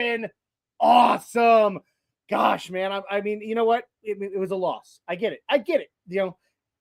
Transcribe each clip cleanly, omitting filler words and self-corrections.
been awesome. Gosh, man. I mean, you know what? It was a loss. I get it. You know,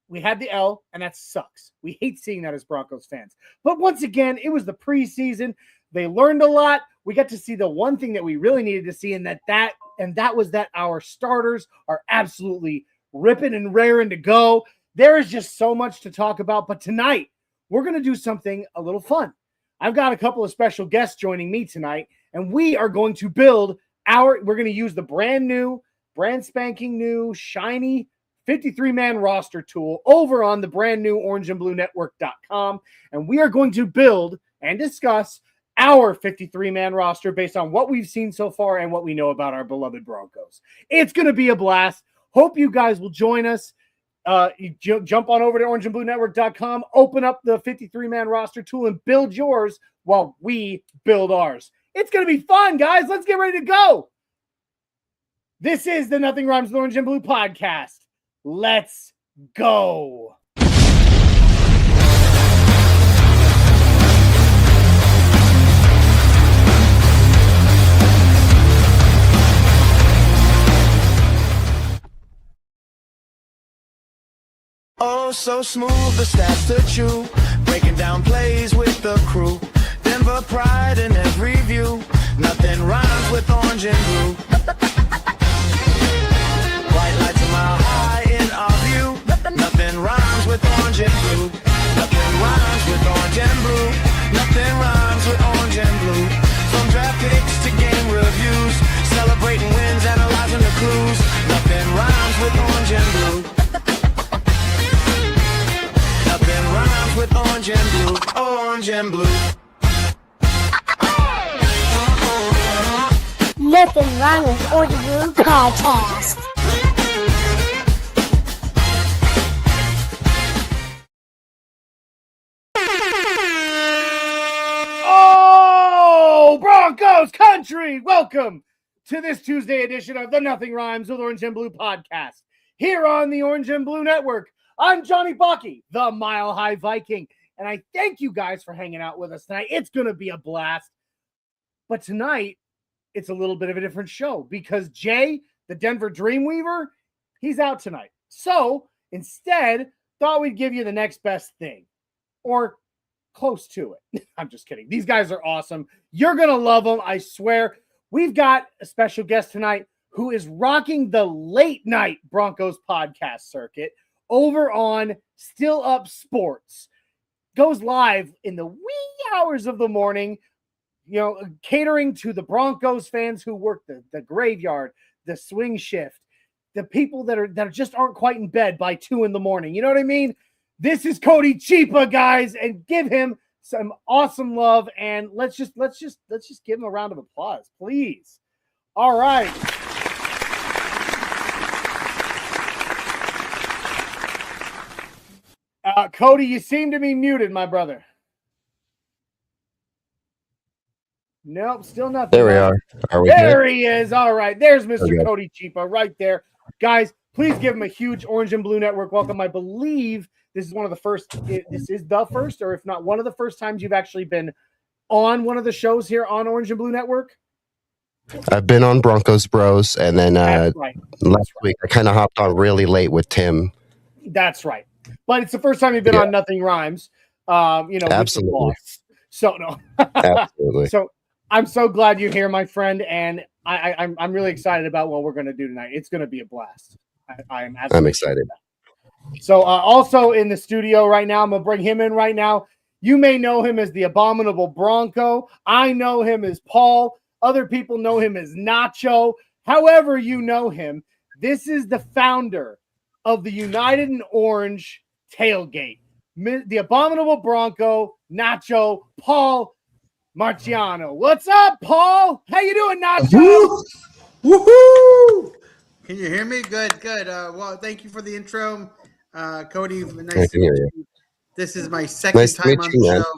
we had the L, and that sucks. We hate seeing that as Broncos fans. But once again, it was the preseason. They learned a lot. We got to see the one thing that we really needed to see, and that was that our starters are absolutely ripping and raring to go. There is just so much to talk about. But tonight, we're going to do something a little fun. I've got a couple of special guests joining me tonight, and we are going to we're going to use the brand spanking new, shiny 53-man roster tool over on the brand new orangeandbluenetwork.com. And we are going to build and discuss our 53-man roster based on what we've seen so far and what we know about our beloved Broncos. It's going to be a blast. Hope you guys will join us. Jump on over to orangeandbluenetwork.com, open up the 53-man roster tool, and build yours while we build ours. It's going to be fun, guys. Let's get ready to go. This is the Nothing Rhymes with Orange and Blue podcast. Let's go. Oh, so smooth, the stats to chew. Breaking down plays with the crew. Denver pride in every view. Nothing rhymes with orange and blue. White lights a mile high in our view. Nothing rhymes with orange and blue. Nothing rhymes with orange and blue. Nothing rhymes with orange and blue. From draft picks to game reviews. Celebrating wins, analyzing the clues. Nothing rhymes with orange and blue. Nothing rhymes with orange and blue, orange and blue. Nothing wrong with Orange and Blue podcast. Oh, Broncos country! Welcome to this Tuesday edition of the Nothing Rhymes with Orange and Blue podcast here on the Orange and Blue Network. I'm Johnny Bucky, the Mile High Viking, and I thank you guys for hanging out with us tonight. It's going to be a blast. But tonight, it's a little bit of a different show because Jay, the Denver Dreamweaver, he's out tonight. So instead, thought we'd give you the next best thing or close to it. I'm just kidding. These guys are awesome. You're going to love them, I swear. We've got a special guest tonight who is rocking the late night Broncos podcast circuit over on Still Up Sports. Goes live in the wee hours of the morning, you know, catering to the Broncos fans who work the graveyard, the swing shift, the people that just aren't quite in bed by 2 a.m. You know what I mean? This is Cody Chipa, guys, and give him some awesome love. And let's just give him a round of applause, please. All right. Cody, you seem to be muted, my brother. Nope, still nothing. There we are. Are we there good? He is. All right. There's Mr. Okay. Cody Chipa right there. Guys, please give him a huge Orange and Blue Network welcome. I believe this is this is the first, or if not one of the first times you've actually been on one of the shows here on Orange and Blue Network. I've been on Broncos Bros, and then Last week I kind of hopped on really late with Tim. That's right. But it's the first time you've been on Nothing Rhymes. Absolutely. So no. Absolutely. So I'm so glad you're here, my friend, and I'm really excited about what we're going to do tonight. It's going to be a blast. I'm excited. So also in the studio right now, I'm going to bring him in right now. You may know him as the Abominable Bronco. I know him as Paul. Other people know him as Nacho. However you know him, this is the founder of the United in Orange tailgate. The Abominable Bronco, Nacho, Paul Marciano. What's up, Paul? How you doing, Nacho? Woohoo! Can you hear me? Good. Well, thank you for the intro, Cody. Nice to meet you. This is my second time on the show.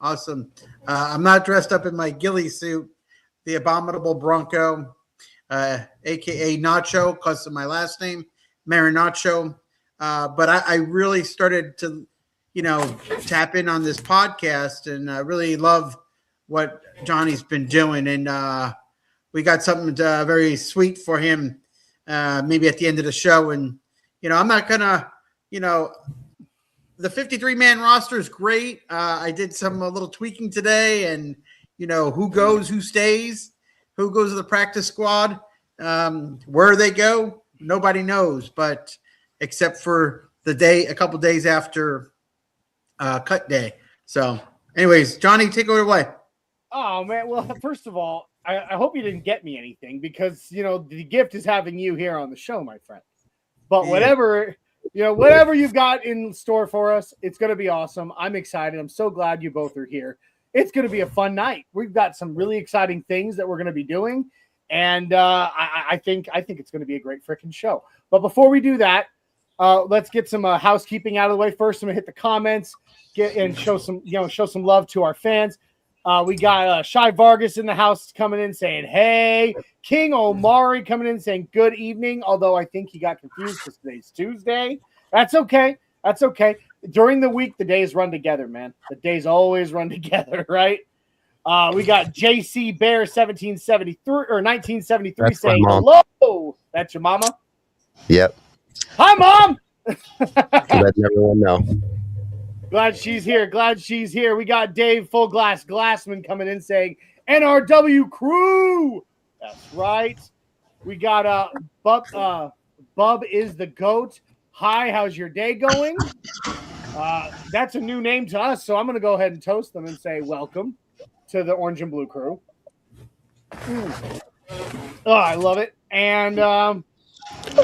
Awesome. I'm not dressed up in my ghillie suit. The Abominable Bronco, a.k.a. Nacho, because of my last name, Marinacho. But I really started to, tap in on this podcast, and I really love what Johnny's been doing. And we got something very sweet for him, maybe at the end of the show. And I'm not gonna, the 53-man roster is great. I did some a little tweaking today, and who goes, who stays, who goes to the practice squad, where they go, nobody knows, but except for a couple days after cut day. So, anyways, Johnny, take it away. Oh man, well, first of all, I hope you didn't get me anything because the gift is having you here on the show, my friend. But whatever you've got in store for us, it's going to be awesome. I'm excited. I'm so glad you both are here. It's going to be a fun night. We've got some really exciting things that we're going to be doing, and I think it's going to be a great freaking show. But before we do that, let's get some housekeeping out of the way first. I'm going to hit the comments, show some love to our fans. We got Shy Vargas in the house coming in saying, hey. King Omari coming in saying good evening, although I think he got confused because today's Tuesday. That's okay. During the week, the days run together, man. The days always run together, right? We got JC Bear 1773 or 1973 That's saying hello. That's your mama? Yep. Hi, Mom. Letting everyone know. Glad she's here. We got Dave Full Glass Glassman coming in saying NRW crew. That's right. We got Bub is the GOAT. Hi, how's your day going? That's a new name to us, so I'm going to go ahead and toast them and say welcome to the Orange and Blue crew. Oh, I love it. And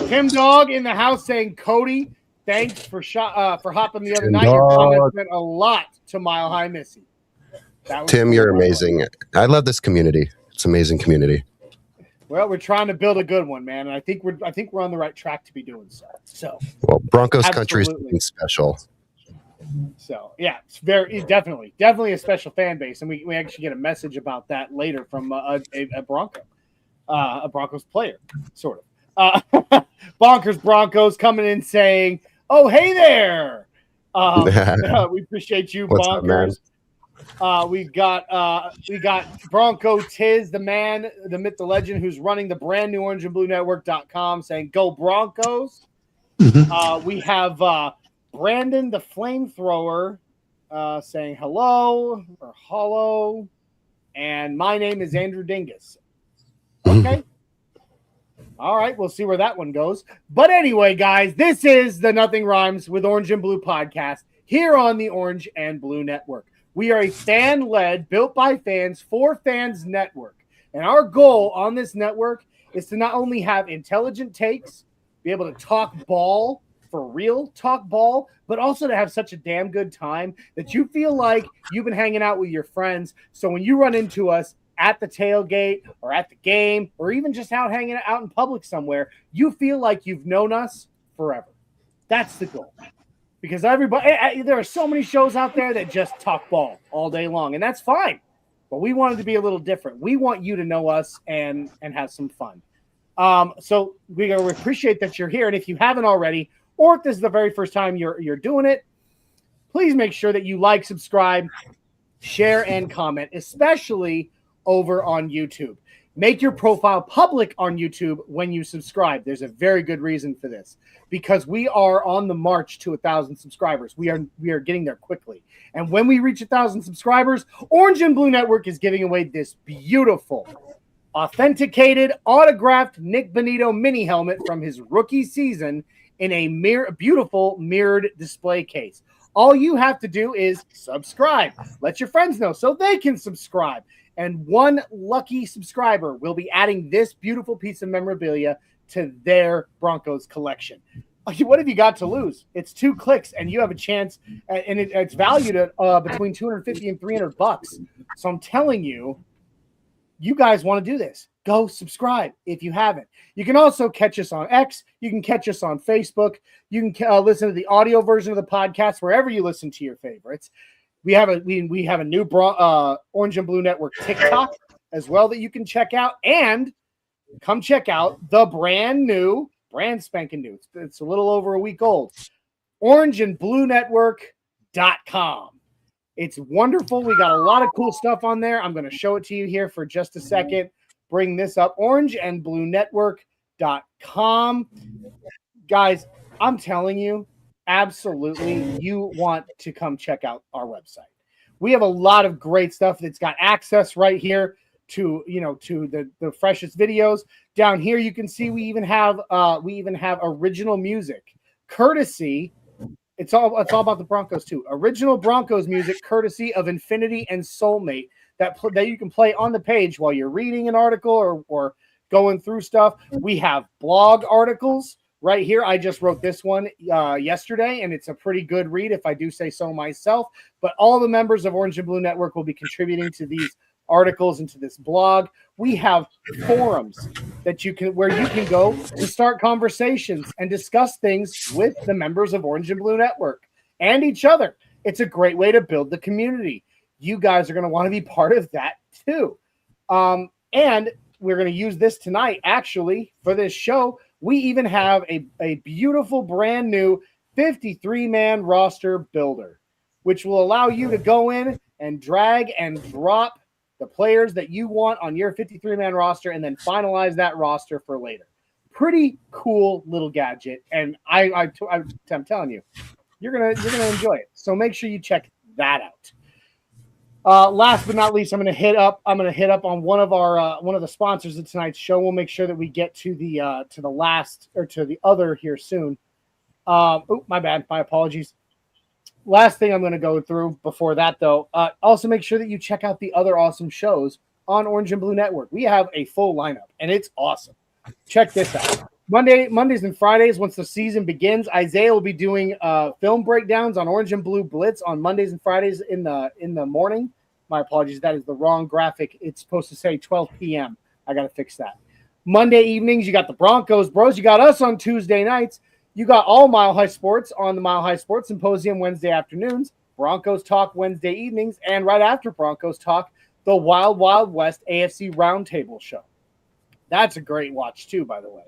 Tim Dog in the house saying, Cody, thanks for hopping the other night. Your comments meant a lot to Mile High Missy. Tim, you're amazing. I love this community. It's an amazing community. Well, we're trying to build a good one, man, and I think we're on the right track to be doing so. So, well, Broncos country is something special. So, yeah, it's definitely a special fan base, and we actually get a message about that later from a Broncos player, sort of. Bonkers Broncos coming in saying, "Oh, hey there." We appreciate you, What's Bonkers. Up, we got Bronco Tiz, the man, the myth, the legend, who's running the brand new orangeandbluenetwork.com saying go Broncos. We have Brandon the Flamethrower saying hello or hollow, and my name is Andrew Dingus. Okay. All right, we'll see where that one goes. But anyway, guys, this is the Nothing Rhymes with Orange and Blue podcast here on the Orange and Blue Network. We are a fan-led, built by fans, for fans network. And our goal on this network is to not only have intelligent takes, be able to talk ball, for real talk ball, but also to have such a damn good time that you feel like you've been hanging out with your friends. So when you run into us at the tailgate or at the game or even just out hanging out in public somewhere, you feel like you've known us forever. That's the goal. Because there are so many shows out there that just talk ball all day long, and that's fine. But we wanted to be a little different. We want you to know us and have some fun. So we appreciate that you're here. And if you haven't already, or if this is the very first time you're doing it, please make sure that you like, subscribe, share, and comment, especially over on YouTube. Make your profile public on YouTube when you subscribe. There's a very good reason for this, because we are on the march to 1,000 subscribers. We are getting there quickly. And when we reach 1,000 subscribers, Orange and Blue Network is giving away this beautiful, authenticated, autographed Nick Bonito mini helmet from his rookie season in a beautiful mirrored display case. All you have to do is subscribe. Let your friends know so they can subscribe. And one lucky subscriber will be adding this beautiful piece of memorabilia to their Broncos collection. What have you got to lose? It's 2 clicks, and you have a chance, and it's valued at between $250 and $300. So I'm telling you, you guys want to do this. Go subscribe if you haven't. You can also catch us on X. You can catch us on Facebook. You can listen to the audio version of the podcast wherever you listen to your favorites. We have a new Orange and Blue Network TikTok as well that you can check out, and come check out the brand spanking new. It's a little over a week old. orangeandbluenetwork.com. It's wonderful. We got a lot of cool stuff on there. I'm going to show it to you here for just a second. bring this up. orangeandbluenetwork.com. Guys, I'm telling you, absolutely, you want to come check out our website. We have a lot of great stuff that's got access right here to the freshest videos. Down here, you can see we even have original music, courtesy. It's all about the Broncos too. Original Broncos music, courtesy of Infinity and Soulmate, that you can play on the page while you're reading an article or going through stuff. We have blog articles right here. I just wrote this one yesterday, and it's a pretty good read, if I do say so myself. But all the members of Orange and Blue Network will be contributing to these articles and to this blog. We have forums where you can go to start conversations and discuss things with the members of Orange and Blue Network and each other. It's a great way to build the community. You guys are going to want to be part of that too. And we're going to use this tonight, actually, for this show. We even have a beautiful brand new 53-man roster builder, which will allow you to go in and drag and drop the players that you want on your 53-man roster and then finalize that roster for later. Pretty cool little gadget, and I'm telling you, you're gonna enjoy it. So make sure you check that out. Last but not least, I'm gonna hit up on one of the sponsors of tonight's show. We'll make sure that we get to the other here soon. Oh, my bad. My apologies. Last thing I'm going to go through before that, though, also make sure that you check out the other awesome shows on Orange and Blue Network. We have a full lineup, and it's awesome. Check this out. Mondays and Fridays, once the season begins, Isaiah will be doing film breakdowns on Orange and Blue Blitz on Mondays and Fridays in the morning. My apologies. That is the wrong graphic. It's supposed to say 12 p.m. I got to fix that. Monday evenings, you got the Broncos Bros. You got us on Tuesday nights. You got all Mile High Sports on the Mile High Sports Symposium Wednesday afternoons, Broncos Talk Wednesday evenings, and right after Broncos Talk, the Wild Wild West AFC Roundtable Show. That's a great watch too, by the way.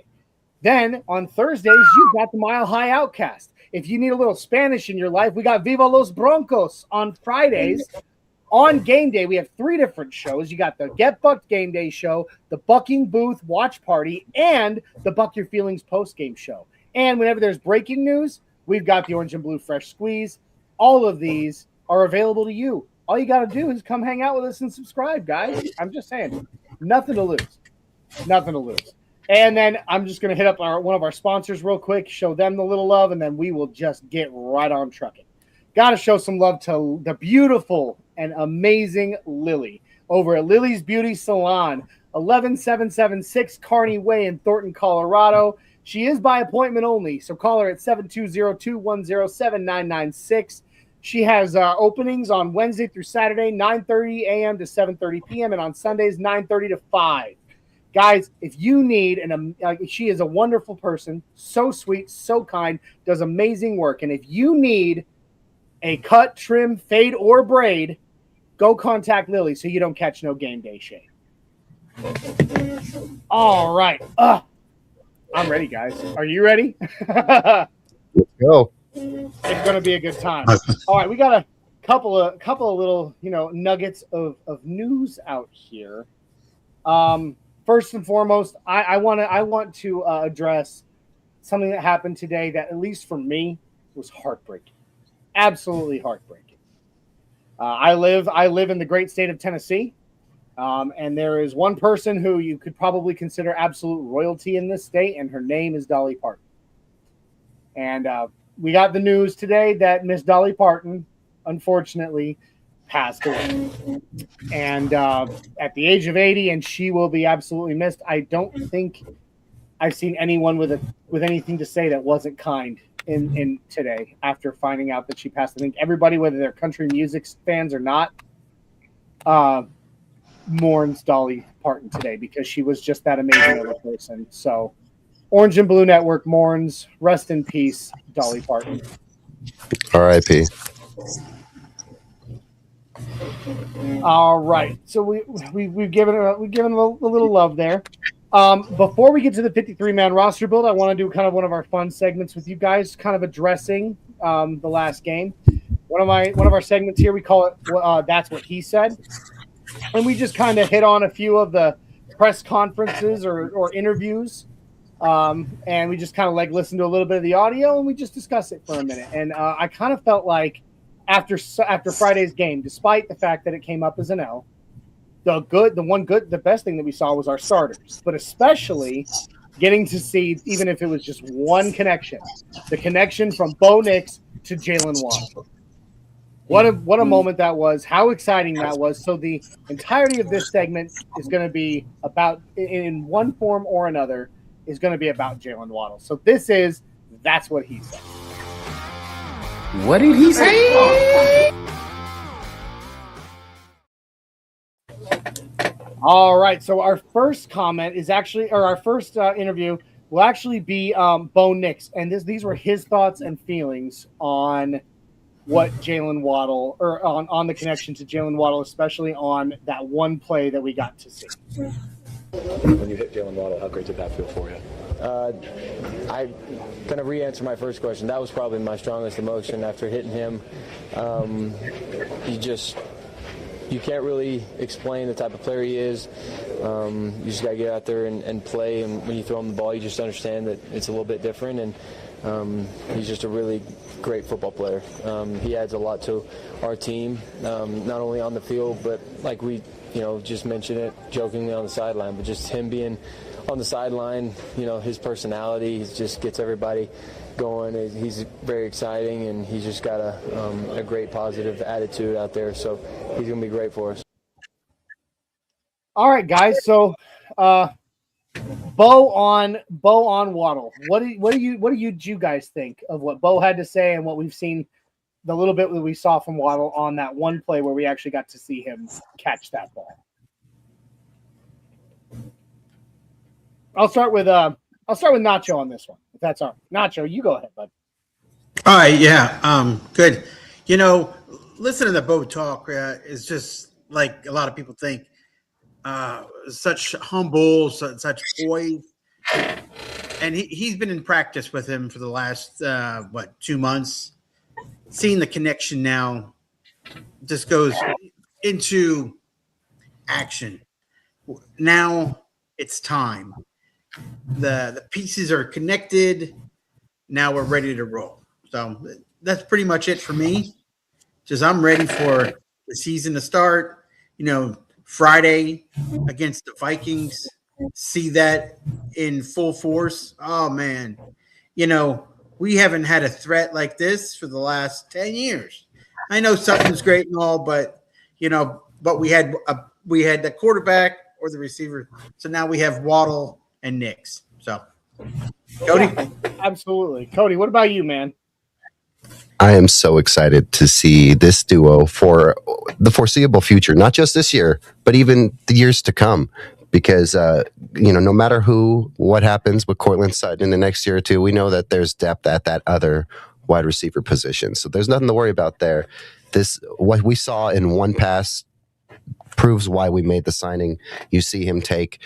Then on Thursdays, you got the Mile High Outcast. If you need a little Spanish in your life, we got Viva los Broncos on Fridays. On game day, we have 3 different shows. You got the Get Bucked Game Day show, the Bucking Booth Watch Party, and the Buck Your Feelings post-game show. And whenever there's breaking news, we've got the Orange and Blue Fresh Squeeze. All of these are available to you. All you got to do is come hang out with us and subscribe, guys. I'm just saying, nothing to lose. Nothing to lose. And then I'm just going to hit up one of our sponsors real quick, show them the little love, and then we will just get right on trucking. Got to show some love to the beautiful and amazing Lily over at Lily's Beauty Salon, 11776 Kearney Way in Thornton, Colorado. She is by appointment only, so call her at 720-210-7996. She has openings on Wednesday through Saturday, 9:30 a.m. to 7:30 p.m., and on Sundays, 9:30 to 5. Guys, if you need she is a wonderful person, so sweet, so kind, does amazing work. And if you need a cut, trim, fade, or braid, go contact Lily so you don't catch no game day shade. All right. I'm ready, guys. Are you ready? Let's go. It's going to be a good time. All right, we got a couple of little, nuggets of news out here. First and foremost, I want to address something that happened today that, at least for me, was heartbreaking. Absolutely heartbreaking. I live in the great state of Tennessee. And there is one person who you could probably consider absolute royalty in this state, and her name is Dolly Parton. And we got the news today that Miss Dolly Parton, unfortunately, passed away. And at the age of 80, and she will be absolutely missed. I don't think I've seen anyone with anything to say that wasn't kind in today after finding out that she passed. I think everybody, whether they're country music fans or not, mourns Dolly Parton today because she was just that amazing of a person. So Orange and Blue Network mourns. Rest in peace, Dolly Parton. R.I.P. All right. So we've given a little love there. Before we get to the 53-man roster build, I want to do kind of one of our fun segments with you guys, kind of addressing the last game. One of our segments here, we call it That's What He Said. And we just kind of hit on a few of the press conferences or interviews. And we just kind of like listen to a little bit of the audio and we just discuss it for a minute. And I kind of felt like after Friday's game, despite the fact that it came up as an L, the best thing that we saw was our starters, but especially getting to see, even if it was just one connection, the connection from Bo Nix to Jalen Waddle. What a moment that was! How exciting that was! So the entirety of this segment is going to be about, in one form or another, is going to be about Jalen Waddle. So that's what he said. What did he say? All right. So our first comment is actually, or our first interview will actually be Bo Nix, and these were his thoughts and feelings on what Jalen Waddle, or on the connection to Jalen Waddle, especially on that one play that we got to see. When you hit Jalen Waddle, how great did that feel for you? I kind of re-answer my first question. That was probably my strongest emotion after hitting him. You can't really explain the type of player he is. You just got to get out there and play. And when you throw him the ball, you just understand that it's a little bit different. And he's just a really great football player. He adds a lot to our team, not only on the field, but like we just mentioned it jokingly on the sideline, but just him being on the sideline, his personality just gets everybody going. He's very exciting, and he's just got a great positive attitude out there. So he's going to be great for us. All right, guys. So, Bo on Waddle. What do you guys think of what Bo had to say and what we've seen, the little bit that we saw from Waddle on that one play where we actually got to see him catch that ball? I'll start with Nacho on this one, if that's all right. Nacho, you go ahead, bud. All right, yeah, good. Listening to Bo talk is just like a lot of people think. Such humble, such poise, and he's been in practice with him for the last 2 months. Seeing the connection now just goes into action. Now it's time. The pieces are connected. Now we're ready to roll. So that's pretty much it for me. Just I'm ready for the season to start. Friday against the Vikings, see that in full force. Oh man, we haven't had a threat like this for the last 10 years. I know Sutton's great and all, but we had the quarterback or the receiver. So now we have Waddle and Nix. So, Cody, yeah, absolutely. Cody, what about you, man? I am so excited to see this duo for the foreseeable future, not just this year, but even the years to come. Because, no matter what happens with Courtland Sutton in the next year or two, we know that there's depth at that other wide receiver position. So there's nothing to worry about there. What we saw in one pass proves why we made the signing. You see him take,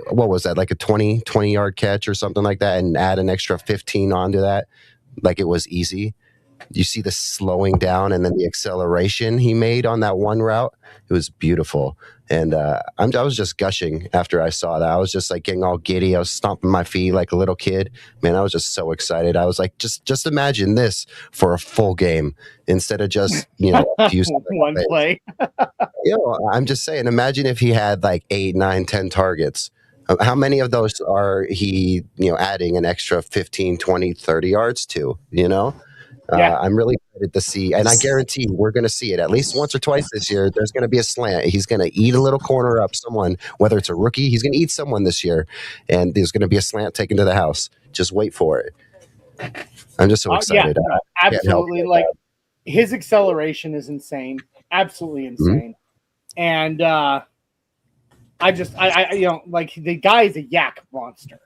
what was that, like a 20-yard catch or something like that, and add an extra 15 onto that, like it was easy. You see the slowing down and then the acceleration he made on that one route. It was beautiful. And I was just gushing after I saw that. I was just like getting all giddy. I was stomping my feet like a little kid. Man, I was just so excited. I was like, just imagine this for a full game instead of just, a few one play. I'm just saying, imagine if he had like 8, 9, 10 targets. How many of those are he, adding an extra 15, 20, 30 yards to, Yeah. I'm really excited to see, and I guarantee we're going to see it at least once or twice this year. There's going to be a slant. He's going to eat a little corner up someone, whether it's a rookie. He's going to eat someone this year, and there's going to be a slant taken to the house. Just wait for it. I'm just so excited. Yeah, absolutely. Like his acceleration is insane, absolutely insane, and I like the guy is a yak monster,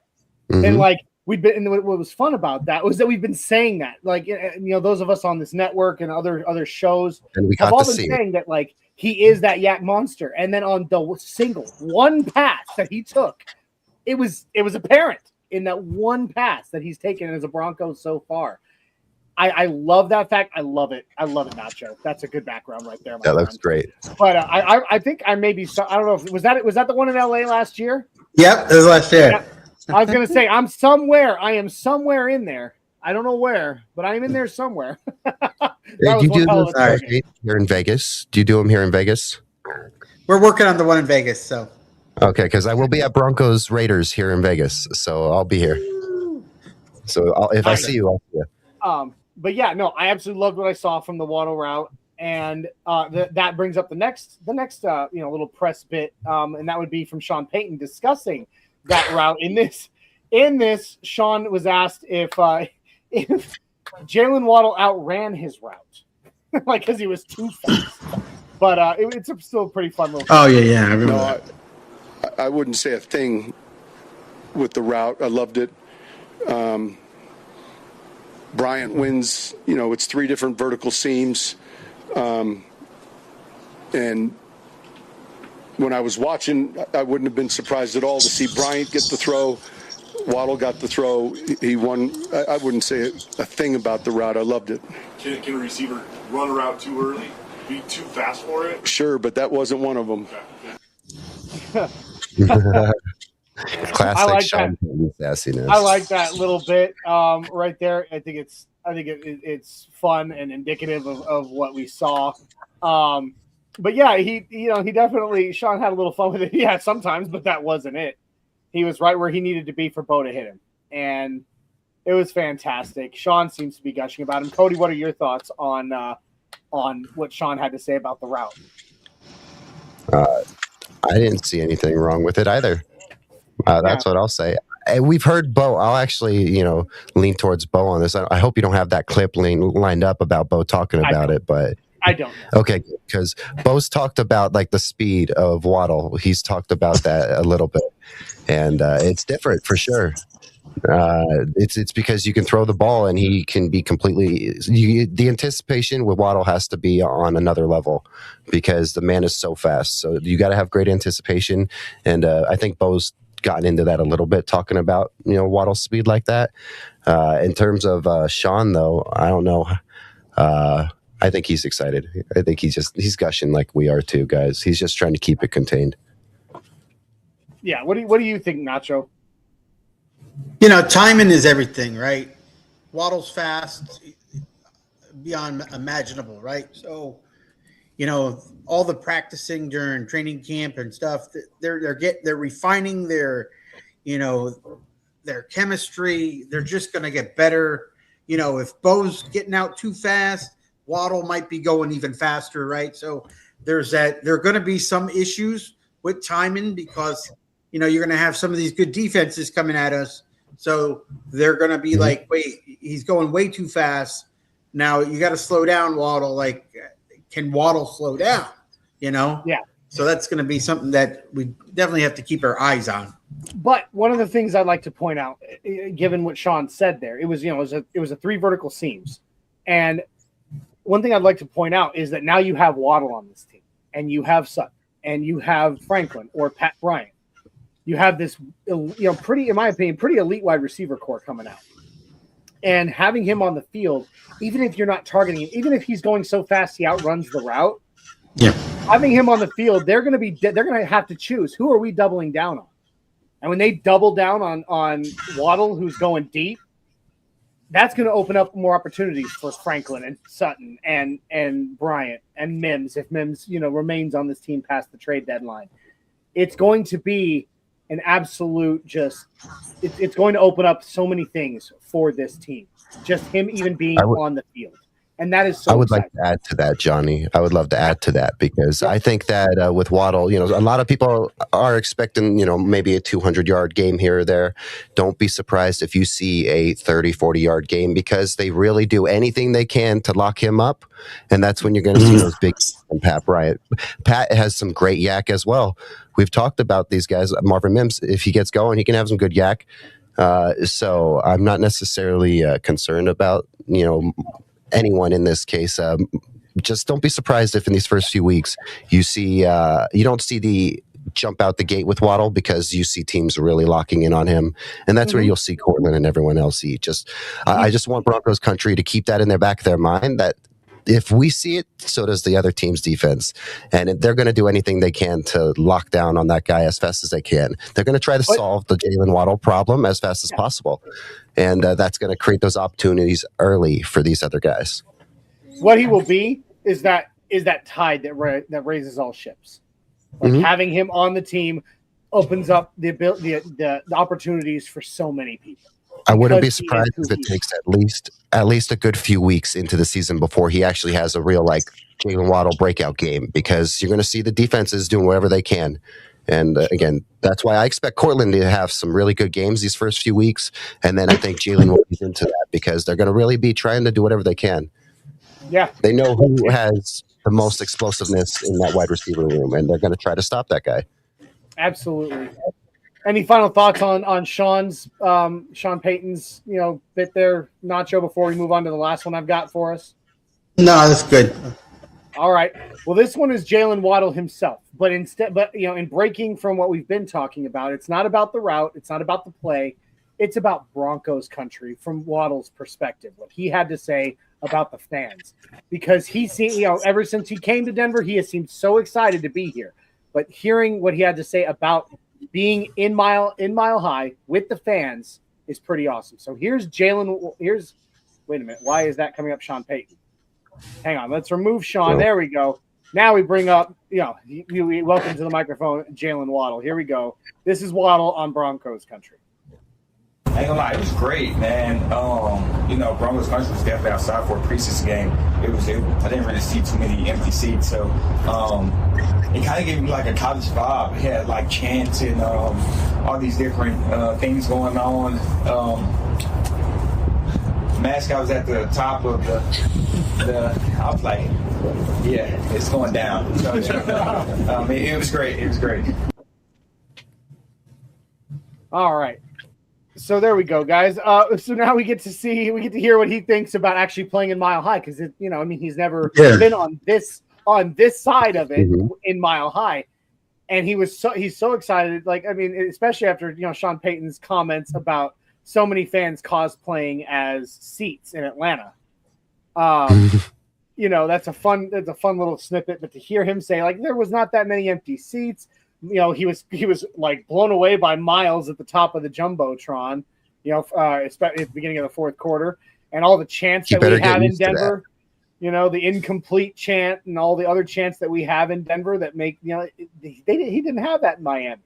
and like. And what was fun about that was that we've been saying that, like, those of us on this network and other shows have all been saying that, like, he is that yak monster. And then on the single one pass that he took, it was apparent in that one pass that he's taken as a Bronco so far. I love that fact. I love it. I love it, Nacho. That's a good background right there. That looks great. But I think I maybe I don't know if was that the one in LA last year? Yep, it was last year. Yeah. I was gonna say I'm somewhere. I am somewhere in there. I don't know where, but I'm in there somewhere. Do you do those here in Vegas? Do you do them here in Vegas? We're working on the one in Vegas, so. Okay, because I will be at Broncos Raiders here in Vegas, so I'll be here. So if I see you, I'll see you. But yeah, no, I absolutely loved what I saw from the Waddle route, and that brings up the next little press bit, and that would be from Sean Payton discussing that route. In this, Sean was asked if Jalen Waddle outran his route, like because he was too fast. But it's still a pretty fun little. Oh yeah, I remember that. I wouldn't say a thing with the route. I loved it. Bryant wins, it's 3 different vertical seams. And when I was watching, I wouldn't have been surprised at all to see Bryant get the throw. Waddle got the throw. He won. I wouldn't say a thing about the route. I loved it. Can a receiver run a route too early? Be too fast for it? Sure, but that wasn't one of them. Classic Sean Payton sassiness. I like that little bit right there. I think it's fun and indicative of what we saw. But yeah, he definitely Sean had a little fun with it. Yeah, sometimes, but that wasn't it. He was right where he needed to be for Bo to hit him, and it was fantastic. Sean seems to be gushing about him. Cody, what are your thoughts on what Sean had to say about the route? I didn't see anything wrong with it either. That's what I'll say. We've heard Bo. I'll actually, lean towards Bo on this. I hope you don't have that clip lined up about Bo talking about it, but I don't. Okay, because Bo's talked about like the speed of Waddle. He's talked about that a little bit, and it's different for sure. It's because you can throw the ball and he can be completely. The anticipation with Waddle has to be on another level because the man is so fast. So you got to have great anticipation, and I think Bo's gotten into that a little bit, talking about Waddle's speed like that. In terms of Sean, though, I don't know. I think he's excited. I think he's gushing like we are too, guys. He's just trying to keep it contained. Yeah. What do you think, Nacho? Timing is everything, right? Waddle's fast beyond imaginable, right? So, all the practicing during training camp and stuff, they're refining their chemistry. They're just going to get better. If Bo's getting out too fast, Waddle might be going even faster, right? So there's that. There are going to be some issues with timing because, you're going to have some of these good defenses coming at us. So they're going to be like, wait, he's going way too fast. Now you got to slow down, Waddle. Like, can Waddle slow down? Yeah. So that's going to be something that we definitely have to keep our eyes on. But one of the things I'd like to point out, given what Sean said there, it was a 3 vertical seams. And one thing I'd like to point out is that now you have Waddle on this team, and you have Sutton, and you have Franklin or Pat Bryant. You have this, pretty, in my opinion, pretty elite wide receiver core coming out. And having him on the field, even if you're not targeting him, even if he's going so fast he outruns the route, having him on the field, they're going to have to choose, who are we doubling down on? And when they double down on Waddle, who's going deep, that's going to open up more opportunities for Franklin and Sutton and Bryant and Mims, if Mims, remains on this team past the trade deadline. It's going to be an absolute it's going to open up so many things for this team. Just him even being on the field. And that is so I would exciting. like to add to that, Johnny. I would love to add to that because I think that with Waddle, a lot of people are expecting, maybe a 200-yard game here or there. Don't be surprised if you see a 30, 40-yard game because they really do anything they can to lock him up. And that's when you're going to see those big from Pat Bryant. Pat has some great yak as well. We've talked about these guys. Marvin Mims, if he gets going, he can have some good yak. So I'm not necessarily concerned about, anyone in this case. Just don't be surprised if in these first few weeks you don't see the jump out the gate with Waddle because you see teams really locking in on him, and that's where you'll see Cortland and everyone else eat. I just want Broncos country to keep that in their back of their mind that if we see it, so does the other team's defense, and they're going to do anything they can to lock down on that guy as fast as they can. They're going to try to solve the Jalen Waddle problem as fast as possible, and that's going to create those opportunities early for these other guys. What he will be is that tide that raises all ships. Like having him on the team opens up the opportunities for so many people. I wouldn't be surprised if it takes at least a good few weeks into the season before he actually has a real like Jalen Waddle breakout game, because you're going to see the defenses doing whatever they can. And again, that's why I expect Cortland to have some really good games these first few weeks, and then I think Jalen will be into that because they're going to really be trying to do whatever they can. Yeah, they know who has the most explosiveness in that wide receiver room, and they're going to try to stop that guy. Absolutely. Any final thoughts on Sean Payton's, bit there, Nacho, before we move on to the last one I've got for us? No, that's good. All right. Well, this one is Jalen Waddle himself, but in breaking from what we've been talking about, it's not about the route, it's not about the play, it's about Broncos country from Waddle's perspective, what he had to say about the fans, because ever since he came to Denver, he has seemed so excited to be here. But hearing what he had to say about being in Mile High with the fans is pretty awesome. So here's Jalen. Wait a minute. Why is that coming up, Sean Payton? Hang on. Let's remove Sean. There we go. Now we bring up, welcome to the microphone, Jalen Waddle. Here we go. This is Waddle on Broncos country. I ain't gonna lie, it was great, man. Broncos country was definitely outside for a preseason game. I didn't really see too many empty seats, so it kind of gave me like a college vibe. It had like chants and all these different things going on. Mascot was at the top of I was like, yeah, it's going down. So, it was great. It was great. All right. So there we go, guys. So now we get to hear what he thinks about actually playing in Mile High, because he's never been on this side of it in Mile High, and he's so excited. Especially after Sean Payton's comments about so many fans cosplaying as seats in Atlanta. That's a fun little snippet. But to hear him say there was not that many empty seats. He was like blown away by Miles at the top of the Jumbotron, especially at the beginning of the fourth quarter, and all the chants that we have in Denver, the incomplete chant and all the other chants that we have in Denver that make, he didn't have that in Miami.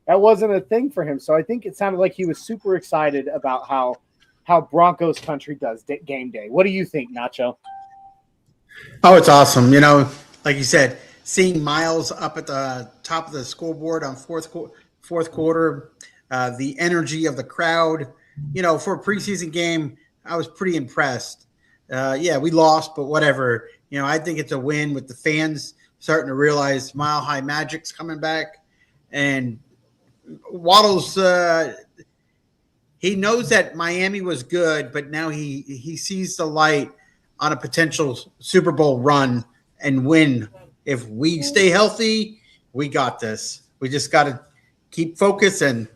That wasn't a thing for him. So I think it sounded like he was super excited about how Broncos country does game day. What do you think, Nacho? Oh, it's awesome. Like you said, seeing Miles up at the top of the scoreboard on fourth quarter, the energy of the crowd, for a preseason game, I was pretty impressed. We lost, but whatever. I think it's a win with the fans starting to realize Mile High Magic's coming back. And Waddle's he knows that Miami was good, but now he sees the light on a potential Super Bowl run and win. If we stay healthy, we got this. We just got to keep focused, and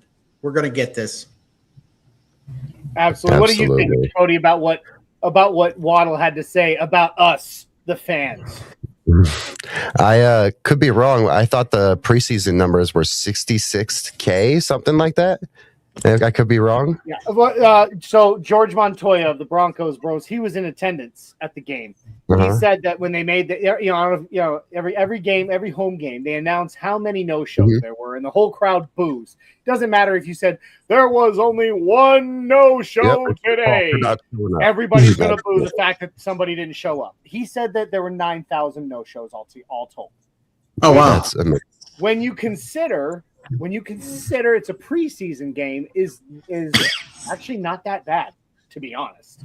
we're going to get this. Absolutely. What do you think, Cody, about what Waddle had to say about us, the fans? I could be wrong. I thought the preseason numbers were 66K, something like that. I could be wrong. Yeah. So George Montoya of the Broncos Bros, he was in attendance at the game. He said that when they made every game, every home game, they announced how many no-shows there were, and the whole crowd boos. Doesn't matter if you said there was only one no-show today. Everybody's going to boo the fact that somebody didn't show up. He said that there were 9,000 no-shows all told. Oh wow! That's amazing. When you consider it's a preseason game, is actually not that bad, to be honest.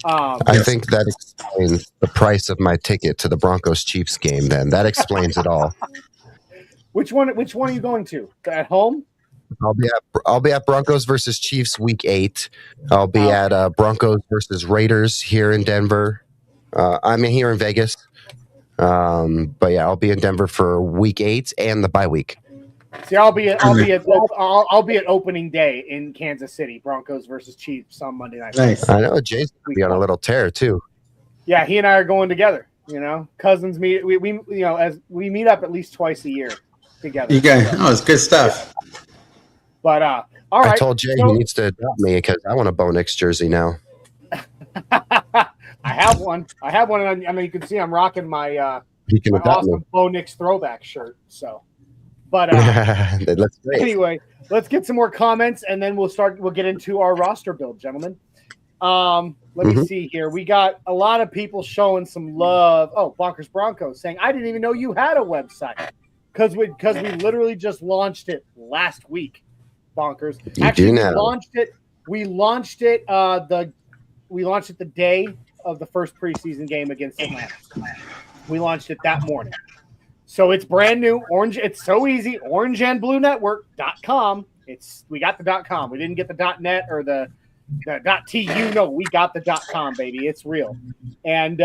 I think that explains the price of my ticket to the Broncos Chiefs game. Then that explains it all. Which one are you going to? At home? I'll be at Broncos versus Chiefs week 8. I'll be at Broncos versus Raiders here in Denver. I'm here in Vegas. But yeah, I'll be in Denver for week 8 and the bye week. See, I'll be at opening day in Kansas City, Broncos versus Chiefs on Monday night. Nice. I know Jay's gonna be on a little tear too. Yeah, he and I are going together. Cousins meet. We as we meet up at least twice a year together. You guys, it's good stuff. But all right. I told Jay he needs to adopt me because I want a Bo Nix jersey now. I have one. And I mean, you can see I'm rocking my awesome Bo Nix throwback shirt. So, but that's great. Anyway, let's get some more comments and then we'll get into our roster build, gentlemen. Let me see here. We got a lot of people showing some love. Oh, Bonkers Broncos saying, I didn't even know you had a website because we literally just launched it last week. Bonkers. Actually, we launched it the day of the first preseason game against Atlanta. We launched it that morning. So it's brand new. It's so easy. orangeandbluenetwork.com. We got the .com. We didn't get the .net or the .tu. No, we got the .com, baby. It's real. And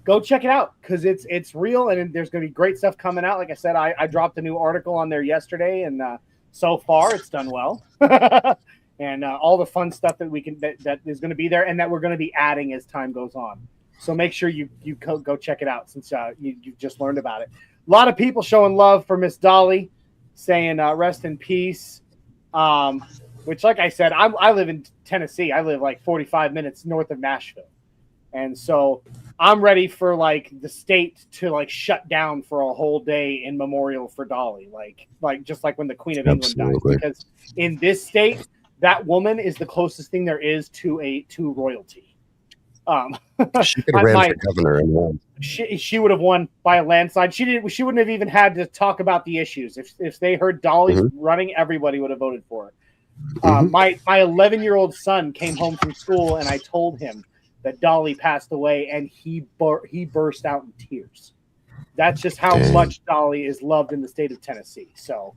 go check it out because it's real and there's going to be great stuff coming out. Like I said, I dropped a new article on there yesterday and so far it's done well. And all the fun stuff that is going to be there and that we're going to be adding as time goes on. So make sure you go check it out since you just learned about it. A lot of people showing love for Miss Dolly, saying rest in peace. Which, like I said, I live in Tennessee. I live like 45 minutes north of Nashville. And so I'm ready for like the state to like shut down for a whole day in memorial for Dolly. Like just like when the Queen of England died. Because in this state, that woman is the closest thing there is to royalty. She could have ran for governor and won. She would have won by a landslide. She wouldn't have even had to talk about the issues. If they heard Dolly's running, everybody would have voted for her. My 11-year-old son came home from school and I told him that Dolly passed away and he burst out in tears. That's just how much Dolly is loved in the state of Tennessee. So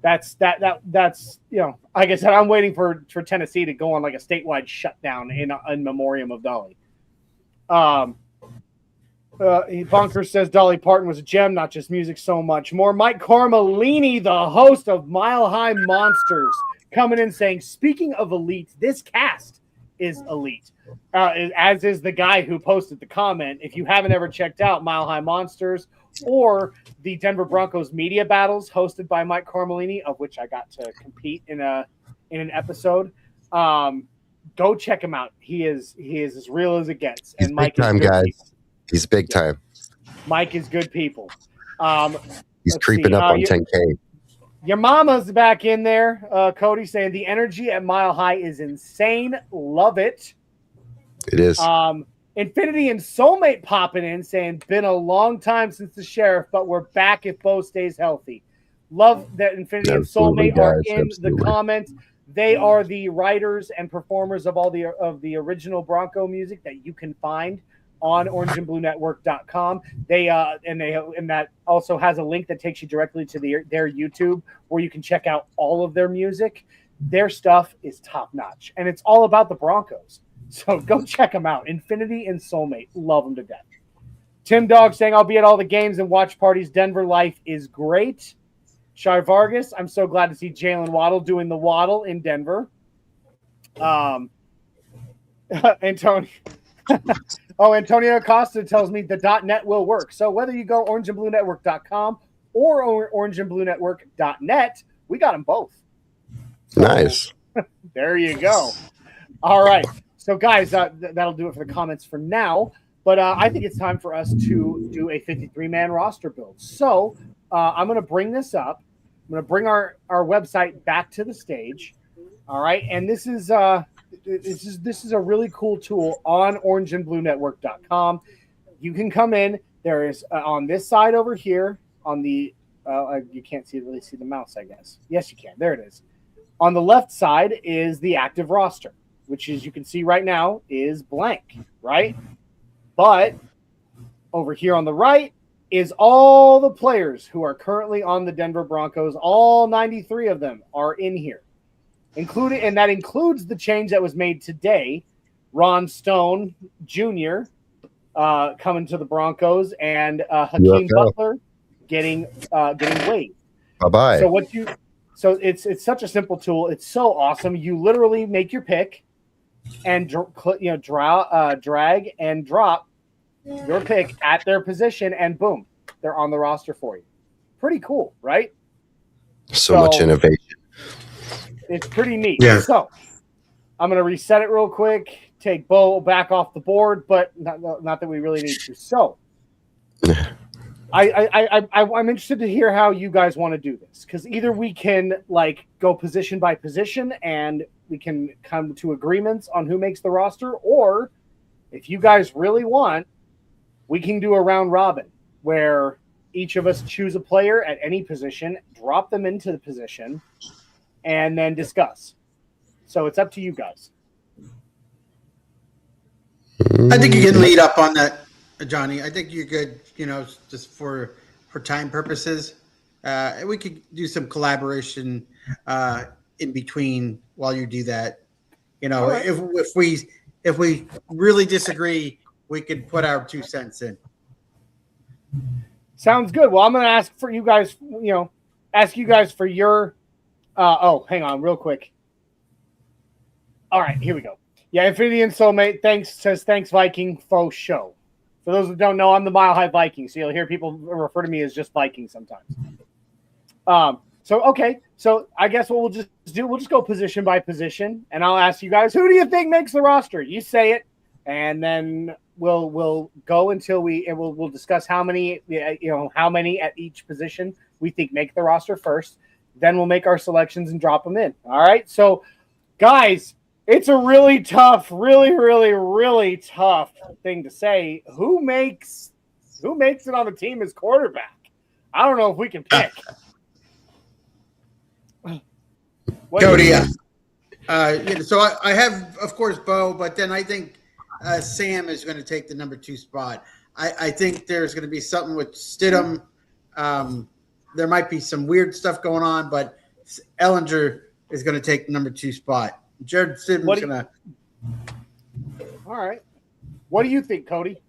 that's like I said, I'm waiting for Tennessee to go on like a statewide shutdown in memoriam of Dolly. Bonkers says Dolly Parton was a gem, not just music, so much more. Mike Carmelini, the host of Mile High Monsters, coming in saying, speaking of elite, this cast is elite, as is the guy who posted the comment. If you haven't ever checked out Mile High Monsters or the Denver Broncos media battles hosted by Mike Carmelini, of which I got to compete in an episode, go check him out. He is as real as it gets. He's and Mike big time, guys. People. He's big time. Mike is good people. He's creeping up on 10K. Your mama's back in there, Cody, saying the energy at Mile High is insane. Love it. It is. Infinity and Soulmate popping in saying, been a long time since the Sheriff, but we're back if Bo stays healthy. Love that Infinity and Soulmate are in the comments. They are the writers and performers of all the original Bronco music that you can find on orangeandbluenetwork.com. And that also has a link that takes you directly to their YouTube where you can check out all of their music. Their stuff is top notch and it's all about the Broncos. So go check them out. Infinity and Soulmate. Love them to death. Tim Dog saying, I'll be at all the games and watch parties. Denver life is great. Shai Vargas, I'm so glad to see Jalen Waddle doing the waddle in Denver. Antonio Acosta tells me the .net will work. So whether you go orangeandbluenetwork.com or orangeandbluenetwork.net, we got them both. So, nice. There you go. All right. So, guys, that'll do it for the comments for now. But I think it's time for us to do a 53-man roster build. So I'm going to bring this up. I'm going to bring our website back to the stage. All right. And this is a really cool tool on orangeandbluenetwork.com. You can come in. There is on this side over here on the you can't really see the mouse, I guess. Yes, you can. There it is. On the left side is the active roster, which is you can see right now is blank, right? But over here on the right is all the players who are currently on the Denver Broncos. All 93 of them are in here. And that includes the change that was made today. Ron Stone Jr. Coming to the Broncos and Hakeem Butler getting waived. Bye-bye. So what So it's such a simple tool. It's so awesome. You literally make your pick and drag and drop your pick at their position, and boom, they're on the roster for you. Pretty cool, right? So much innovation. It's pretty neat. Yeah. So I'm going to reset it real quick, take Bo back off the board, but not that we really need to. So I'm interested to hear how you guys want to do this, because either we can like go position by position and we can come to agreements on who makes the roster, or if you guys really want, we can do a round robin where each of us choose a player at any position, drop them into the position, and then discuss. So it's up to you guys. I think you can lead up on that, Johnny. I think you could, just for time purposes, we could do some collaboration in between while you do that. Right. If we really disagree, we could put our 2 cents in. Sounds good. Well, I'm going to ask for you guys, for your hang on real quick. All right, here we go. Yeah, Infinity and Soulmate thanks Viking faux show. For those who don't know, I'm the Mile High Viking, so you'll hear people refer to me as just Viking sometimes. So I guess what we'll just go position by position, and I'll ask you guys, who do you think makes the roster? You say it, and then we'll go until we'll discuss how many at each position we think make the roster first. Then we'll make our selections and drop them in. All right. So, guys, it's a really tough, really, really, really tough thing to say. Who makes it on the team as quarterback? I don't know if we can pick. Cody, so I have, of course, Bo, but then I think Sam is going to take the number 2 spot. I think there's going to be something with Stidham. There might be some weird stuff going on, but Ehlinger is going to take the number 2 spot. Jared Stidham's going to. All right. What do you think, Cody?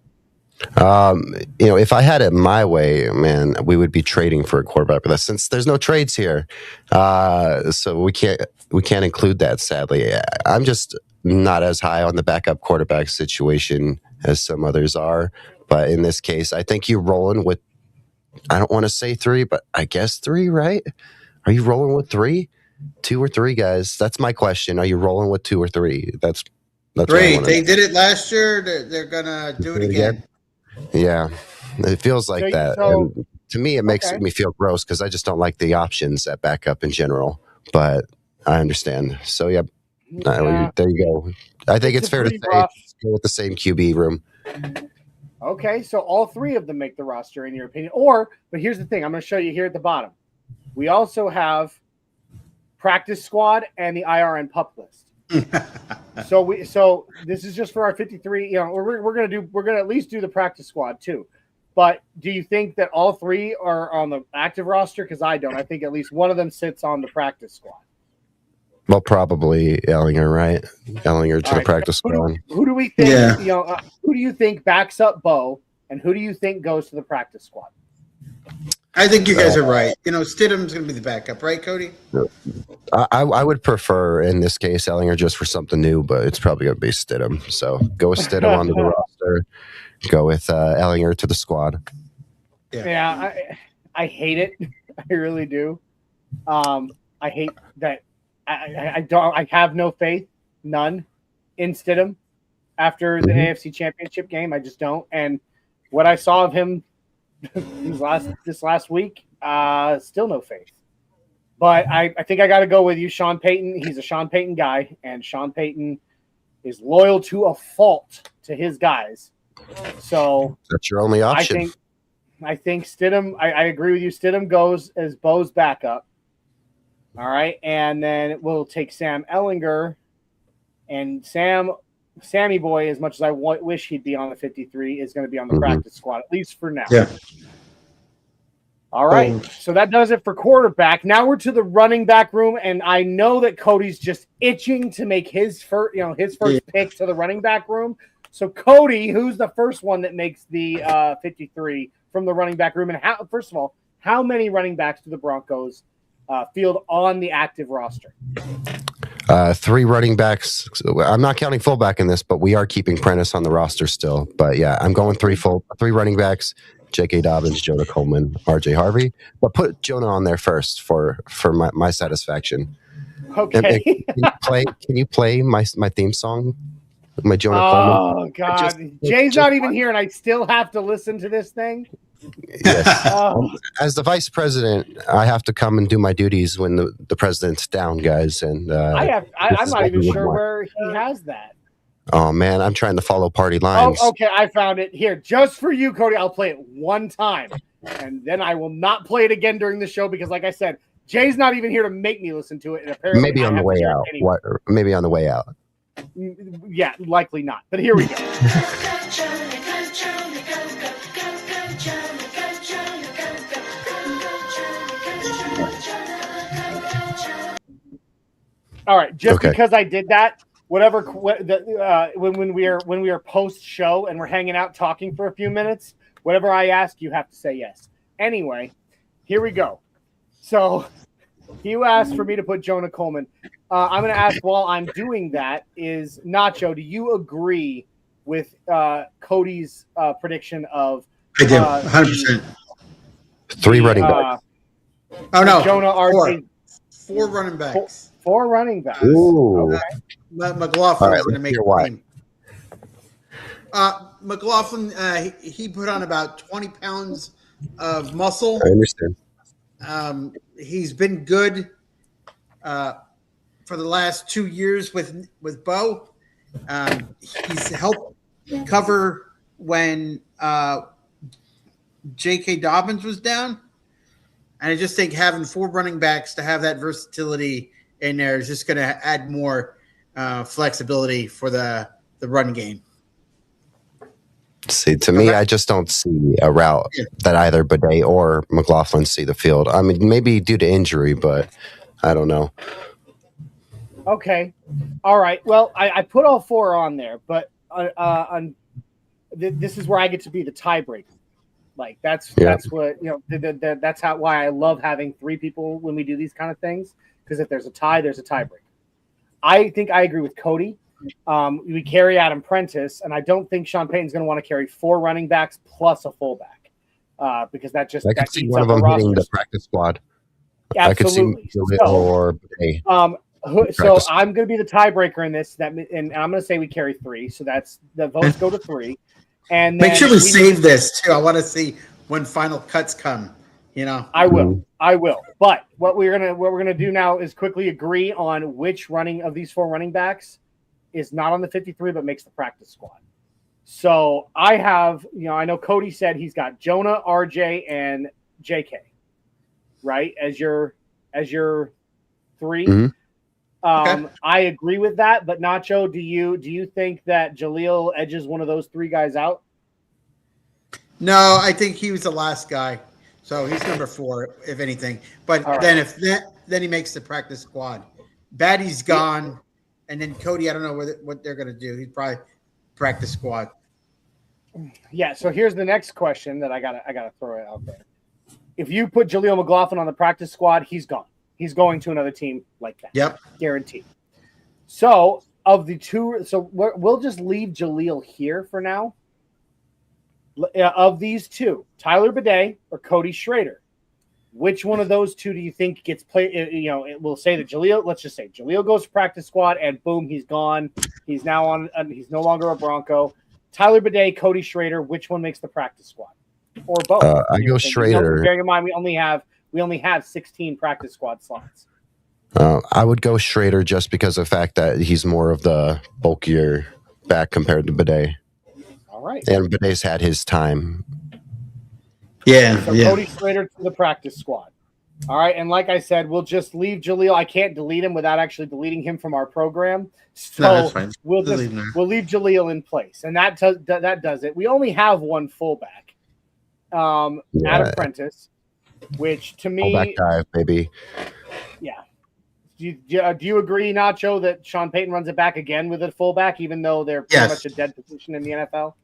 If I had it my way, man, we would be trading for a quarterback. But since there's no trades here, so we can't include that. Sadly, I'm just not as high on the backup quarterback situation as some others are. But in this case, I think you're rolling with. I don't want to say 3, but I guess 3, right? Are you rolling with 3? 2 or 3, guys? That's my question. Are you rolling with 2 or 3? That's 3. They did it last year. They're gonna do it again. Yeah, it feels like that. So, and to me, it makes me feel gross because I just don't like the options at backup in general. But I understand. So yeah, there you go. I think it's fair to say go with the same QB room. Okay, so all 3 of them make the roster in your opinion. But here's the thing. I'm going to show you here at the bottom. We also have practice squad and the IR and pup list. So this is just for our 53. We're going to at least do the practice squad too. But do you think that all 3 are on the active roster? Because I don't. I think at least one of them sits on the practice squad. Well, probably Ehlinger, right? Ehlinger to the practice squad. Who do we think? Yeah. Who do you think backs up Bo, and who do you think goes to the practice squad? I think you guys are right. Stidham's going to be the backup, right, Cody? I would prefer in this case Ehlinger just for something new, but it's probably going to be Stidham. So go with Stidham onto the roster. Go with Ehlinger to the squad. Yeah, I hate it. I really do. I hate that. I have no faith, none, in Stidham after the AFC Championship game. I just don't. And what I saw of him this last week, still no faith. But I think I got to go with you, Sean Payton. He's a Sean Payton guy, and Sean Payton is loyal to a fault to his guys. So that's your only option. I think Stidham. I agree with you. Stidham goes as Bo's backup. All right, and then we'll take Sam Ehlinger, and Sammy Boy, as much as I wish he'd be on the 53, is going to be on the practice squad, at least for now. Yeah. All right, so that does it for quarterback. Now we're to the running back room, and I know that Cody's just itching to make his first pick to the running back room. So Cody, who's the first one that makes the 53 from the running back room, and first of all, how many running backs do the Broncos field on the active roster? 3 running backs. I'm not counting fullback in this, but we are keeping Prentice on the roster still. But yeah, I'm going 3 running backs: J.K. Dobbins, Jonah Coleman, R.J. Harvey. But put Jonah on there first for my satisfaction. Okay. Can you play my theme song? My Jonah Coleman. Oh God, Jay's not even here, and I still have to listen to this thing. Yes. As the vice president, I have to come and do my duties when the president's down, guys. And I'm not even sure where he has that. Oh man, I'm trying to follow party lines. Oh, okay, I found it here just for you, Cody. I'll play it one time, and then I will not play it again during the show because, like I said, Jay's not even here to make me listen to it. And apparently, maybe on the way out. Anyway. Maybe on the way out. Yeah, likely not. But here we go. All right, just because I did that, whatever. When we are post show and we're hanging out talking for a few minutes, whatever I ask, you have to say yes. Anyway, here we go. So you asked for me to put Jonah Coleman. I'm going to ask while I'm doing that is Nacho. Do you agree with Cody's prediction of? I do, 100%. 3 running backs. Oh no, Jonah RJ. 4 running backs. 4 running backs. Ooh. Okay. McLaughlin's going to make the team. McLaughlin, he put on about 20 pounds of muscle. I understand. He's been good for the last 2 years with Bo. He's helped cover when J.K. Dobbins was down. And I just think having 4 running backs to have that versatility in there is just going to add more flexibility for the run game. See, to me, I just don't see a route that either Bidet or McLaughlin see the field. I mean, maybe due to injury, but I don't know. Okay. All right. Well, I put all 4 on there, but this is where I get to be the tiebreaker. Like that's what, that's why I love having 3 people when we do these kind of things. Because if there's a tie, there's a tiebreaker. I think I agree with Cody. We carry Adam Prentice, and I don't think Sean Payton's going to want to carry 4 running backs plus a fullback because that just I could see one of them hitting the practice squad. Absolutely. I could see or Bidet. So I'm going to be the tiebreaker in this. And I'm going to say we carry 3. So that's the votes go to 3. And make sure we save this too. I want to see when final cuts come. I will. But what we're gonna do now is quickly agree on which running of these 4 running backs is not on the 53, but makes the practice squad. So I have, I know Cody said he's got Jonah, RJ, and JK, right? As your 3. Mm-hmm. Okay. I agree with that, but Nacho, do you think that Jaleel edges one of those 3 guys out? No, I think he was the last guy. So he's number 4, if anything. But then then he makes the practice squad. Batty's gone, and then Cody, I don't know what they're going to do. He's probably practice squad. Yeah. So here's the next question that I gotta throw it out there. If you put Jaleel McLaughlin on the practice squad, he's gone. He's going to another team like that. Yep, guaranteed. So of the 2, so we'll just leave Jaleel here for now. Of these 2, Tyler Bidet or Cody Schrader, which one of those 2 do you think gets played? We'll say that Jaleel. Let's just say Jaleel goes to practice squad, and boom, he's gone. He's now on. He's no longer a Bronco. Tyler Bidet, Cody Schrader. Which one makes the practice squad, or both? I go Schrader. Bearing in mind, we only have 16 practice squad slots. I would go Schrader just because of the fact that he's more of the bulkier back compared to Bidet. All right. And Bidet's had his time. Yeah. So Cody Schrader to the practice squad. All right. And like I said, we'll just leave Jaleel. I can't delete him without actually deleting him from our program. So we'll leave Jaleel in place. And that does it. We only have 1 fullback. Adam Prentice, which to me. Fullback dive, baby. Yeah. Do you agree, Nacho, that Sean Payton runs it back again with a fullback, even though they're pretty much a dead position in the NFL?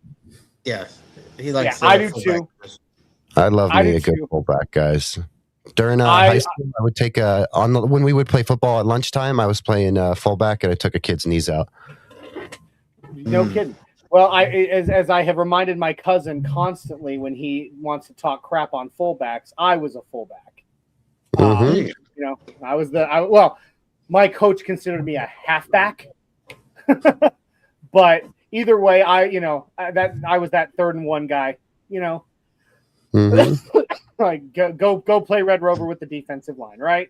Yes. He likes I do too. I love me a good fullback, guys. During high school, I would take when we would play football at lunchtime. I was playing fullback, and I took a kid's knees out. No kidding. Well, as I have reminded my cousin constantly when he wants to talk crap on fullbacks, I was a fullback. You know, I was my coach considered me a halfback, but either way, I was that 3rd and 1 guy. You know, like go play Red Rover with the defensive line, right?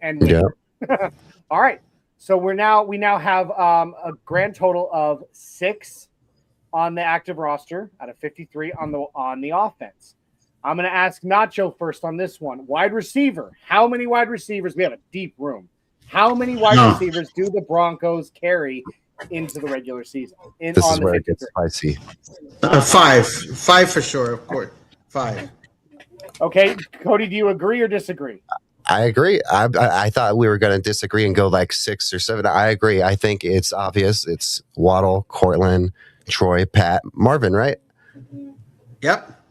And win. Yeah. All right. So we now have a grand total of 6 on the active roster out of 53 on the offense. I'm going to ask Nacho first on this one. Wide receiver. How many wide receivers? We have a deep room. How many wide receivers do the Broncos carry into the regular season? This is where it gets spicy. 5 for sure, of course. 5. Okay, Cody, do you agree or disagree? I agree. I thought we were going to disagree and go like 6 or 7. I agree. I think it's obvious. It's Waddle, Cortland, Troy, Pat, Marvin, right? Yep.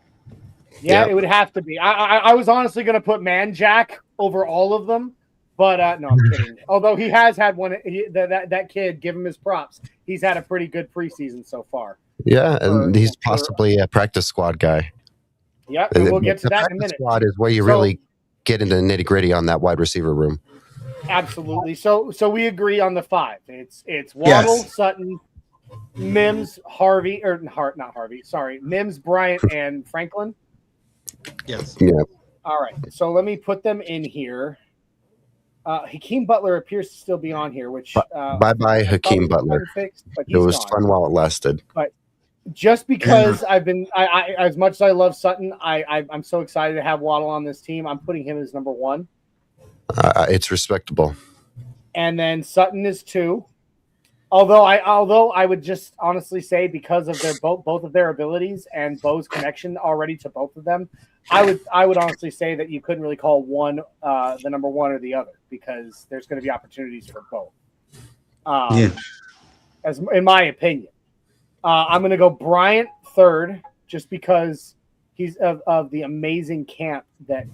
Yeah, it would have to be. I was honestly going to put Jack over all of them, but no, I'm kidding. Although he has had one, that kid, give him his props. He's had a pretty good preseason so far. Yeah, and he's possibly a practice squad guy. Yep, and we'll get to that in a minute. Squad is where you really get into the nitty gritty on that wide receiver room. Absolutely. So we agree on the 5. It's Waddle, Sutton, Mims, Mims, Bryant, and Franklin. Yes. Yeah. All right. So let me put them in here. Hakeem Butler appears to still be on here, which bye Hakeem Butler. Fixed, but it was fun while it lasted. But just because I as much as I love Sutton, I'm so excited to have Waddle on this team. I'm putting him as number 1. It's respectable. And then Sutton is 2. Although I would just honestly say because of their both of their abilities and Bo's connection already to both of them, I would honestly say that you couldn't really call one the number 1 or the other because there's going to be opportunities for both. As in my opinion, I'm going to go Bryant 3rd just because he's of the amazing camp that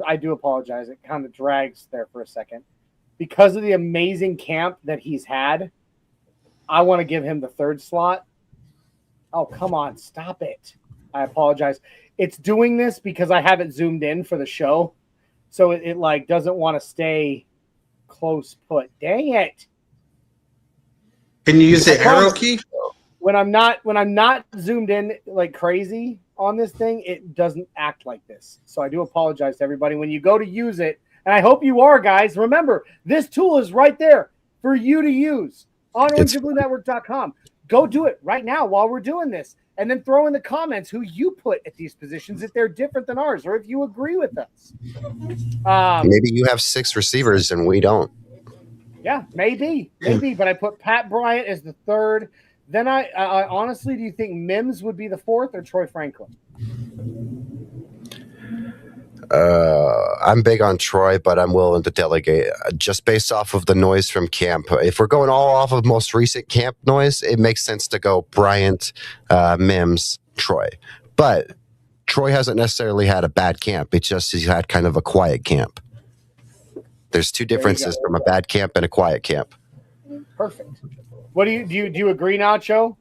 I do apologize. It kind of drags there for a second because of the amazing camp that he's had. I want to give him the 3rd slot. Oh, come on. Stop it. I apologize. It's doing this because I have it zoomed in for the show. So it like doesn't want to stay close put. Dang it. Can you use the arrow key? When I'm not zoomed in like crazy on this thing, it doesn't act like this. So I do apologize to everybody. When you go to use it, and I hope you are, guys, remember, this tool is right there for you to use. On OrangeandBlueNetwork.com. Go do it right now while we're doing this. And then throw in the comments who you put at these positions if they're different than ours or if you agree with us. Maybe you have 6 receivers and we don't. Yeah, maybe. But I put Pat Bryant as the 3rd. Then I honestly, do you think Mims would be the 4th or Troy Franklin? I'm big on Troy, but I'm willing to delegate just based off of the noise from camp. If we're going all off of most recent camp noise, it makes sense to go Bryant, Mims, Troy. But Troy hasn't necessarily had a bad camp. It's just he's had kind of a quiet camp. There's 2 differences from a bad camp and a quiet camp. Perfect. What do you agree, Nacho?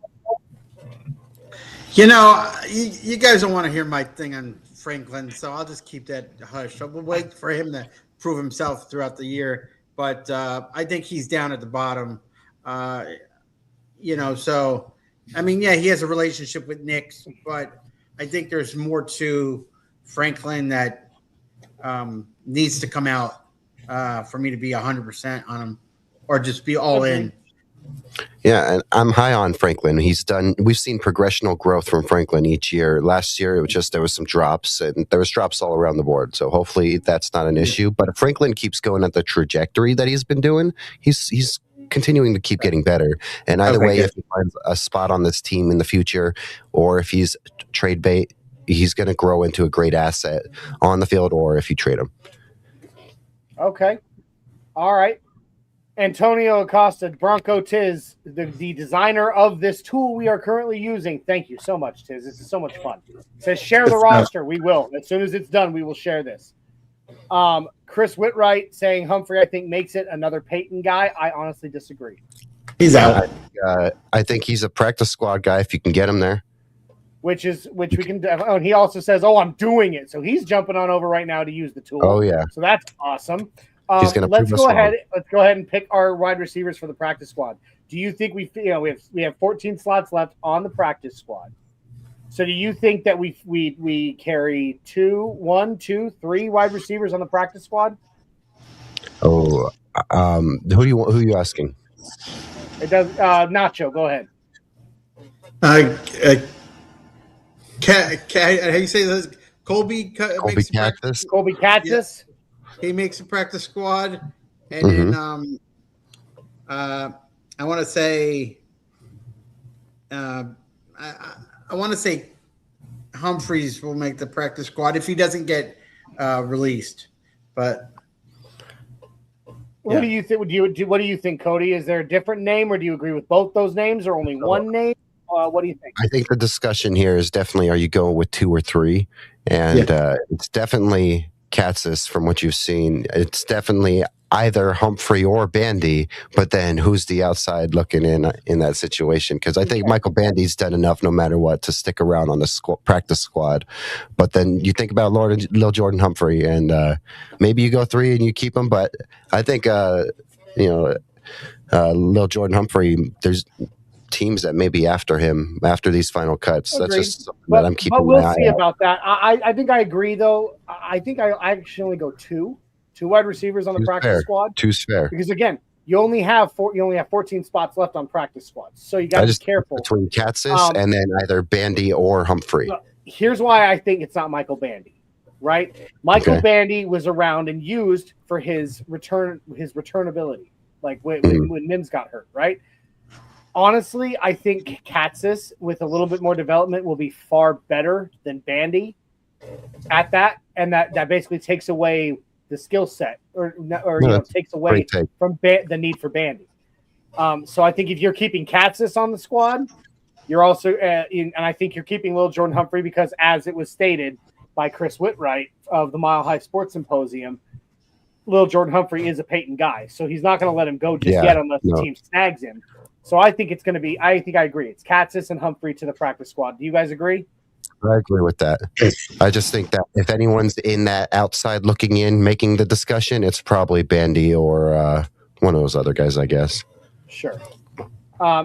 You know, you guys don't want to hear my thing on Franklin, so I'll just keep that hush. So we'll wait for him to prove himself throughout the year. But I think he's down at the bottom. So I mean, yeah, he has a relationship with Knicks, but I think there's more to Franklin that needs to come out for me to be 100% on him or just be all in. Yeah, and I'm high on Franklin. We've seen progressional growth from Franklin each year. Last year, it was just there was some drops, and there was drops all around the board. So hopefully that's not an issue. But if Franklin keeps going at the trajectory that he's been doing, he's continuing to keep getting better. And either way, if he finds a spot on this team in the future, or if he's trade bait, he's going to grow into a great asset on the field, or if you trade him. Okay. All right. Antonio Acosta, Bronco Tiz, the designer of this tool we are currently using. Thank you so much, Tiz. This is so much fun. It says share the roster. We will. As soon as it's done, we will share this. Chris Whitwright saying Humphrey, I think, makes it another Peyton guy. I honestly disagree. He's out. I think he's a practice squad guy if you can get him there. Which we can do. Oh, and he also says, "Oh, I'm doing it." So he's jumping on over right now to use the tool. Oh yeah. So that's awesome. He's gonna let's go ahead and pick our wide receivers for the practice squad. Do you think we have 14 slots left on the practice squad? So do you think that we carry 1, 2, 3 wide receivers on the practice squad? Oh, who are you asking? It does. Nacho, go ahead. How you say this? Colby Cactus. Colby Cactus. Yeah. He makes a practice squad, and then I want to say, I want to say Humphreys will make the practice squad if he doesn't get released. But what do you think? What do you think, Cody? Is there a different name, or do you agree with both those names, or only one name? What do you think? I think the discussion here is definitely: are you going with 2 or 3? And it's definitely Katzis from what you've seen. It's definitely either Humphrey or Bandy, but then who's the outside looking in that situation? Because I think Michael Bandy's done enough no matter what to stick around on the practice squad. But then you think about Lil Jordan Humphrey, and maybe you go 3 and you keep him. But I think Lil Jordan Humphrey, there's teams that may be after him after these final cuts. Agreed. That's just something that I'm keeping my eye on. But we'll see about that. I think I agree, though. I think I actually only go 2 wide receivers on the practice squad. 2's fair. Because again, you only have 14 spots left on practice squads, so you got to be careful between Katzis and then either Bandy or Humphrey. Here's why I think it's not Michael Bandy. Right, Michael Bandy was around and used for his returnability, like when Mims got hurt. Right. Honestly, I think Katzis with a little bit more development will be far better than Bandy at that, and that basically takes away the skill set, or takes away from the need for Bandy. So I think if you're keeping Katzis on the squad, you're also and I think you're keeping Lil Jordan Humphrey because, as it was stated by Chris Whitwright of the Mile High Sports Symposium, Lil Jordan Humphrey is a Peyton guy, so he's not going to let him go just yet unless the team snags him. So I think it's going to be. I think I agree. It's Katzis and Humphrey to the practice squad. Do you guys agree? I agree with that. I just think that if anyone's in that outside looking in, making the discussion, it's probably Bandy or one of those other guys, I guess. Sure.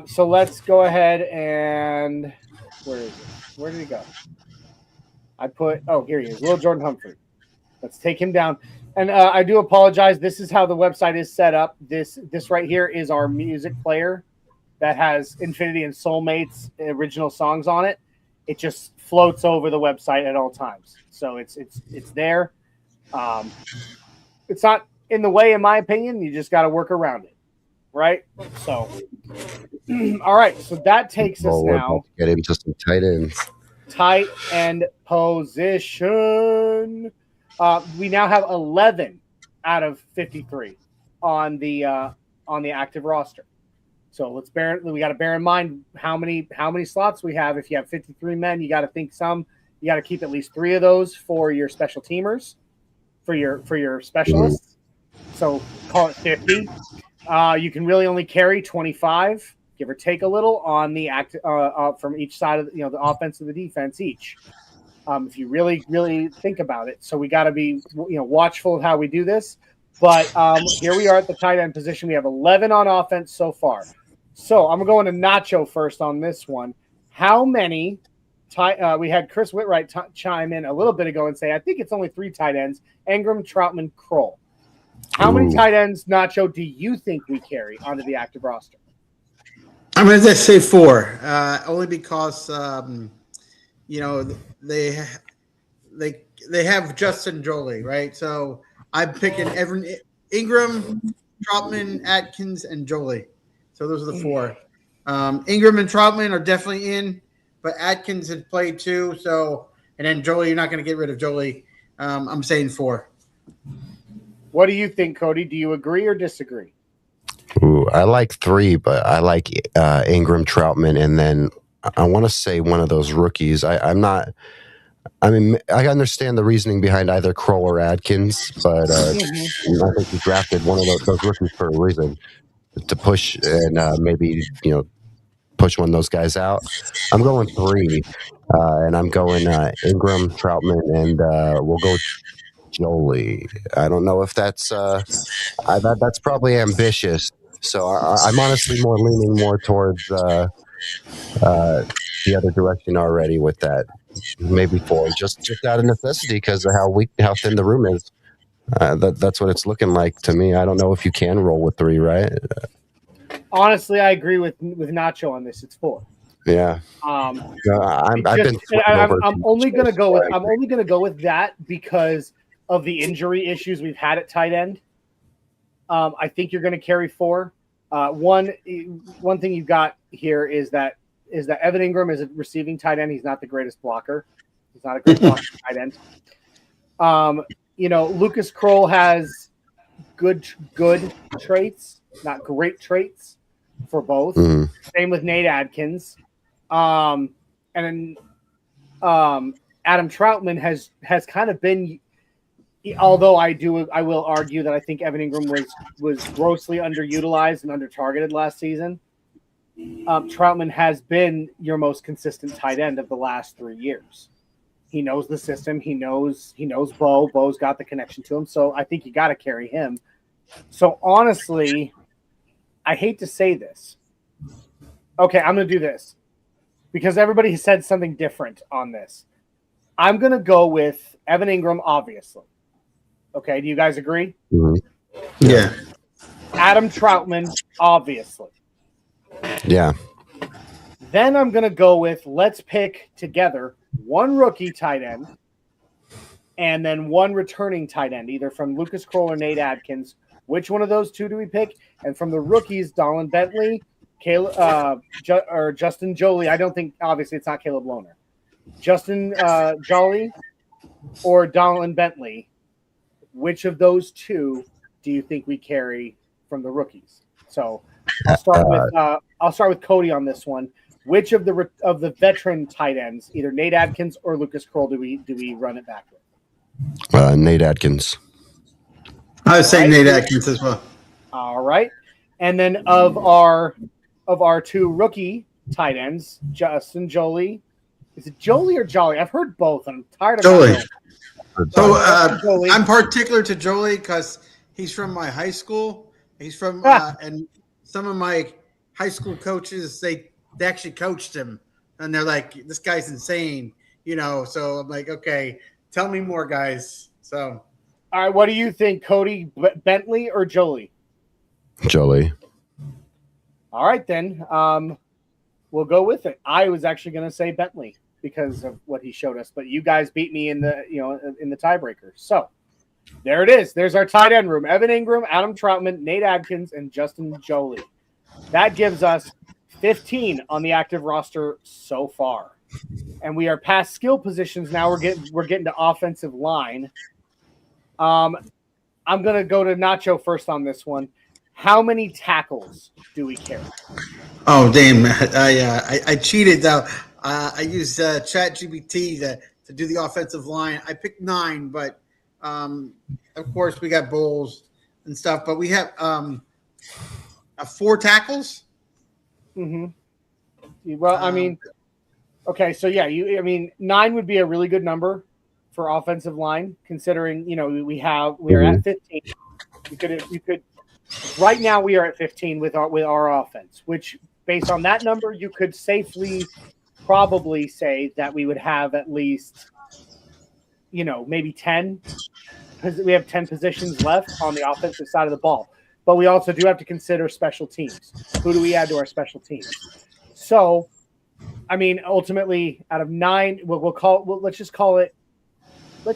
So let's go ahead and where is it? Where did he go? Here he is, Lil Jordan Humphrey. Let's take him down. And I do apologize. This is how the website is set up. This right here is our music player that has Infinity and Soulmates original songs on it. It just floats over the website at all times. So it's there. It's not in the way, in my opinion. You just got to work around it. Right? So, all right. So that takes us now. Get into some tight ends. Tight end position. We now have 11 out of 53 on the active roster. So we got to bear in mind how many slots we have. If you have 53 men, you got to think you got to keep at least 3 of those for your special teamers, for your specialists. So call it 50. You can really only carry 25, give or take a little, on the from each side of the offense and the defense each. If you really, really think about it. So we got to be, watchful of how we do this. But here we are at the tight end position. We have 11 on offense so far. So I'm going to Nacho first on this one. How many we had Chris Whitwright chime in a little bit ago and say, I think it's only 3 tight ends, Ingram, Troutman, Kroll. How many tight ends, Nacho, do you think we carry onto the active roster? I'm going to say 4, only because they have Justin Jolie, right? So I'm picking Ingram, Troutman, Atkins, and Jolie. So those are the 4. Ingram and Troutman are definitely in, but Atkins had played too. So, and then Jolie, you're not going to get rid of Jolie. I'm saying 4. What do you think, Cody? Do you agree or disagree? Ooh, I like 3, but I like Ingram, Troutman, and then I want to say one of those rookies. I'm not I mean, I understand the reasoning behind either Kroll or Adkins, but I think you drafted one of those rookies for a reason to push and maybe push one of those guys out. I'm going 3, and I'm going Ingram, Troutman, and we'll go Jolie. I don't know if that's that's probably ambitious. So I'm honestly leaning more towards the other direction already with that. Maybe 4, just out of necessity because of how thin the room is. That's what it's looking like to me. I don't know if you can roll with 3, right? Honestly, I agree with Nacho on this. It's 4. Yeah. I'm only going to go with that because of the injury issues we've had at tight end. I think you're going to carry 4. One thing you've got here is that Evan Ingram is a receiving tight end. He's not the greatest blocker. He's not a great blocker tight end. Lucas Kroll has good traits, not great traits for both. Same with Nate Adkins. And then Adam Troutman has kind of been, although I will argue that I think Evan Ingram was grossly underutilized and under-targeted last season. Troutman has been your most consistent tight end of the last 3 years. He knows the system. He knows Bo. Bo's got the connection to him. So I think you got to carry him. So honestly, I hate to say this. Okay, I'm going to do this because everybody has said something different on this. I'm going to go with Evan Ingram, obviously. Okay, do you guys agree? Yeah. Adam Troutman, obviously. Yeah. Then I'm going to go with let's pick together 1 rookie tight end and then 1 returning tight end, either from Lucas Kroll or Nate Adkins. Which one of those 2 do we pick? And from the rookies, Dolan Bentley, or Justin Jolie. I don't think, obviously, it's not Caleb Lohner. Justin Jolie or Dolan Bentley. Which of those 2 do you think we carry from the rookies? So I'll start with Cody on this one. Which of the veteran tight ends, either Nate Adkins or Lucas Kroll, do we run it back with? Nate Adkins. I was saying Nate Adkins as well. All right, and then of our 2 rookie tight ends, Justin Jolie. Is it Jolie or Jolly? I've heard both. I'm tired of Jolie. So I'm particular to Jolie because he's from my high school. He's from and some of my high school coaches they actually coached him, and they're like, "This guy's insane," So I'm like, "Okay, tell me more, guys." So, all right, what do you think, Cody? Bentley or Jolie? Jolie. All right, then we'll go with it. I was actually going to say Bentley because of what he showed us, but you guys beat me in the tiebreaker. So there it is. There's our tight end room: Evan Ingram, Adam Troutman, Nate Adkins, and Justin Jolie. That gives us 15 on the active roster so far, and we are past skill positions now. We're getting to offensive line. I'm gonna go to Nacho first on this one. How many tackles do we carry? Oh damn! I cheated though. I used ChatGPT to do the offensive line. I picked 9, but of course we got Bowles and stuff. But we have 4 tackles. Well, I mean, okay, so yeah, 9 would be a really good number for offensive line, considering we are at 15. You could right now we are at 15 with our offense, which based on that number, you could safely probably say that we would have at least maybe 10 because we have 10 positions left on the offensive side of the ball. But we also do have to consider special teams. Who do we add to our special teams? So, ultimately, out of 9, let's just call it for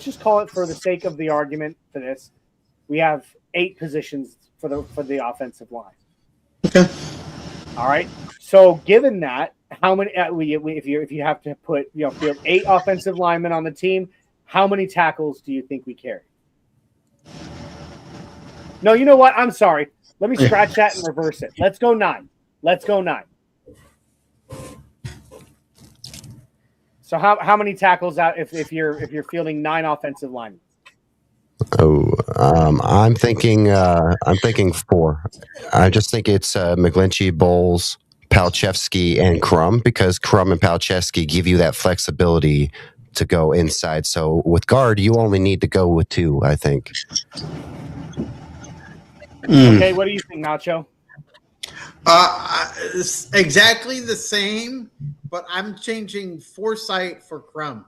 the sake of the argument for this, we have 8 positions for the offensive line. Okay. All right. So, given that, how many? If you have to put if you have 8 offensive linemen on the team, how many tackles do you think we carry? No, you know what? I'm sorry. Let me scratch that and reverse it. Let's go 9. So how many tackles out if you're fielding 9 offensive linemen? Oh, I'm thinking 4. I just think it's McGlinchey, Bowles, Palchevsky, and Crum, because Crum and Palchevsky give you that flexibility to go inside. So with guard, you only need to go with 2, I think. Okay, what do you think, Nacho? It's exactly the same, but I'm changing Forsythe for Crum.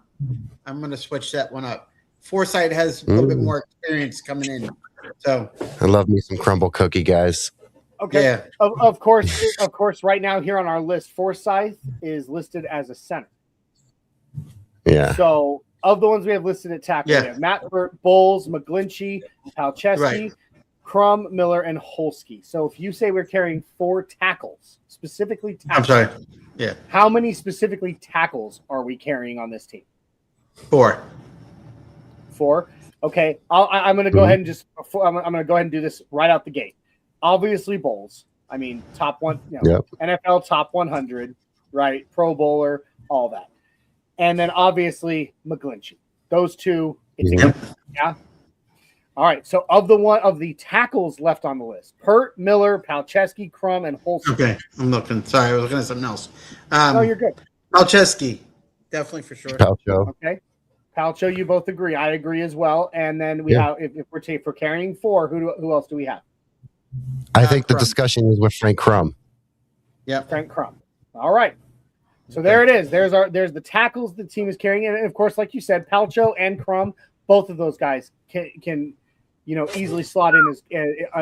I'm going to switch that one up. Forsythe has a little bit more experience coming in. So I love me some crumble cookie, guys. Okay. Yeah. Of course, right now here on our list, Forsythe is listed as a center. Yeah. So of the ones we have listed at tackle, we have Matt Burt, Bowles, McGlinchey, Palchevsky, Crum, Miller, and Holsky. So if you say we're carrying 4 tackles, specifically tackles, I'm sorry. Yeah. How many specifically tackles are we carrying on this team? 4. 4. Okay. I'm going to go ahead and I'm going to go ahead and do this right out the gate. Obviously, Bowles. I mean, top one, NFL top 100, right? Pro Bowler, all that. And then obviously McGlinchey. Those 2. Yeah. All right. So of the tackles left on the list, Pert, Miller, Palchevsky, Crum, and Holsky. Okay. I'm looking. Sorry, I was looking at something else. No, you're good. Palchevsky. Definitely for sure. Palcho. Okay. Palcho, you both agree. I agree as well. And then we have, if we're carrying 4, who else do we have? I think the discussion is with Frank Crum. Yeah, Frank Crum. All right. So there it is. There's the tackles the team is carrying, and of course, like you said, Palcho and Crum, both of those guys can easily slot in as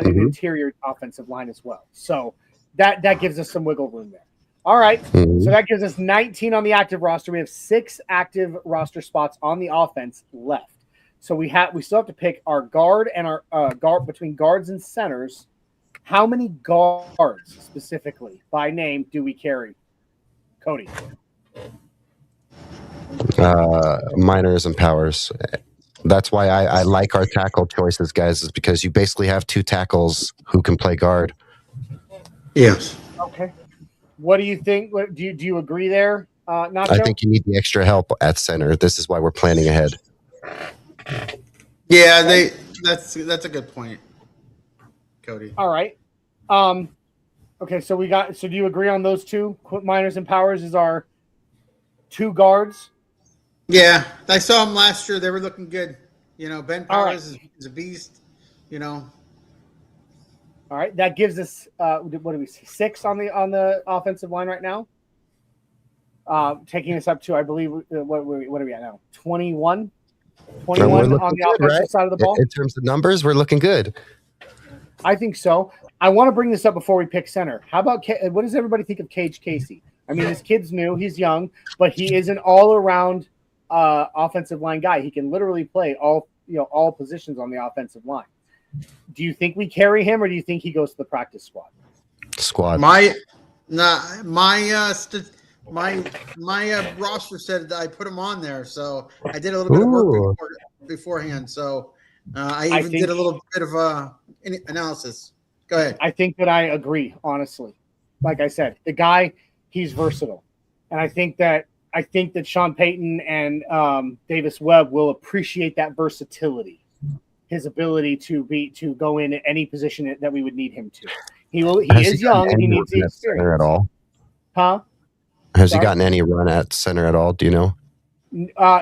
an interior offensive line as well. So that gives us some wiggle room there. All right. So that gives us 19 on the active roster. We have 6 active roster spots on the offense left. So we still have to pick our guard and our guard between guards and centers. How many guards specifically by name do we carry? Cody. Minors and powers. That's why I like our tackle choices, guys, is because you basically have 2 tackles who can play guard. Yes. Okay. What do you think? Do you agree there, Nacho? I think you need the extra help at center. This is why we're planning ahead. Yeah, that's a good point, Cody. All right. Okay, so do you agree on those 2? Minors and powers is our 2 guards. Yeah, I saw them last year. They were looking good. Ben Powers is a beast. All right, that gives us what do we see? 6 on the offensive line right now. Taking us up to, I believe, what are we at now? 21 on the offensive side of the ball. In terms of numbers, we're looking good. I think so. I want to bring this up before we pick center. How about what does everybody think of Cage Casey? I mean, this kid's new, he's young, but he is an all-around offensive line guy. He can literally play all positions on the offensive line. Do you think we carry him, or do you think he goes to the practice squad? My roster said that I put him on there, so I did a little bit of work beforehand. So I even did a little bit of analysis. Go ahead. I think that I agree, honestly. Like I said, the guy, he's versatile, and I think that Sean Payton and Davis Webb will appreciate that versatility. His ability to go in at any position that we would need him to. He is young and he needs the experience. At all? Huh? Has he gotten any run at center at all? Do you know?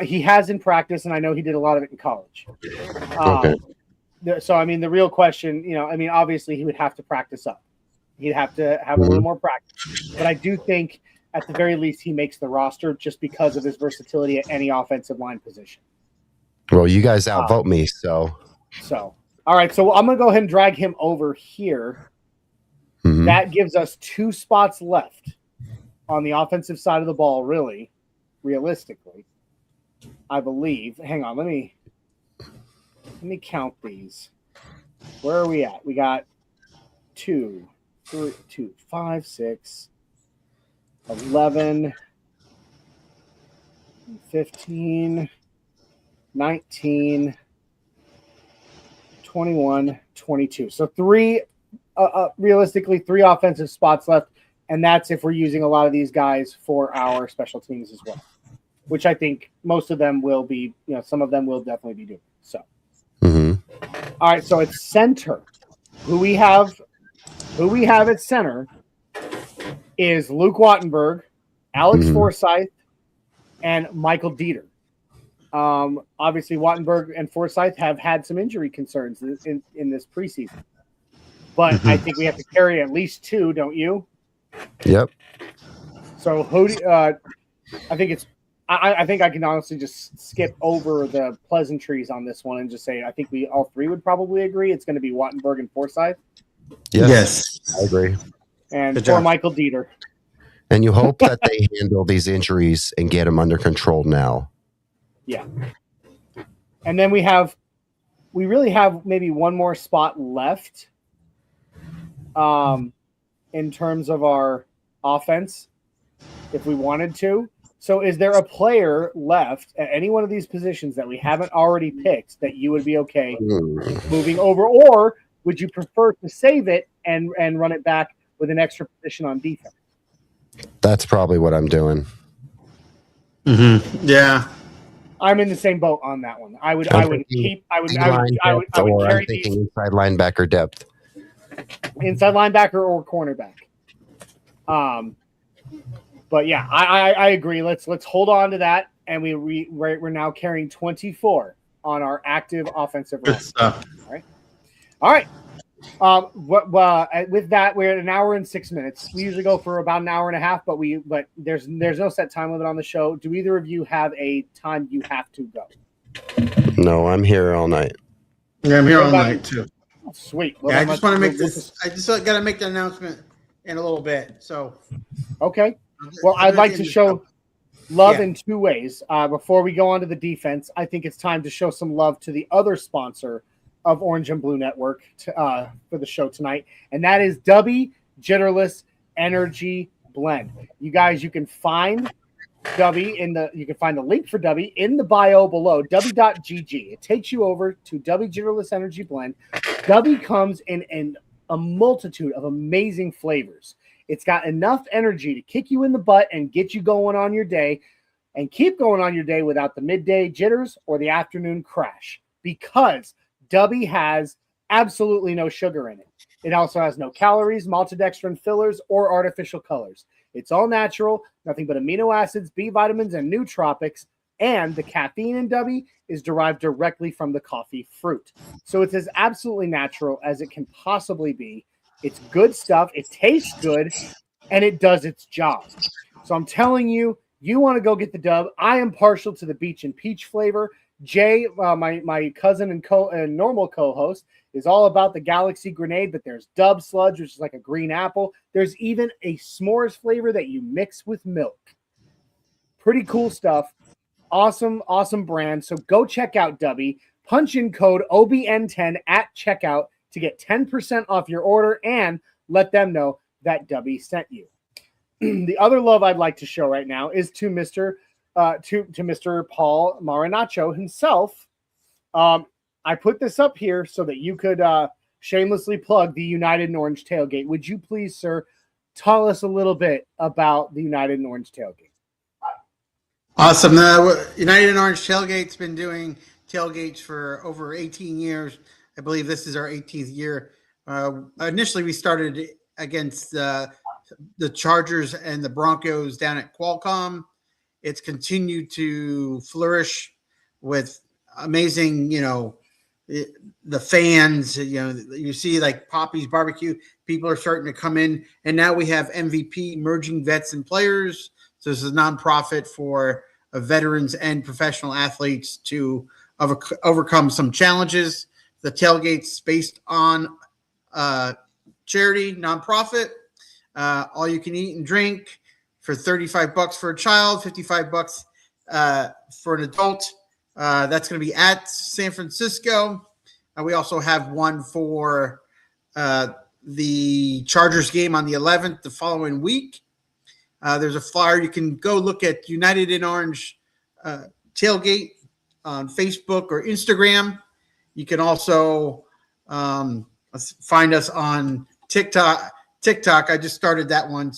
He has in practice, and I know he did a lot of it in college. Okay. So, I mean, the real question, obviously he would have to practice up. He'd have to have a little more practice. But I do think, at the very least, he makes the roster just because of his versatility at any offensive line position. Well, you guys outvote me, so. All right. So I'm going to go ahead and drag him over here. That gives us 2 spots left on the offensive side of the ball, really, realistically, I believe. Hang on. Let me count these. Where are we at? We got 2, 3, 2, 5, 6, 11, 15, 19, 21, 22. So realistically, 3 offensive spots left, and that's if we're using a lot of these guys for our special teams as well. which I think most of them will be, some of them will definitely be doing. So, All right, so it's center. Who we have at center is Luke Wattenberg, Alex Forsyth, and Michael Dieter. Obviously, Wattenberg and Forsyth have had some injury concerns in this preseason, but I think we have to carry at least 2, don't you? Yep. So I think I can honestly just skip over the pleasantries on this one and just say I think we all 3 would probably agree it's going to be Wattenberg and Forsyth. Yes, I agree. And for Michael Dieter. And you hope that they handle these injuries and get them under control now. Yeah. And then we really have maybe one more spot left in terms of our offense if we wanted to. So is there a player left at any one of these positions that we haven't already picked that you would be okay moving over? Or would you prefer to save it and run it back with an extra position on defense? That's probably what I'm doing. Yeah. I'm in the same boat on that one. I would carry these inside linebacker depth. Inside linebacker or cornerback. But yeah, I agree. Let's hold on to that, and we're now carrying 24 on our active offensive line. All right. With that, we're at 1 hour and 6 minutes. We usually go for about 1.5 hours, but there's no set time limit on the show. Do either of you have a time you have to go? No, I'm here all night. Yeah, I'm here all night too. Oh, sweet. I just want to make this. I just got to make the announcement in a little bit. So, okay. Well, I'd like to show love in 2 ways. Before we go on to the defense, I think it's time to show some love to the other sponsor of Orange and Blue Network for the show tonight, and that is Dubby Jitterless Energy Blend. You guys, you can find Dubby you can find the link for Dubby in the bio below, dubby.gg. It takes you over to Dubby Jitterless Energy Blend. Dubby comes in a multitude of amazing flavors. It's got enough energy to kick you in the butt and get you going on your day and keep going on your day without the midday jitters or the afternoon crash, because Dubby has absolutely no sugar in it. It also has no calories, maltodextrin fillers, or artificial colors. It's all natural, nothing but amino acids, B vitamins, and nootropics, and the caffeine in Dubby is derived directly from the coffee fruit. So it's as absolutely natural as it can possibly be. It's good stuff. It tastes good, and it does its job. So I'm telling you, you want to go get the Dub. I am partial to the beach and peach flavor. Jay, my cousin and normal co-host, is all about the Galaxy Grenade, but there's Dub Sludge, which is like a green apple. There's even a s'mores flavor that you mix with milk. Pretty cool stuff. Awesome brand. So go check out Dubby. Punch in code OBN10 at checkout to get 10% off your order and let them know that Dubby sent you. The other love I'd like to show right now is to Mr. Paul Marinaccio himself. I put this up here so that you could shamelessly plug the United and Orange Tailgate. Would you please, sir, tell us a little bit about the United and Orange Tailgate? Awesome. United and Orange Tailgate's been doing tailgates for over 18 years. I believe this is our 18th year. Initially, we started against the Chargers and the Broncos down at Qualcomm. It's continued to flourish with amazing, the fans. You see like Poppy's Barbecue. People are starting to come in, and now we have MVP, Merging Vets and Players. So this is a nonprofit for veterans and professional athletes to overcome some challenges. The tailgate's based on charity, nonprofit. All you can eat and drink for $35 for a child, $55 for an adult. That's going to be at San Francisco. We also have one for the Chargers game on the 11th, the following week. There's a flyer. You can go look at United in Orange Tailgate on Facebook or Instagram. You can also find us on TikTok. I just started that one.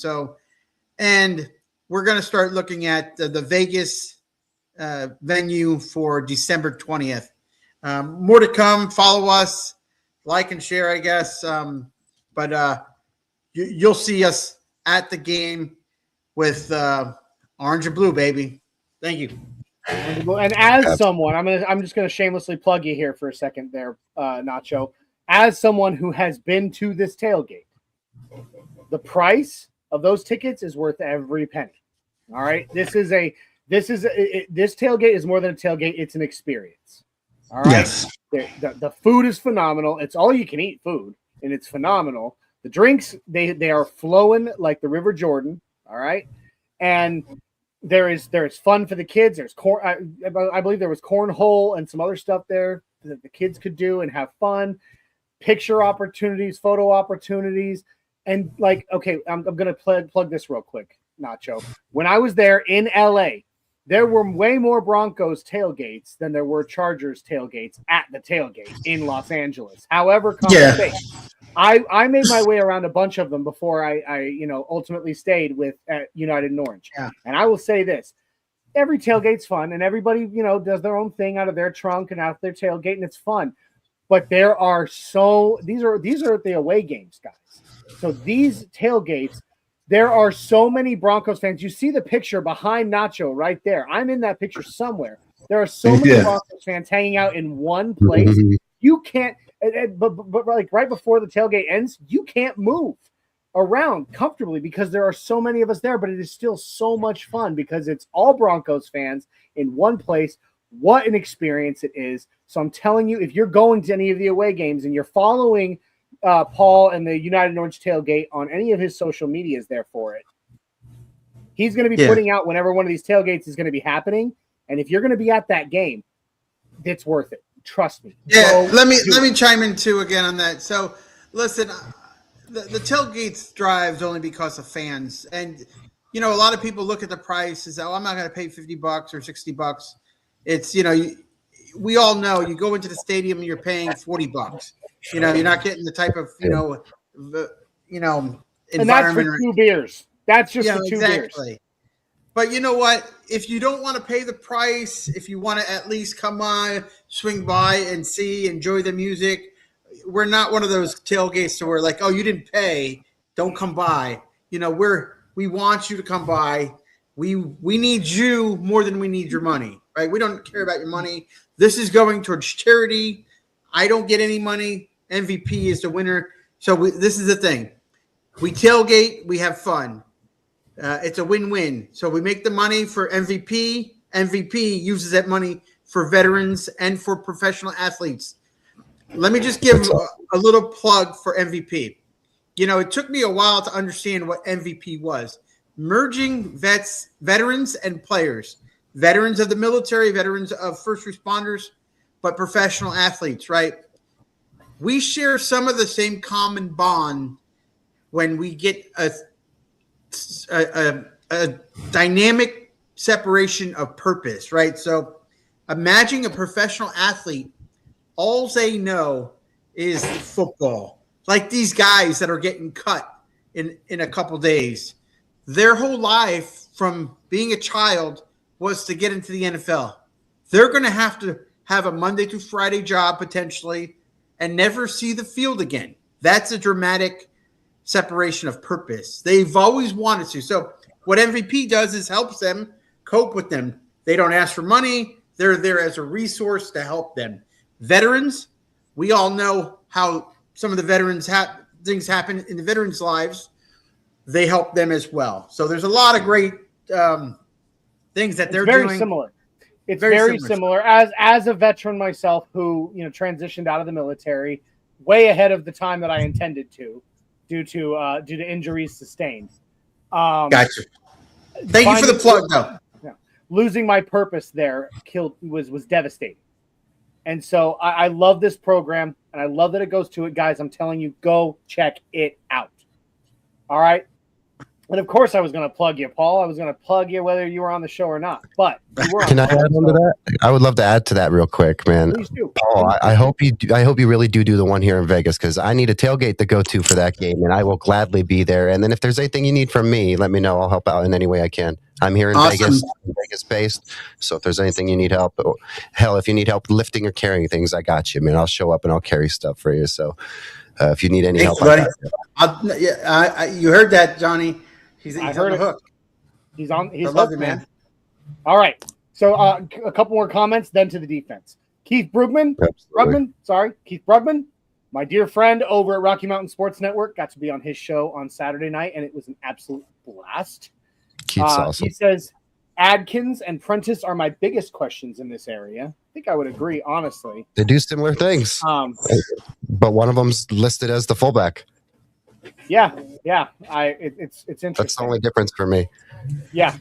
And we're going to start looking at the Vegas venue for December 20th. More to come. Follow us, like and share, I guess. But you'll see us at the game with orange and blue, baby. Thank you. And as someone, I'm just gonna shamelessly plug you here for a second there, Nacho. As someone who has been to this tailgate, the price of those tickets is worth every penny. All right, this tailgate is more than a tailgate; it's an experience. All right, Yes. The food is phenomenal. It's all you can eat food, and it's phenomenal. The drinks they are flowing like the River Jordan. All right, and there is fun for the kids. There's I believe there was cornhole and some other stuff there that the kids could do and have fun. Picture opportunities, photo opportunities, and like, okay, I'm gonna plug this real quick, Nacho. When I was there in LA, there were way more Broncos tailgates than there were Chargers tailgates at the tailgate in Los Angeles. However, I made my way around a bunch of them before I ultimately stayed with at United and Orange. Yeah. And I will say this: every tailgate's fun, and everybody does their own thing out of their trunk and out of their tailgate, and it's fun. But there are these are the away games, guys. So these tailgates, there are so many Broncos fans. You see the picture behind Nacho right there. I'm in that picture somewhere. There are so many Broncos fans hanging out in one place. You can't, but like right before the tailgate ends, you can't move around comfortably because there are so many of us there. But it is still so much fun because it's all Broncos fans in one place. What an experience it is. So I'm telling you, if you're going to any of the away games and you're following Paul and the United and Orange tailgate on any of his social medias there for it, he's going to be putting out whenever one of these tailgates is going to be happening. And if you're going to be at that game, it's worth it. Trust me. Yeah, let me chime in too again on that. So listen, the tailgates drives only because of fans. And, a lot of people look at the price and say, I'm not going to pay $50 or $60. It's, we all know you go into the stadium and you're paying $40. You're not getting the type of, environment. And that's for 2 beers. That's just for 2 beers. But you know what? If you don't want to pay the price, if you want to at least come by, swing by and enjoy the music, we're not one of those tailgates to where like, oh, you didn't pay, don't come by. We want you to come by. We need you more than we need your money, right? We don't care about your money. This is going towards charity. I don't get any money. MVP is the winner. So this is the thing. We tailgate. We have fun. It's a win-win. So we make the money for MVP. MVP uses that money for veterans and for professional athletes. Let me just give a little plug for MVP. It took me a while to understand what MVP was. Merging veterans and players, veterans of the military, veterans of first responders, but professional athletes, right? We share some of the same common bond when we get a dynamic separation of purpose, right? So imagine a professional athlete, all they know is football. Like these guys that are getting cut in a couple days. Their whole life from being a child was to get into the NFL. They're going to have a Monday through Friday job potentially and never see the field again. That's a dramatic separation of purpose. They've always wanted to. So what MVP does is helps them cope with them. They don't ask for money. They're there as a resource to help them. Veterans, we all know how some of the veterans things happen in the veterans' lives. They help them as well. So there's a lot of great things that they're doing. Similar. It's very similar. As a veteran myself who, transitioned out of the military way ahead of the time that I intended to, due to injuries sustained. Gotcha. Thank you for the plug, though. Yeah, losing my purpose there was devastating. And so I love this program, and I love that it goes to it. Guys, I'm telling you, go check it out. All right? And of course, I was going to plug you, Paul. I was going to plug you whether you were on the show or not. But you were on Can the I show, add on to that? I would love to add to that real quick, man. Please do. Paul, I hope you really do the one here in Vegas, because I need a tailgate to go to for that game, and I will gladly be there. And then if there's anything you need from me, let me know. I'll help out in any way I can. I'm here in Vegas, Vegas based. So if there's anything you need help, hell, if you need help lifting or carrying things, I got you, man. I'll show up and I'll carry stuff for you. So if you need any help, buddy. You heard that, Johnny. He's on the hook. He's hooked, man. All right. So a couple more comments, then to the defense. Keith Brugman, my dear friend over at Rocky Mountain Sports Network, got to be on his show on Saturday night, and it was an absolute blast. Keith's awesome. He says, Adkins and Prentice are my biggest questions in this area. I think I would agree, honestly. They do similar things, but one of them's listed as the fullback. Yeah. It's interesting. That's the only difference for me. Yeah.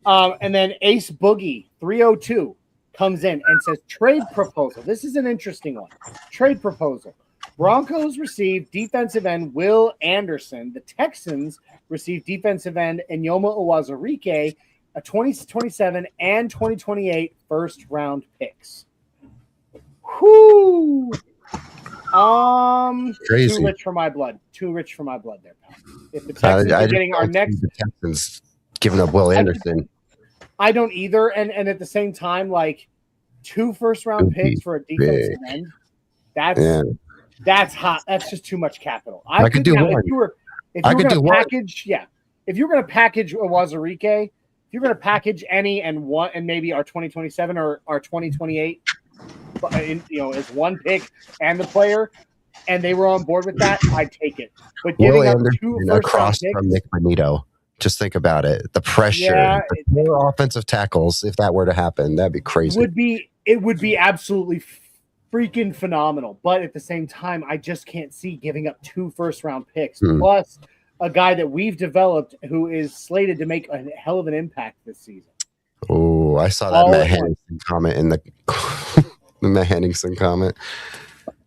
And then Ace Boogie 302 comes in and says, trade proposal. This is an interesting one. Trade proposal. Broncos received defensive end Will Anderson. The Texans received defensive end Enyoma Uwazurike, a 2027 and 2028 first-round picks. Whoo! Crazy. Too rich for my blood. Too rich for my blood there, pal. If the Texans are getting our next... The Texans giving up Will Anderson. I don't either. And at the same time, like 2 first-round picks for a defensive end, that's hot. That's just too much capital. I could do one. If you were going to package, if you're going to package Uwazurike, if you're going to package any and maybe our 2027 or our 2028, as one pick and the player, and they were on board with that, I'd take it. But giving up 2 across picks, from Nick Bonito, just think about it. The pressure, the 4 offensive tackles, if that were to happen, that'd be crazy. It would be absolutely freaking phenomenal. But at the same time, I just can't see giving up 2 first-round picks plus a guy that we've developed who is slated to make a hell of an impact this season. Oh, I saw that Matt Henningsen comment in the Matt Henningsen comment.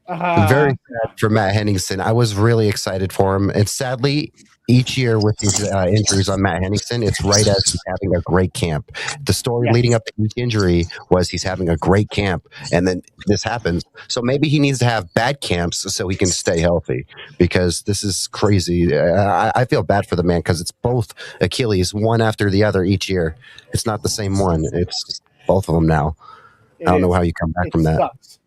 Very sad for Matt Henningsen. I was really excited for him. And sadly, each year with these injuries on Matt Henningsen, it's right as he's having a great camp. The story leading up to each injury was he's having a great camp, and then this happens. So maybe he needs to have bad camps so he can stay healthy, because this is crazy. I feel bad for the man because it's both Achilles, one after the other each year. It's not the same one. It's both of them now. I don't know how you come back from that. Sucks.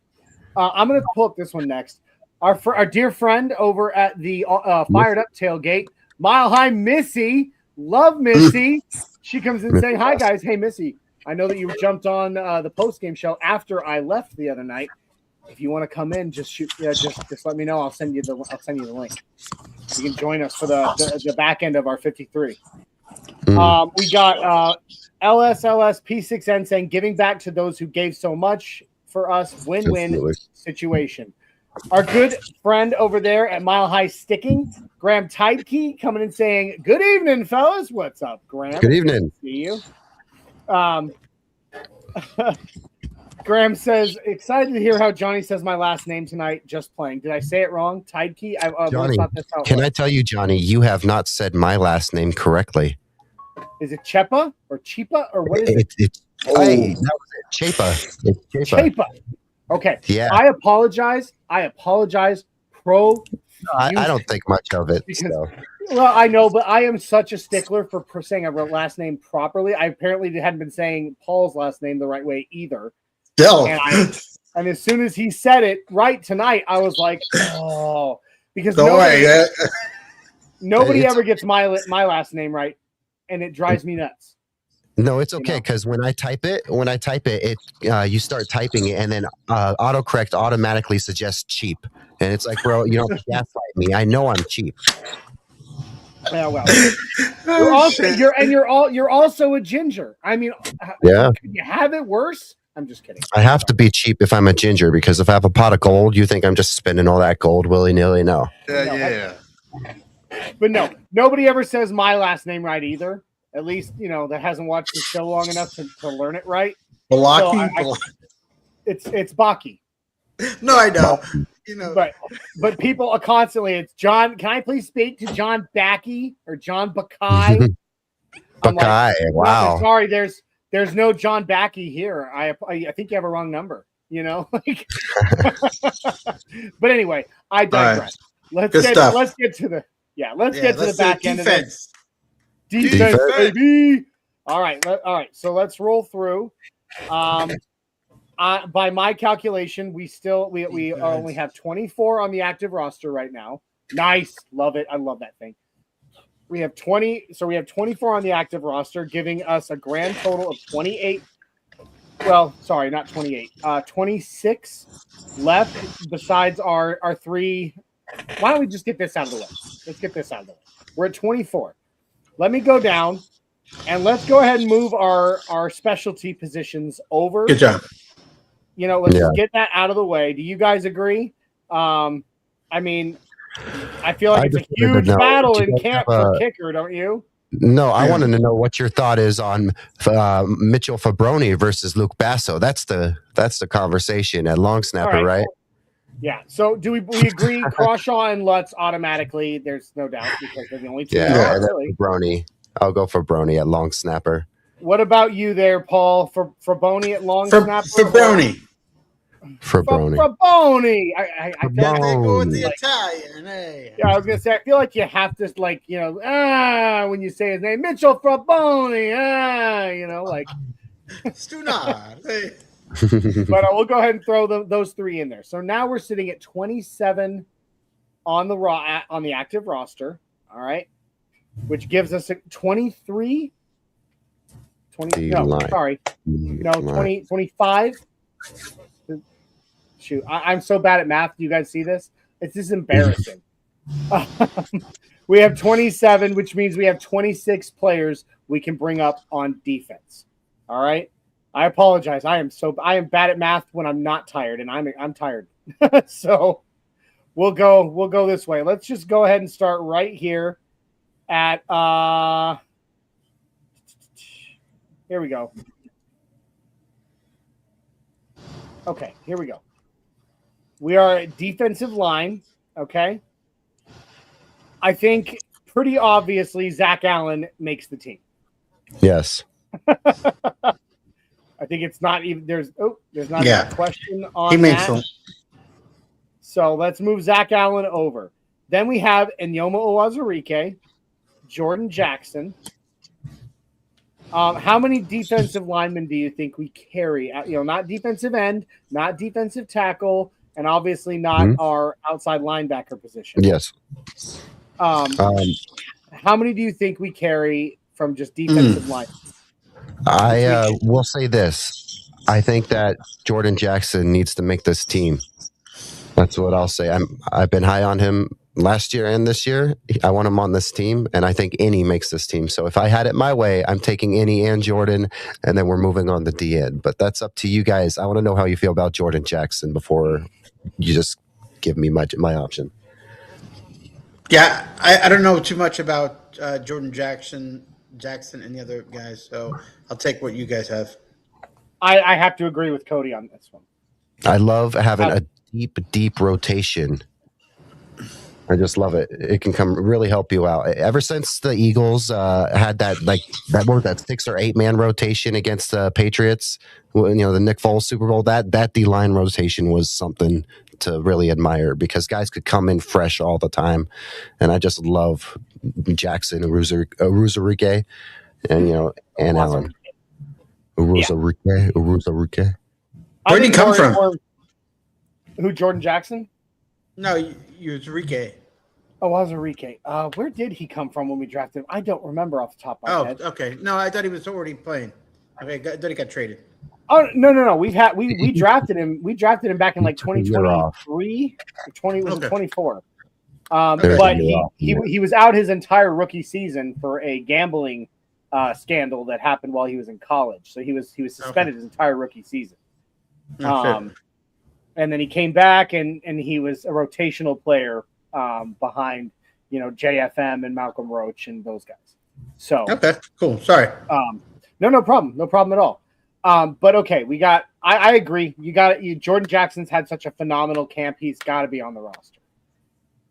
I'm going to pull up this one next. Our dear friend over at the Fired Up Tailgate, Mile High Missy. Love Missy. She comes in saying, hi, guys. Hey, Missy. I know that you jumped on the post-game show after I left the other night. If you want to come in, just shoot. Just let me know. I'll send you the link. You can join us for the back end of our 53. We got LSLS P6N saying, giving back to those who gave so much for us, win-win situation. Our good friend over there at Mile High Sticking, Graham Tidekey, coming in saying, good evening, fellas. What's up, Graham? Good evening. See you. Graham says, excited to hear how Johnny says my last name tonight. Just playing. Did I say it wrong? Tidekey? Johnny, can I tell you, Johnny, you have not said my last name correctly. Is it Chepa or Chepa or what is it? That was it. Chepa. It's Chepa. Okay. Yeah. I apologize. I don't think much of it. Well, I know, but I am such a stickler for saying a last name properly. I apparently hadn't been saying Paul's last name the right way either. Still. And as soon as he said it right tonight, I was like, oh, because nobody ever gets my last name right, and it drives me nuts. No, it's okay, because when I type it, you start typing it, and then autocorrect automatically suggests cheap, and it's like, bro, you don't gaslight me. I know I'm cheap. Yeah, well, you're also a ginger. I mean, could you have it worse? I'm just kidding. I have to be cheap if I'm a ginger, because if I have a pot of gold, you think I'm just spending all that gold willy-nilly? No. But no, nobody ever says my last name right either. At least, that hasn't watched the show long enough to learn it right. Balaki? It's Baki. No, I know. But people are constantly. It's John. Can I please speak to John Backey or John Bakai? Bakai. Wow. Sorry, there's no John Backey here. I think you have a wrong number. But anyway, I digress. Right. Let's get to the back end of this. Defense, baby. All right. So let's roll through. By my calculation, we only have 24 on the active roster right now. Nice, love it. I love that thing. We have 20, so we have 24 on the active roster, giving us a grand total of 28. Well, sorry, not 28. 26 left. Besides our three. Why don't we just get this out of the way? Let's get this out of the way. We're at 24. Let me go down, and let's go ahead and move our specialty positions over. Good job. Let's just get that out of the way. Do you guys agree? I feel like it's a huge battle in camp for kicker, don't you? No, I wanted to know what your thought is on Mitchell Fabroni versus Luke Basso. That's the conversation at long snapper, right? Yeah. So do we agree Crawshaw and Lutz automatically? There's no doubt because they're the only two. Yeah, Fabroni. I'll go for Fabroni at long snapper. What about you there, Paul? For Fabroni at long snapper? Fabroni. Fabroni. I go with the Italian. Hey. Yeah, I was gonna say. I feel like you have to when you say his name, Mitchell Fabroni. Stunard. Hey. But we'll go ahead and throw those three in there. So now we're sitting at 27 on the active roster. All right, which gives us 23. 25. Shoot, I'm so bad at math. Do you guys see this? It's just embarrassing. We have 27, which means we have 26 players we can bring up on defense. All right. I apologize. I am bad at math when I'm not tired, and I'm tired. So we'll go this way. Let's just go ahead and start right here at here we go. Okay, here we go. We are at defensive line, okay? I think pretty obviously Zach Allen makes the team. Yes. I think it's not even there's not a question on he makes that. Them. So let's move Zach Allen over. Then we have Enyoma Uwazurike, Jordan Jackson. How many defensive linemen do you think we carry? Not defensive end, not defensive tackle, and obviously not our outside linebacker position. Yes. How many do you think we carry from just defensive line? I will say this. I think that Jordan Jackson needs to make this team. That's what I'll say. I've been high on him last year and this year. I want him on this team, and I think Any makes this team. So if I had it my way, I'm taking Any and Jordan, and then we're moving on to D end. But that's up to you guys. I want to know how you feel about Jordan Jackson before you just give me my option. Yeah, I don't know too much about Jordan Jackson and the other guys, so I'll take what you guys have. I have to agree with Cody on this one. I love having a deep rotation. I just love it. It can really help you out. Ever since the Eagles had that 6 or 8 man rotation against the Patriots, the Nick Foles Super Bowl, that D line rotation was something to really admire because guys could come in fresh all the time, and I just love Jackson, Uwazurike, and Allen. Uwazurike. Where did he come from? Who, Jordan Jackson? No, Uwazurike. Oh, Uwazurike. Where did he come from when we drafted him? I don't remember off the top of my head. Oh, okay. No, I thought he was already playing. Okay, then he got traded. Oh no. We drafted him. We drafted him back in 2023. 24. But he was out his entire rookie season for a gambling scandal that happened while he was in college. So he was suspended his entire rookie season. And then he came back and he was a rotational player behind JFM and Malcolm Roach and those guys. So okay, cool. Sorry. No problem at all. But okay, we got I agree. Jordan Jackson's had such a phenomenal camp. He's got to be on the roster.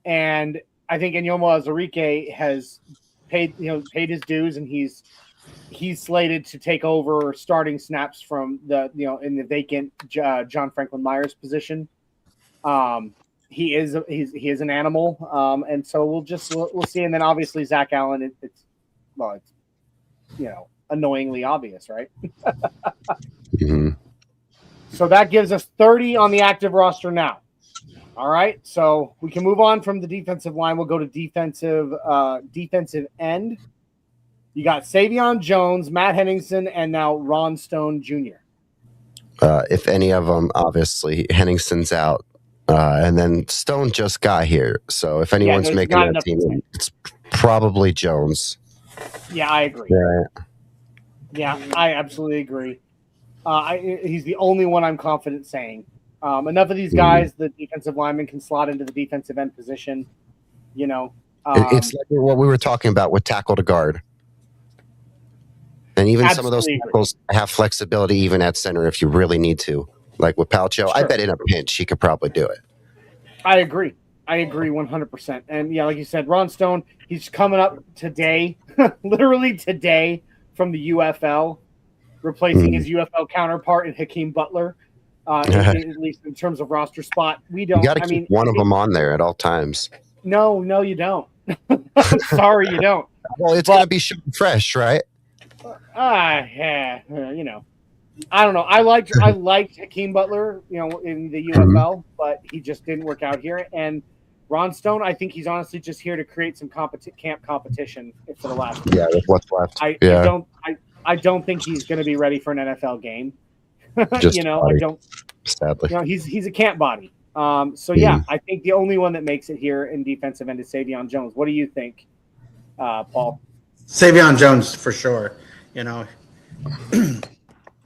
And I think Enyomo Azarike has paid his dues, and he's slated to take over starting snaps from in the vacant John Franklin Myers position. He is an animal, and so we'll see. And then obviously Zach Allen, it's annoyingly obvious, right? Mm-hmm. So that gives us 30 on the active roster now. All right, so we can move on from the defensive line. We'll go to defensive end. You got Savion Jones, Matt Henningsen, and now Ron Stone Jr. If any of them, obviously Henningsen's out, and then Stone just got here. So if anyone's making that team, it's probably Jones. Yeah, I agree. Yeah, I absolutely agree. He's the only one I'm confident saying. Enough of these guys, the defensive linemen, can slot into the defensive end position. It's like what we were talking about with tackle to guard. And even some of those tackles have flexibility even at center if you really need to. Like with Palcho, sure. I bet in a pinch he could probably do it. I agree 100%. And yeah, like you said, Ron Stone, he's coming up today, literally today, from the UFL, replacing his UFL counterpart in Hakeem Butler. At least in terms of roster spot, we don't. You got to keep one of them on there at all times. No, you don't. I'm sorry, you don't. Well, it's going to be fresh, right? Yeah, I don't know. I liked Hakeem Butler, in the UFL, but he just didn't work out here. And Ron Stone, I think he's honestly just here to create some camp competition for the last. Yeah, with what's left. I don't think he's going to be ready for an NFL game. Just I don't. Sadly, he's a camp body. I think the only one that makes it here in defensive end is Savion Jones. What do you think, Paul? Savion Jones for sure. I'm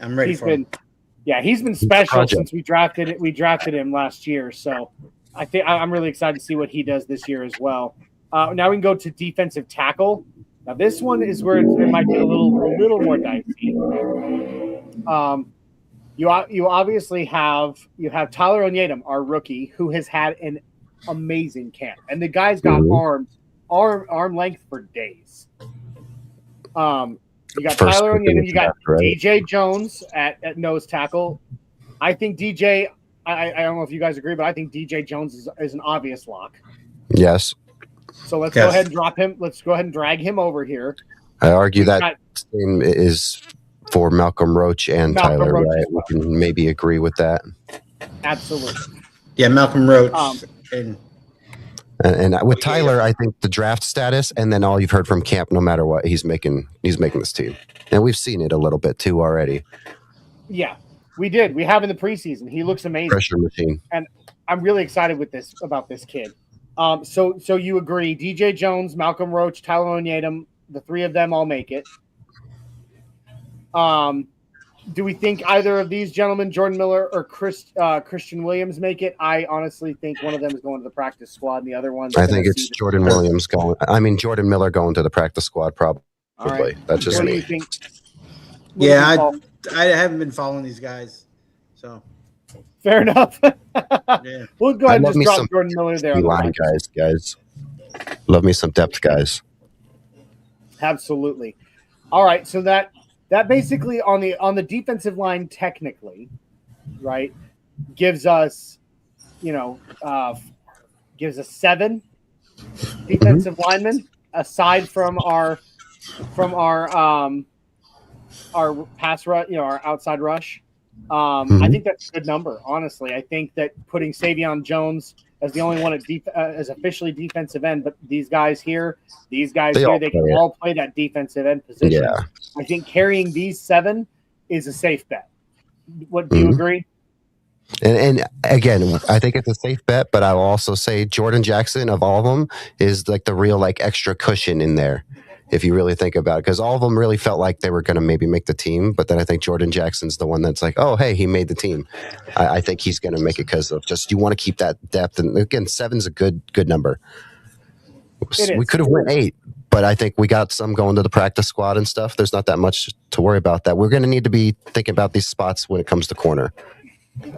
ready for him. Yeah, he's been special since we drafted him last year. So I think I'm really excited to see what he does this year as well. Now we can go to defensive tackle. Now this one is where it might get a little more dicey. You obviously have Tyler Onyedem, our rookie, who has had an amazing camp, and the guy's got arm length for days. You got Tyler Onyedem, you got DJ Jones at nose tackle. I think DJ. I don't know if you guys agree, but I think DJ Jones is an obvious lock. Yes. So let's go ahead and drop him. Let's go ahead and drag him over here. I argue that same is for Malcolm Roach and Tyler, right? We can maybe agree with that. Absolutely. Yeah, Malcolm Roach. And with Tyler, I think the draft status and then all you've heard from camp, no matter what, he's making this team. And we've seen it a little bit too already. Yeah, we did. We have in the preseason. He looks amazing. Pressure machine. And I'm really excited about this kid. So you agree, DJ Jones, Malcolm Roach, Tyler Onyedem, the three of them all make it. Do we think either of these gentlemen, Jordan Miller or Christian Williams, make it? I honestly think one of them is going to the practice squad, and the other one. I think it's Jordan Williams going. I mean, Jordan Miller going to the practice squad, probably. Right. That's just what me. Do you think? Yeah, I haven't been following these guys, so fair enough. Yeah. We'll go ahead and just drop Jordan Miller there. Line guys, love me some depth guys. Absolutely. All right, so that basically on the defensive line, technically, right, gives us 7 defensive linemen aside from our pass rush, our outside rush. I think that's a good number, honestly. I think that putting Savion Jones as the only one as officially defensive end, but these guys here, they can all play that defensive end position. Yeah. I think carrying these 7 is a safe bet. What do you agree? And again, I think it's a safe bet, but I will also say Jordan Jackson of all of them is like the real extra cushion in there. If you really think about it, because all of them really felt like they were going to maybe make the team, but then I think Jordan Jackson's the one that's like, oh, hey, he made the team. I think he's going to make it because of just you want to keep that depth. And again, 7's a good number. We could have went 8, but I think we got some going to the practice squad and stuff. There's not that much to worry about that. We're going to need to be thinking about these spots when it comes to corner.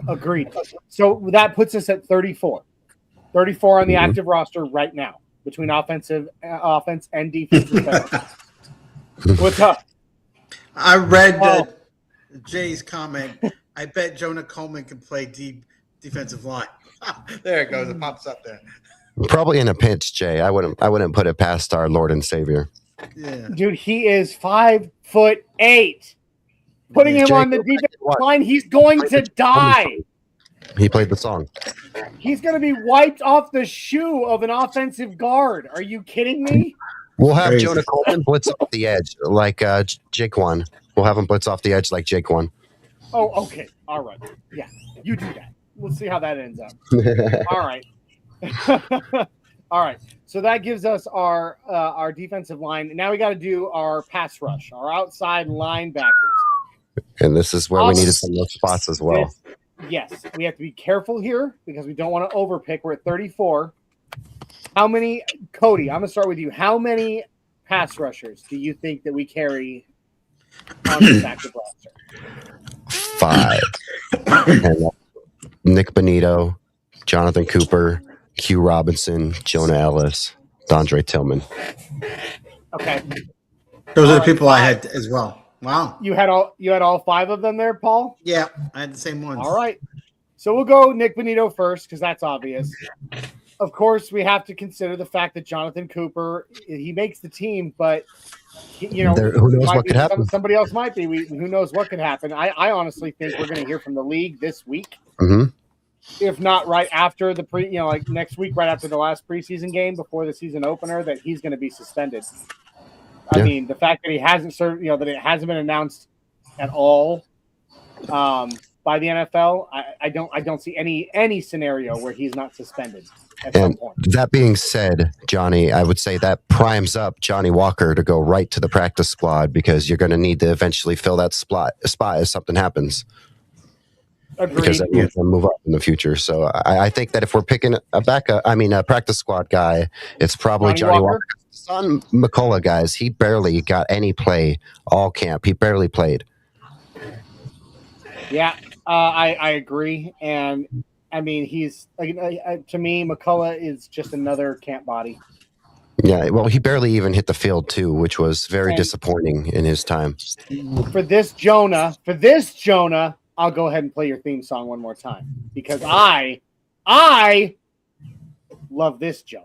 Agreed. So that puts us at 34. 34 on the active roster right now between offense and defense. What's up? I read Jay's comment. I bet Jonah Coleman can play deep defensive line. There it goes. It pops up there. Probably in a pinch, Jay. I wouldn't put it past our Lord and Savior. Yeah. Dude, he is 5'8". Putting him on the defensive line, he's going to die. He played the song. He's going to be wiped off the shoe of an offensive guard. Are you kidding me? We'll have Jonah Coleman blitz off the edge like Jaquan. We'll have him blitz off the edge like Jaquan. Oh, okay. All right. Yeah, you do that. We'll see how that ends up. All right. All right. So that gives us our defensive line. Now we got to do our pass rush, our outside linebackers. And this is where we needed some of those spots as well. Yes, we have to be careful here because we don't want to overpick. We're at 34. How many, Cody, I'm going to start with you. How many pass rushers do you think that we carry on this active roster? 5. And Nick Bonito, Jonathan Cooper, Q Robinson, Jonah Ellis, Dondre Tillman. Okay. Those are the people I had as well. Wow. You had all 5 of them there, Paul? Yeah, I had the same ones. All right. So we'll go Nick Bonito first because that's obvious. Of course, we have to consider the fact that Jonathan Cooper, he makes the team, but who knows what could happen? Somebody else might be. Who knows what could happen? I honestly think we're going to hear from the league this week. Mm-hmm. If not right after the like next week, right after the last preseason game before the season opener, that he's going to be suspended. I mean, the fact that he hasn't served, that it hasn't been announced at all by the NFL, I don't see any scenario where he's not suspended at some point. That being said, Johnny, I would say that primes up Johnny Walker to go right to the practice squad because you're going to need to eventually fill that spot if something happens. Agreed. Because that means they'll move up in the future. So I think that if we're picking a practice squad guy, it's probably Johnny Walker. Son McCullough, guys, he barely got any play all camp. He barely played. Yeah, I agree. And I mean, he's to me, McCullough is just another camp body. Yeah, well, he barely even hit the field too, which was very disappointing in his time. For this Jonah, I'll go ahead and play your theme song one more time because I love this Jonah.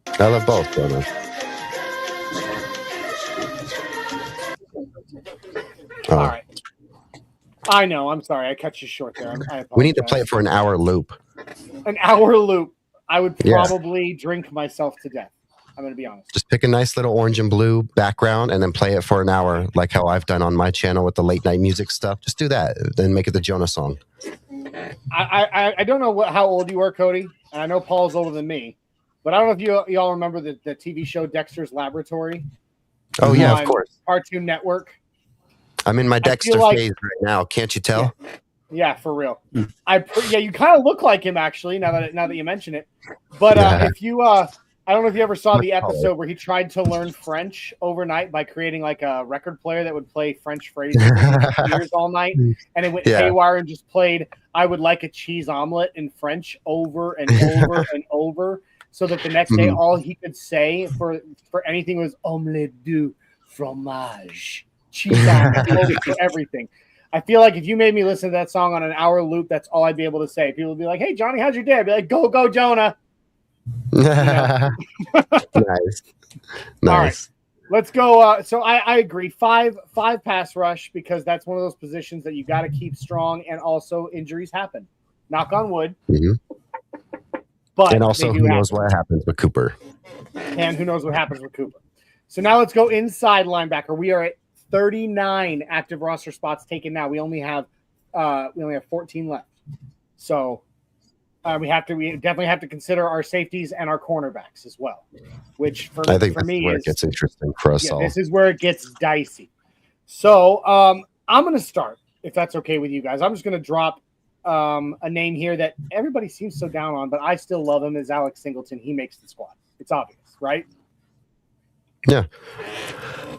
I love both, Jonah. All right. I know. I'm sorry. I cut you short there. We need to play it for an hour loop. An hour loop. I would probably drink myself to death. I'm going to be honest. Just pick a nice little orange and blue background and then play it for an hour, like how I've done on my channel with the late night music stuff. Just do that. Then make it the Jonah song. I don't know how old you are, Cody. And I know Paul's older than me. But I don't know if you all remember the TV show Dexter's Laboratory. Oh, yeah, of course. Cartoon Network. I'm in my Dexter phase right now. Can't you tell? Yeah, for real. You kind of look like him actually. Now that you mention it, but if you, I don't know if you ever saw the episode where he tried to learn French overnight by creating like a record player that would play French phrases all night, and it went haywire and just played "I would like a cheese omelet" in French over and over and over, so that the next day all he could say for anything was "omelette du fromage." Cheese omelet for everything. I feel like if you made me listen to that song on an hour loop, that's all I'd be able to say. People would be like, "Hey, Johnny, how's your day?" I'd be like, "Go, Jonah." Nice. All right, let's go. So I agree. Five pass rush because that's one of those positions that you got to keep strong, and also injuries happen. Knock on wood. But and also, who knows what happens with Cooper? And who knows what happens with Cooper? So now let's go inside linebacker. We are at 39 active roster spots taken now. We only have 14 left. So we definitely have to consider our safeties and our cornerbacks as well. Which for me where it gets interesting for us all. This is where it gets dicey. So I'm going to start, if that's okay with you guys. I'm just going to drop a name here that everybody seems so down on, but I still love him. Is Alex Singleton. He makes the squad. It's obvious, right? Yeah.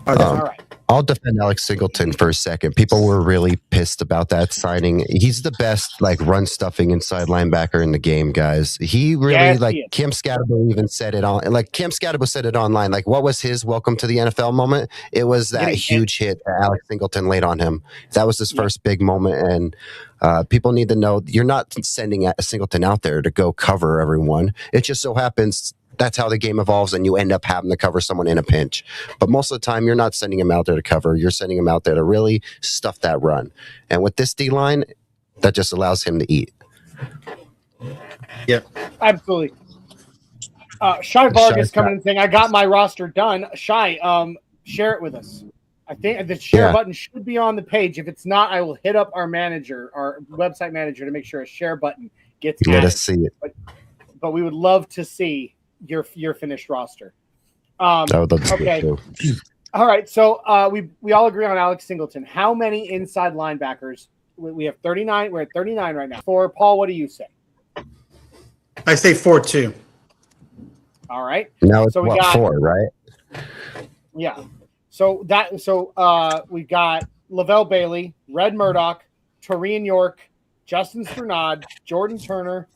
All right. I'll defend Alex Singleton for a second. People were really pissed about that signing. He's the best run stuffing inside linebacker in the game, guys. He really Cam Scatterbo even said it on Cam Scatterbo said it online. What was his welcome to the NFL moment? It was that huge hit that Alex Singleton laid on him. That was his first big moment, and people need to know you're not sending a Singleton out there to go cover everyone. It just so happens that's how the game evolves, and you end up having to cover someone in a pinch. But most of the time, you're not sending him out there to cover. You're sending him out there to really stuff that run. And with this D-line, that just allows him to eat. Yep. Absolutely. Shai Vargas coming in saying, I got my roster done. Shai, share it with us. I think the share button should be on the page. If it's not, I will hit up our manager, our website manager, to make sure a share button gets added. Let us see it. But we would love to see your finished roster. I would love to see it too. All right, so we all agree on Alex Singleton. How many inside linebackers? We have 39. We're at 39 right now. For Paul, what do you say? I say 4-2. All right. Now it's 4, right? Yeah. So we got Lavelle Bailey, Red Murdoch, Torian York, Justin Strnad, Jordan Turner,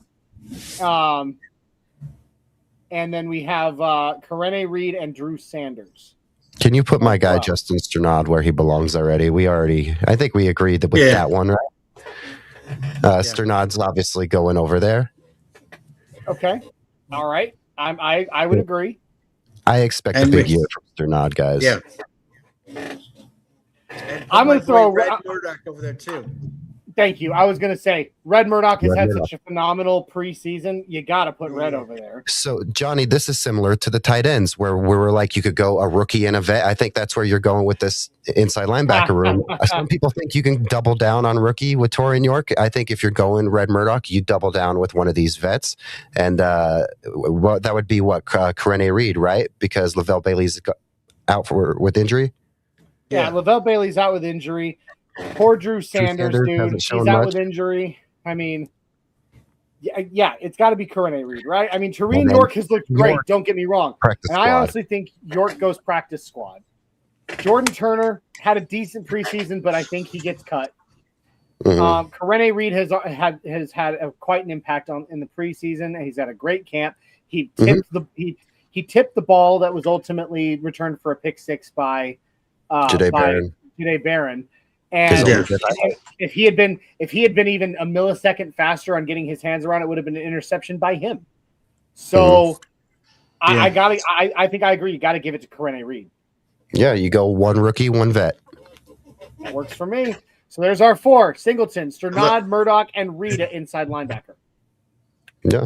and then we have Karene Reed and Drew Sanders. Can you put my guy Justin Strnad where he belongs already? I think we agreed with that one, right? Sternad's obviously going over there. Okay. All right. I would agree. I expect a big year from Strnad, guys. Yeah. I'm going to throw Red Murdoch over there too. Thank you. I was going to say Red Murdoch has had such a phenomenal preseason. You got to put Red over there. So, Johnny, this is similar to the tight ends where we were like, you could go a rookie and a vet. I think that's where you're going with this inside linebacker room. Some people think you can double down on rookie with Torian York. I think if you're going Red Murdoch, you double down with one of these vets. And that would be Karene Reed, right? Because Lavelle Bailey's out with injury. Yeah, Lavelle Bailey's out with injury. Poor Drew Sanders, dude. He's out with injury. I mean, yeah, it's got to be Karene Reed, right? I mean, Torian York has looked great. Don't get me wrong. And I honestly think York goes practice squad. Jordan Turner had a decent preseason, but I think he gets cut. Karene Reed has had quite an impact in the preseason. He's had a great camp. He tipped he tipped the ball that was ultimately returned for a pick six by Jahdae Barron. And if he had been even a millisecond faster on getting his hands around, it would have been an interception by him. So I think I agree. You got to give it to Karene Reed. Yeah, you go one rookie, one vet. That works for me. So there's our 4: Singleton, Strnad, Murdoch, and Reed at inside linebacker. Yeah.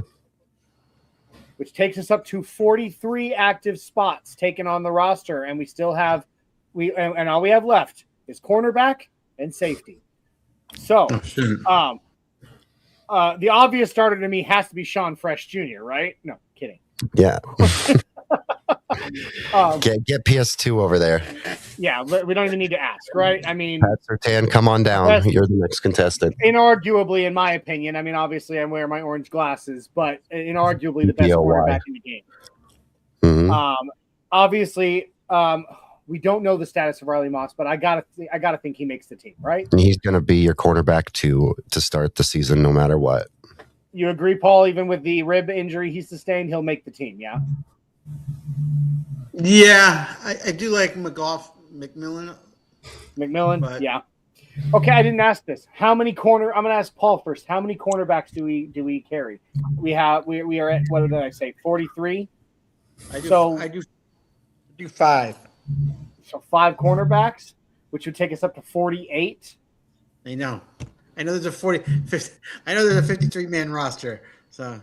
Which takes us up to 43 active spots taken on the roster, and we still have and all we have left is cornerback and safety. So, the obvious starter to me has to be Sean Fresh Jr., right? No, kidding. Yeah. Get PS2 over there. Yeah, we don't even need to ask, right? I mean, Pat Surtain, come on down. You're the next contestant. Inarguably, in my opinion, I mean, obviously I'm wearing my orange glasses, but inarguably the best quarterback in the game. Obviously, we don't know the status of Riley Moss, but I gotta think he makes the team, right? He's gonna be your quarterback to start the season, no matter what. You agree, Paul? Even with the rib injury he sustained, he'll make the team. Yeah. Yeah, I do like McMillan. But... yeah. Okay, I didn't ask this. How many I'm gonna ask Paul first. How many cornerbacks do we carry? We are at, what did I say? 43. I do 5. So 5 cornerbacks, which would take us up to 48. I know there's a 53-man roster. So,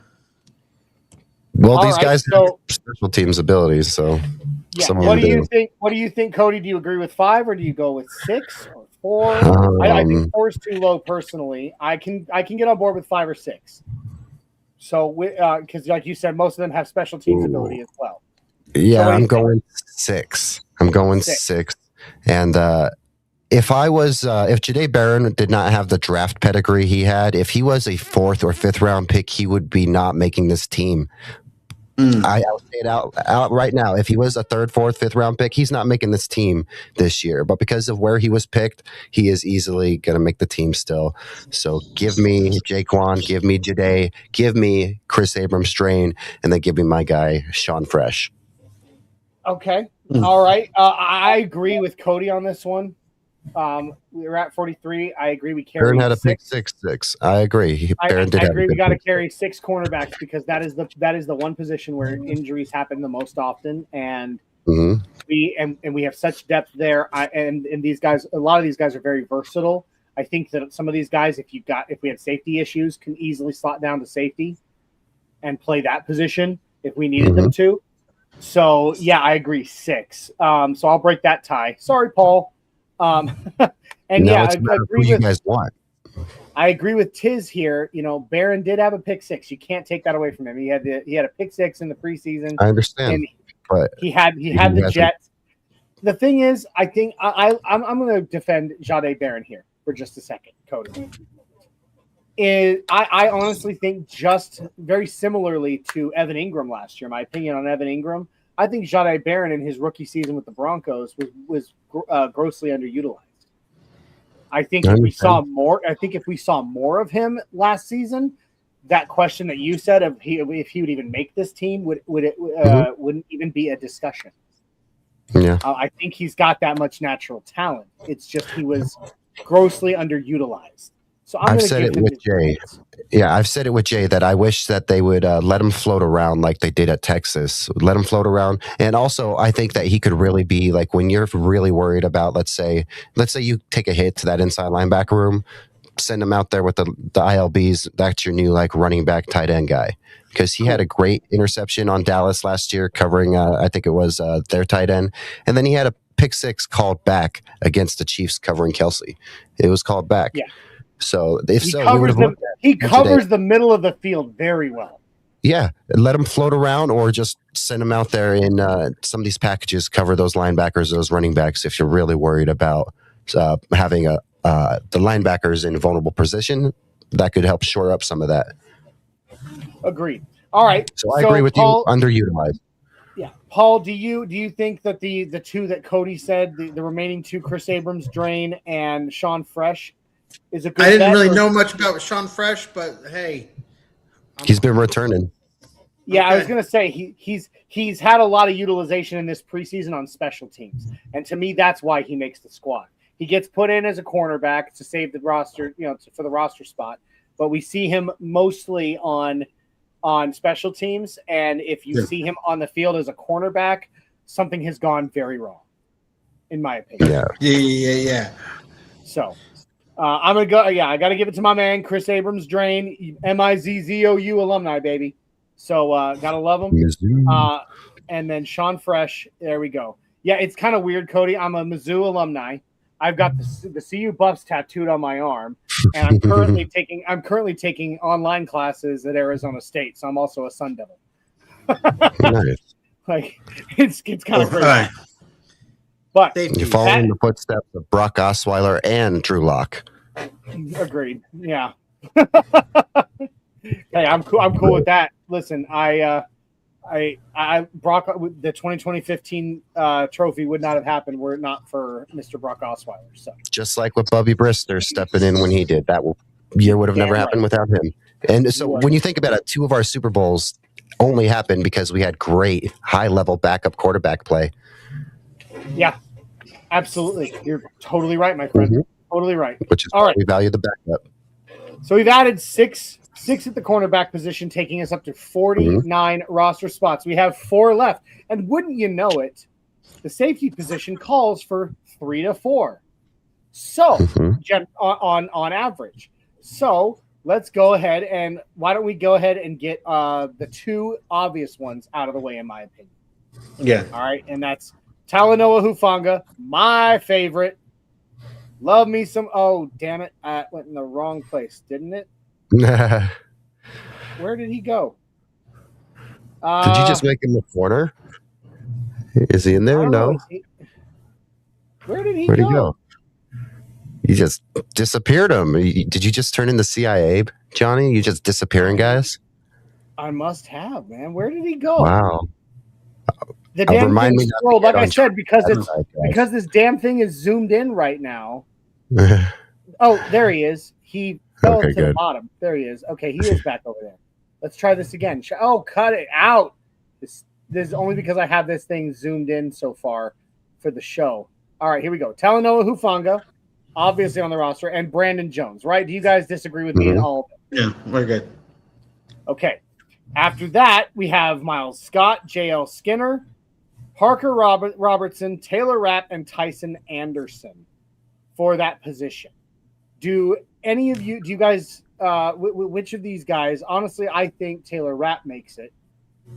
well, these guys have special teams abilities. So, yeah. What do you think? What do you think, Cody? Do you agree with 5 or do you go with 6 or 4? I think 4 is too low personally. I can get on board with 5 or 6. So, because like you said, most of them have special teams ability as well. Yeah, so I'm going 6. I'm going 6. And if Jahdae Barron did not have the draft pedigree he had, if he was a 4th or 5th round pick, he would be not making this team. I'll say it out right now. If he was a third, fourth, fifth round pick, he's not making this team this year. But because of where he was picked, he is easily going to make the team still. So give me Jaquan, give me Jade, give me Chris Abrams-Draine, and then give me my guy, Sean Fresh. Okay. All right. I agree with Cody on this one. We were at 43. I agree. We carry Barron had a pick 6. I agree. Barron did I have agree. a We good got to pick. carry 6 cornerbacks because that is the one position where injuries happen the most often, and we have such depth there. And these guys, a lot of these guys are very versatile. I think that some of these guys, if we have safety issues, can easily slot down to safety and play that position if we needed them to. So yeah, I agree 6. So I'll break that tie. Sorry, Paul. And I agree who you guys want. I agree with Tiz here. You know, Barron did have a pick 6. You can't take that away from him. He had a pick 6 in the preseason. I understand, but he had the Jets. The thing is, I think I'm going to defend Jahdae Barron here for just a second, Cody. I honestly think just very similarly to Evan Ingram last year. My opinion on Evan Ingram, I think Jahdae Barron in his rookie season with the Broncos was grossly underutilized. I think if we saw more of him last season, that question that you said if he would even make this team wouldn't even be a discussion. Yeah, I think he's got that much natural talent. It's just he was grossly underutilized. So I've said it with Jay. Yeah, I've said it with Jay that I wish that they would let him float around like they did at Texas. Let him float around. And also, I think that he could really be like when you're really worried about, let's say you take a hit to that inside linebacker room, send him out there with the ILBs. That's your new like running back tight end guy. Because he had a great interception on Dallas last year covering, I think it was their tight end. And then he had a pick 6 called back against the Chiefs covering Kelsey. It was called back. Yeah. So he covers the middle of the field very well. Yeah, let him float around, or just send him out there in some of these packages. Cover those linebackers, those running backs. If you're really worried about having the linebackers in a vulnerable position, that could help shore up some of that. Agreed. All right. So I agree with Paul, you. Underutilized. Yeah, Paul. Do you think that the 2 that Cody said, the remaining 2, Chris Abrams-Draine and Sean Fresh, is a good? I didn't really know much about Sean Fresh, but hey, he's been returning. Yeah, okay. I was gonna say he's had a lot of utilization in this preseason on special teams, and to me, that's why he makes the squad. He gets put in as a cornerback to save the roster, for the roster spot, but we see him mostly on special teams, and if you see him on the field as a cornerback, something has gone very wrong, in my opinion. Yeah. So. I'm going to go. Yeah, I got to give it to my man, Chris Abrams-Draine, MIZZOU alumni, baby. So got to love him. And then Sean Fresh. There we go. Yeah, it's kind of weird, Cody. I'm a Mizzou alumni. I've got the CU Buffs tattooed on my arm, and I'm currently taking online classes at Arizona State. So I'm also a Sun Devil. Nice. Like it's kind of crazy. But you're following in the footsteps of Brock Osweiler and Drew Lock. Agreed. Yeah. Hey, I'm cool. I'm cool with that. Listen, Brock, the 2015 trophy would not have happened were it not for Mr. Brock Osweiler. So just like with Bubby Brister stepping in when he did, that year would have never happened without him. And so when you think about it, 2 of our Super Bowls only happened because we had great high-level backup quarterback play. Yeah, absolutely. You're totally right, my friend. Totally right. Which is why we value the backup. So we've added six at the cornerback position, taking us up to 49 roster spots. We have 4 left. And wouldn't you know it, the safety position calls for 3 to 4. So, on average. So, let's go ahead and why don't we go ahead and get the 2 obvious ones out of the way, in my opinion. Yeah. All right. And that's Talanoa Hufanga, my favorite. Love me some. Oh, damn it. I went in the wrong place, didn't it? Where did he go? Did you just make him a corner? Is he in there? No. Where'd he go? You just disappeared him. Did you just turn into CIA, Johnny? You just disappearing guys? I must have, man. Where did he go? Wow. The damn remind thing me not to scrolled. get Like I on said, because Johnny it's Podcast. because this damn thing is zoomed in right now. Oh, there he is. He fell Okay, to the good. bottom. There he is. Okay, he is back over there. Let's try this again. Oh, cut it out. This is only because I have this thing zoomed in so far for the show. All right, here we go. Talanoa Hufanga, obviously on the roster, and Brandon Jones, right? Do you guys disagree with me at all? Yeah, we're good. Okay. After that, we have Miles Scott, J.L. Skinner, Parker Robertson, Taylor Rapp, and Tyson Anderson for that position. Do you guys, which of these guys, honestly, I think Taylor Rapp makes it.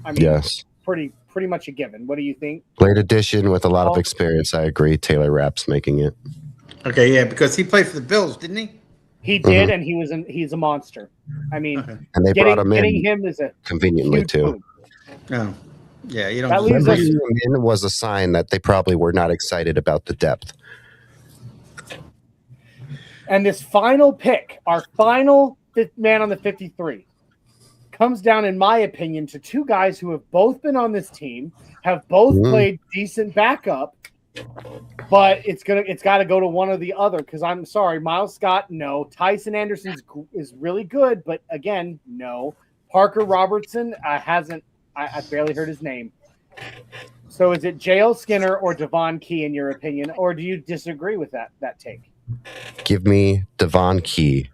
I mean, Yes. pretty much a given. What do you think? Late addition with a lot of experience. I agree. Taylor Rapp's making it. Okay, yeah, because he played for the Bills, didn't he? He did, and he's a monster. I mean, And they brought him in getting him is a conveniently huge too. boon. No. Yeah, you don't. That leaves Bringing us, him in was a sign that they probably were not excited about the depth. and this final pick, our final fifth man on the 53, comes down, in my opinion, to two guys who have both been on this team, have both played decent backup, but it's got to go to one or the other. Because I'm sorry, Miles Scott, no. Tyson Anderson is really good, but again, no. Parker Robertson I barely heard his name. So is it J.L. Skinner or Devon Key in your opinion, or do you disagree with that take? Give me Devon Key.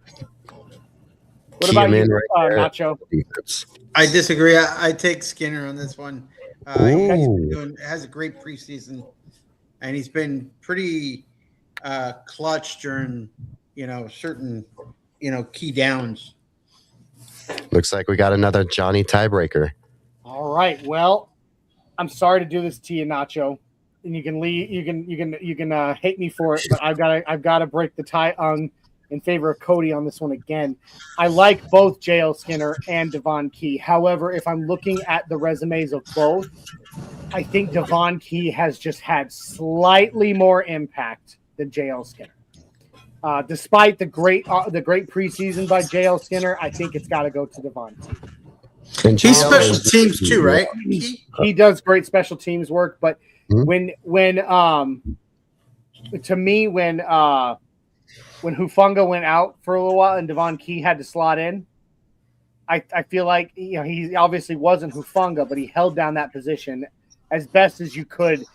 What Key about him you, in right there. Nacho? Defense. I disagree. I take Skinner on this one. Has a great preseason, and he's been pretty clutch during certain key downs. Looks like we got another Johnny tiebreaker. All right. Well, I'm sorry to do this to you, Nacho, and you can leave. You can hate me for it, but I've got to break the tie in favor of Cody on this one again. I like both J.L. Skinner and Devon Key. However, if I'm looking at the resumes of both, I think Devon Key has just had slightly more impact than J.L. Skinner. Despite the great preseason by J.L. Skinner, I think it's got to go to Devon Key. And He's special teams too, right? He does great special teams work, but when Hufanga went out for a little while and Devon Key had to slot in, I feel like he obviously wasn't Hufanga, but he held down that position as best as you could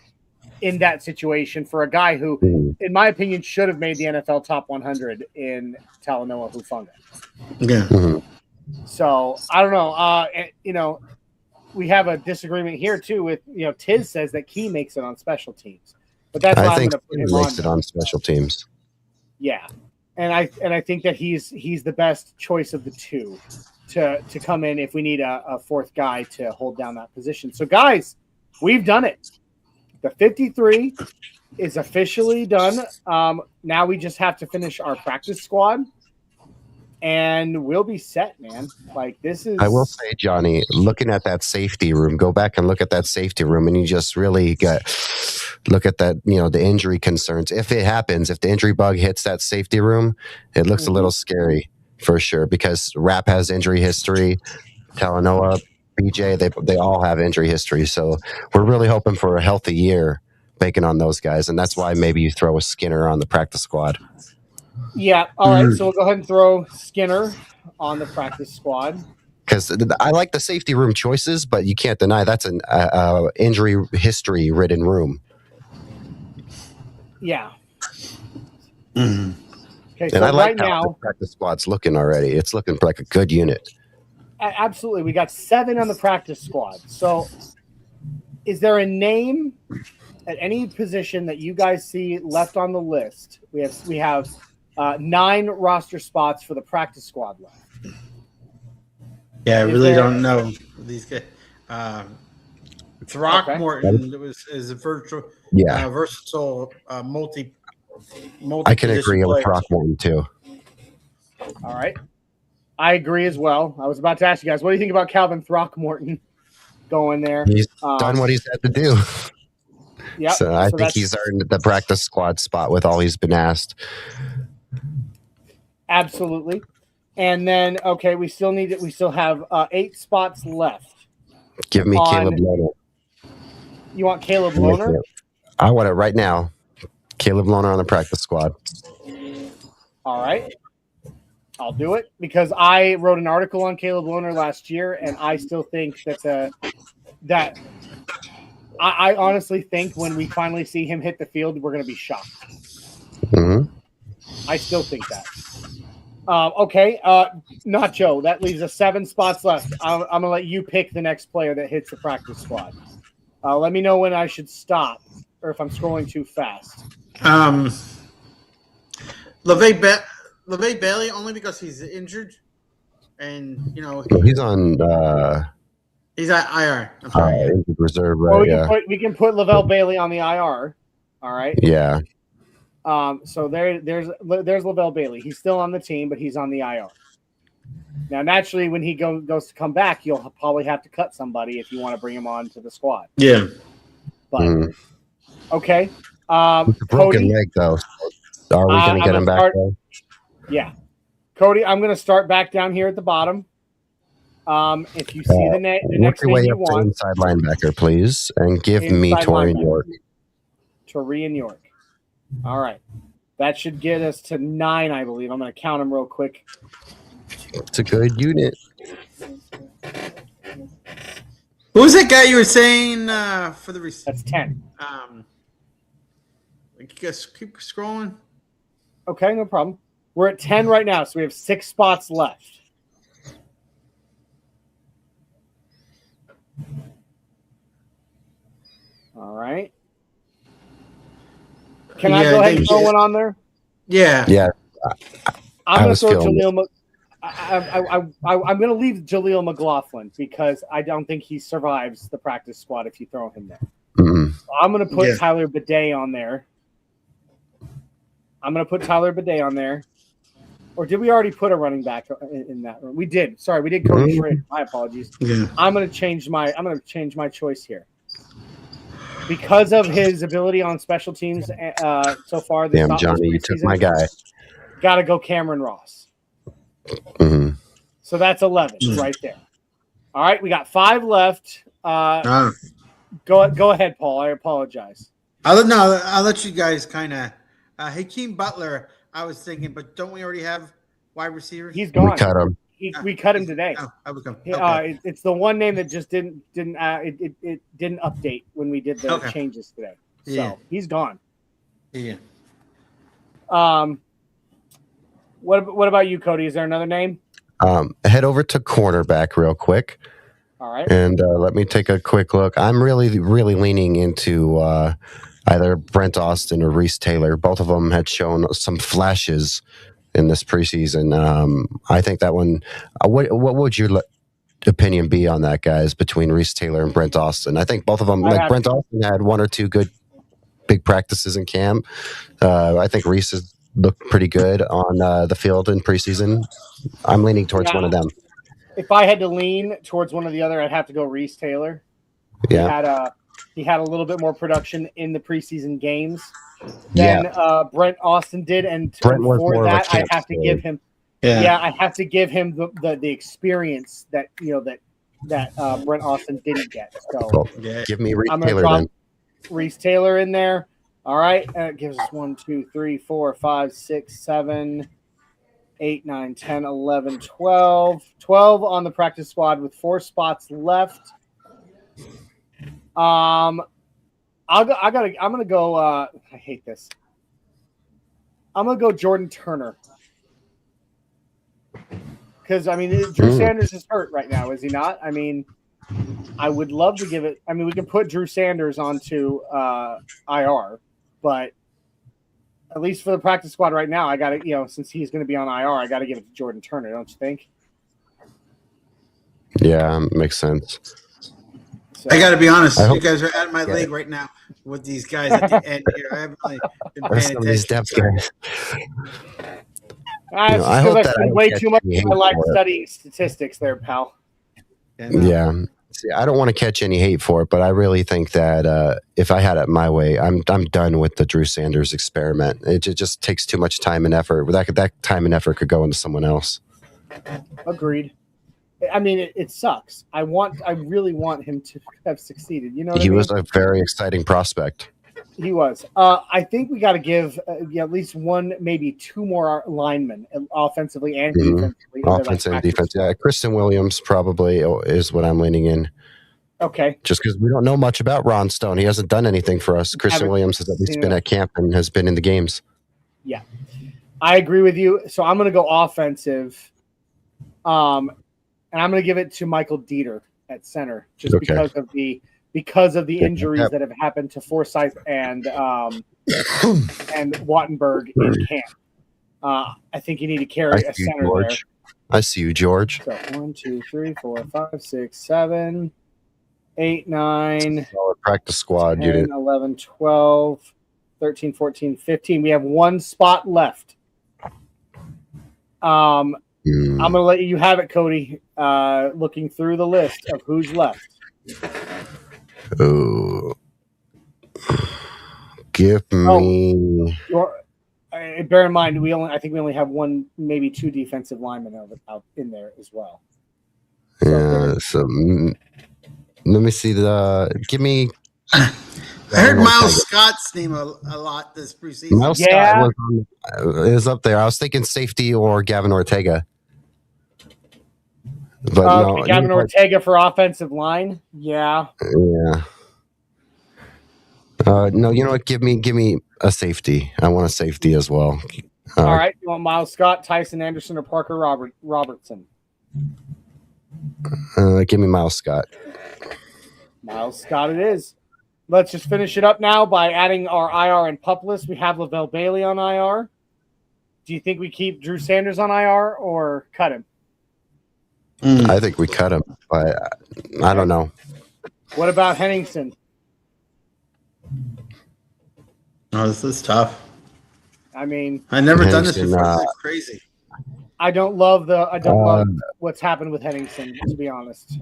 in that situation for a guy who, in my opinion, should have made the NFL top 100 in Talanoa Hufanga. Yeah. So I don't know. We have a disagreement here too. With Tiz says that Key makes it on special teams, but that's I think I'm he going to put him makes it on special teams. Yeah, and I think that he's the best choice of the two to come in if we need a fourth guy to hold down that position. So guys, we've done it. The 53 is officially done. Now we just have to finish our practice squad. And we'll be set, man. Like this is. I will say, Johnny, looking at that safety room, go back and look at that safety room, and you just really look at that. The injury concerns. If it happens, if the injury bug hits that safety room, it looks a little scary for sure. Because Rapp has injury history, Talanoa, BJ, they all have injury history. So we're really hoping for a healthy year, banking on those guys, and that's why maybe you throw a Skinner on the practice squad. Yeah. All right. So we'll go ahead and throw Skinner on the practice squad. Because I like the safety room choices, but you can't deny that's an injury history ridden room. Yeah. Mm-hmm. Okay. So and I like right how now, the practice squad's looking already. It's looking like a good unit. absolutely, we got 7 on the practice squad. So, is there a name at any position that you guys see left on the list? We have 9 roster spots for the practice squad left. Yeah, I really don't know these guys. Throckmorton is a versatile multi. I can agree with Throckmorton too. All right, I agree as well. I was about to ask you guys, what do you think about Calvin Throckmorton going there? He's done what he's had to do. Yeah, so I think he's earned the practice squad spot with all he's been asked. Absolutely. And then, okay, we still have 8 spots left. Give me Caleb Lohner. You want Caleb Lohner? I want it right now. Caleb Lohner on the practice squad. All right. I'll do it because I wrote an article on Caleb Lohner last year, and I still think that I honestly think when we finally see him hit the field, we're going to be shocked. Mm-hmm. I still think that. Okay, Nacho, that leaves us 7 spots left. I'm going to let you pick the next player that hits the practice squad. Let me know when I should stop or if I'm scrolling too fast. LeVay Bailey, only because he's injured. And, he's on... he's at IR. I'm sorry. Injured reserve, right? Well, we can put Lavelle Bailey on the IR. All right. Yeah. So there's Lavelle Bailey. He's still on the team, but he's on the IR. Now, naturally, when he goes to come back, you'll probably have to cut somebody if you want to bring him on to the squad. Yeah. But okay. Broken Cody, leg, though. Are we going to get him back, though? Yeah. Cody, I'm going to start back down here at the bottom. If you see the next name you want. Inside linebacker, please, and give me Torian York. Torian York. All right. That should get us to 9, I believe. I'm going to count them real quick. It's a good unit. Who was that guy you were saying for the That's 10. Keep scrolling. Okay, no problem. We're at 10 right now, so we have 6 spots left. All right. Can I go ahead and throw one on there? Yeah. Yeah. I'm going to throw Jaleel. I'm going to leave Jaleel McLaughlin because I don't think he survives the practice squad if you throw him there. Mm-hmm. So I'm going to put Tyler Bidet on there. Or did we already put a running back in that room? We did. Sorry, we did Cody Schrader. My apologies. Yeah. I'm going to change my choice here. Because of his ability on special teams so far. Damn, Johnny, you took my guy. Got to go Cameron Ross. Mm-hmm. So that's 11 right there. All right, we got 5 left. Go ahead, Paul. I apologize. I'll let you guys kind of. Hakeem Butler, I was thinking, but don't we already have wide receivers? He's gone. We cut him. We cut him today. Okay. It's the one name that just didn't update when we did the changes today. So he's gone. Yeah. What about you, Cody? Is there another name? Head over to cornerback real quick. All right. And let me take a quick look. I'm really, really leaning into either Brent Austin or Reese Taylor. Both of them had shown some flashes in this preseason. I think that one. What would your opinion be on that, guys, between Reese Taylor and Brent Austin? I think both of them, Brent Austin had 1 or 2 good big practices in camp. I think Reese has looked pretty good on the field in preseason. I'm leaning towards one of them. If I had to lean towards one or the other, I'd have to go Reese Taylor. Yeah. He had a little bit more production in the preseason games than Brent Austin did, and for that, I have to give him. I have to give him the experience that Brent Austin didn't get. So give me Reese Taylor then. Reese Taylor in there. All right, it gives us 1, 2, 3, 4, 5, 6, 7, 8, 9, 10, 11, 12. 12 on the practice squad with 4 spots left. I'm gonna go. I hate this. I'm gonna go Jordan Turner because Drew Sanders is hurt right now, is he not? I would love to give it. We can put Drew Sanders onto IR, but at least for the practice squad right now, I got to since he's going to be on IR, I got to give it to Jordan Turner. Don't you think? Yeah, makes sense. So, I got to be honest. You guys are at my leg right now with these guys at the end here. I haven't really been paying attention. These depth guys. I hope that I way too much. I like studying statistics, there, pal. Yeah. See, I don't want to catch any hate for it, but I really think that if I had it my way, I'm done with the Drew Sanders experiment. It just takes too much time and effort. That time and effort could go into someone else. Agreed. I mean, it sucks. I really want him to have succeeded. You know, He was a very exciting prospect. He was. I think we got to give at least one, maybe two more linemen, offensively and defensively. Offense and defense. Yeah, Kristen Williams probably is what I'm leaning in. Okay. Just because we don't know much about Ron Stone. He hasn't done anything for us. Kristen Williams has at least been at camp and has been in the games. Yeah. I agree with you. So I'm going to go offensive. And I'm going to give it to Michael Dieter at center, just because of the injuries that have happened to Forsyth and Wattenberg in camp. I think you need to carry a center there. I see you, George. So 1, 2, 3, 4, 5, 6, 7, 8, 9. Solid practice squad, 10, 11, 12, 13, 14, 15. We have one spot left. I'm going to let you have it, Cody. Looking through the list of who's left. Oh, give me. Bear in mind, I think we only have one, maybe two defensive linemen out in there as well. Yeah. So let me see give me. I heard Miles Scott's name a lot this preseason. Miles Scott is up there. I was thinking safety or Gavin Ortega. But Gavin Ortega for offensive line. Yeah. Yeah. No, you know what? Give me a safety. I want a safety as well. All right. You want Miles Scott, Tyson Anderson, or Parker Robertson? Give me Miles Scott. Miles Scott it is. Let's just finish it up now by adding our IR and PUP list. We have Lavelle Bailey on IR. Do you think we keep Drew Sanders on IR or cut him? I think we cut him, but I don't know. What about Henningsen? Oh, this is tough. I mean, I've never done this before. It's crazy. I don't love what's happened with Henningsen, to be honest.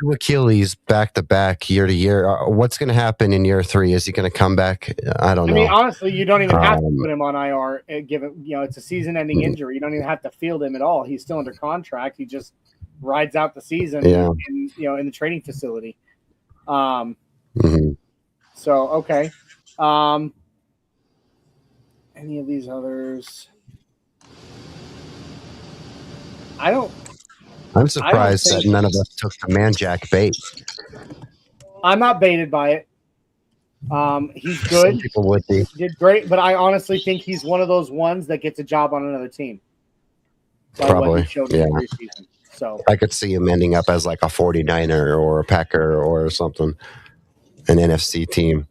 2 Achilles back to back, year to year. What's going to happen in year 3? Is he going to come back? I don't know. I mean, honestly, you don't even have to put him on IR. Given it's a season-ending injury, you don't even have to field him at all. He's still under contract. He just rides out the season in the training facility. So okay. Any of these others? I'm surprised that none of us took the Man-Jack bait. I'm not baited by it. He's good. Some people would be. He did great, but I honestly think he's one of those ones that gets a job on another team. Probably, yeah. So I could see him ending up as like a 49er or a Packer or something, an NFC team.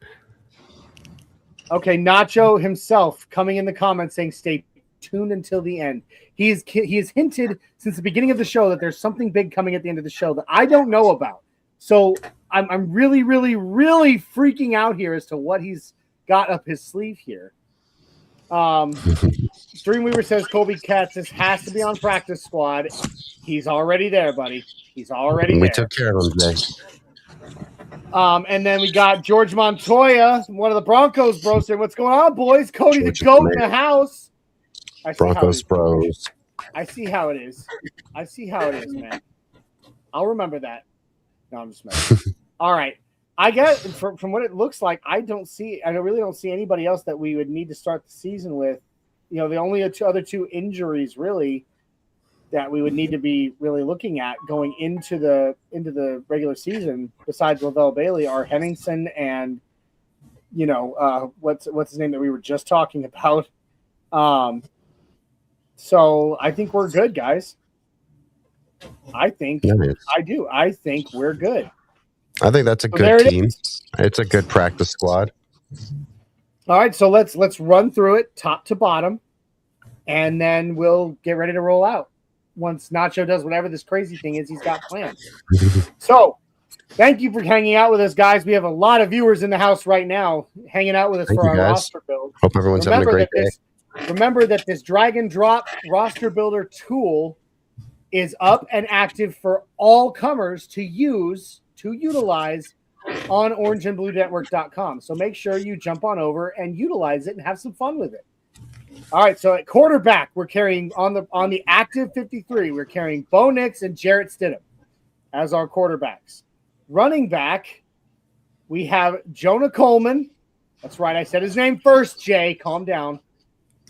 Okay, Nacho himself coming in the comments saying stay tuned until the end. He has hinted since the beginning of the show that there's something big coming at the end of the show that I don't know about. So I'm really, really, really freaking out here as to what he's got up his sleeve here. Dreamweaver says Colby Katz has to be on practice squad. He's already there, buddy. He's already there. We took care of him today. And then we got George Montoya, one of the Broncos bros. Saying, what's going on, boys? Cody the GOAT in the house. Broncos bros. I see how it is. I see how it is, man. I'll remember that. No, I'm just messing. All right. I guess from what it looks like, I really don't see anybody else that we would need to start the season with. The only other two injuries really that we would need to be really looking at going into the regular season, besides Lavelle Bailey, are Henningsen and what's his name that we were just talking about. So I think we're good, guys. I think we're good. I think that's a good team. It's a good practice squad. All right, so let's run through it top to bottom, and then we'll get ready to roll out once Nacho does whatever this crazy thing is he's got planned. So thank you for hanging out with us, guys. We have a lot of viewers in the house right now hanging out with us for our roster build. Hope everyone's having a great day. Remember that this drag and drop roster builder tool is up and active for all comers to utilize on orangeandbluenetwork.com. So make sure you jump on over and utilize it and have some fun with it. All right, so at quarterback, we're carrying on the active 53, we're carrying Bo Nix and Jarrett Stidham as our quarterbacks. Running back, we have Jonah Coleman. That's right, I said his name first, Jay. Calm down.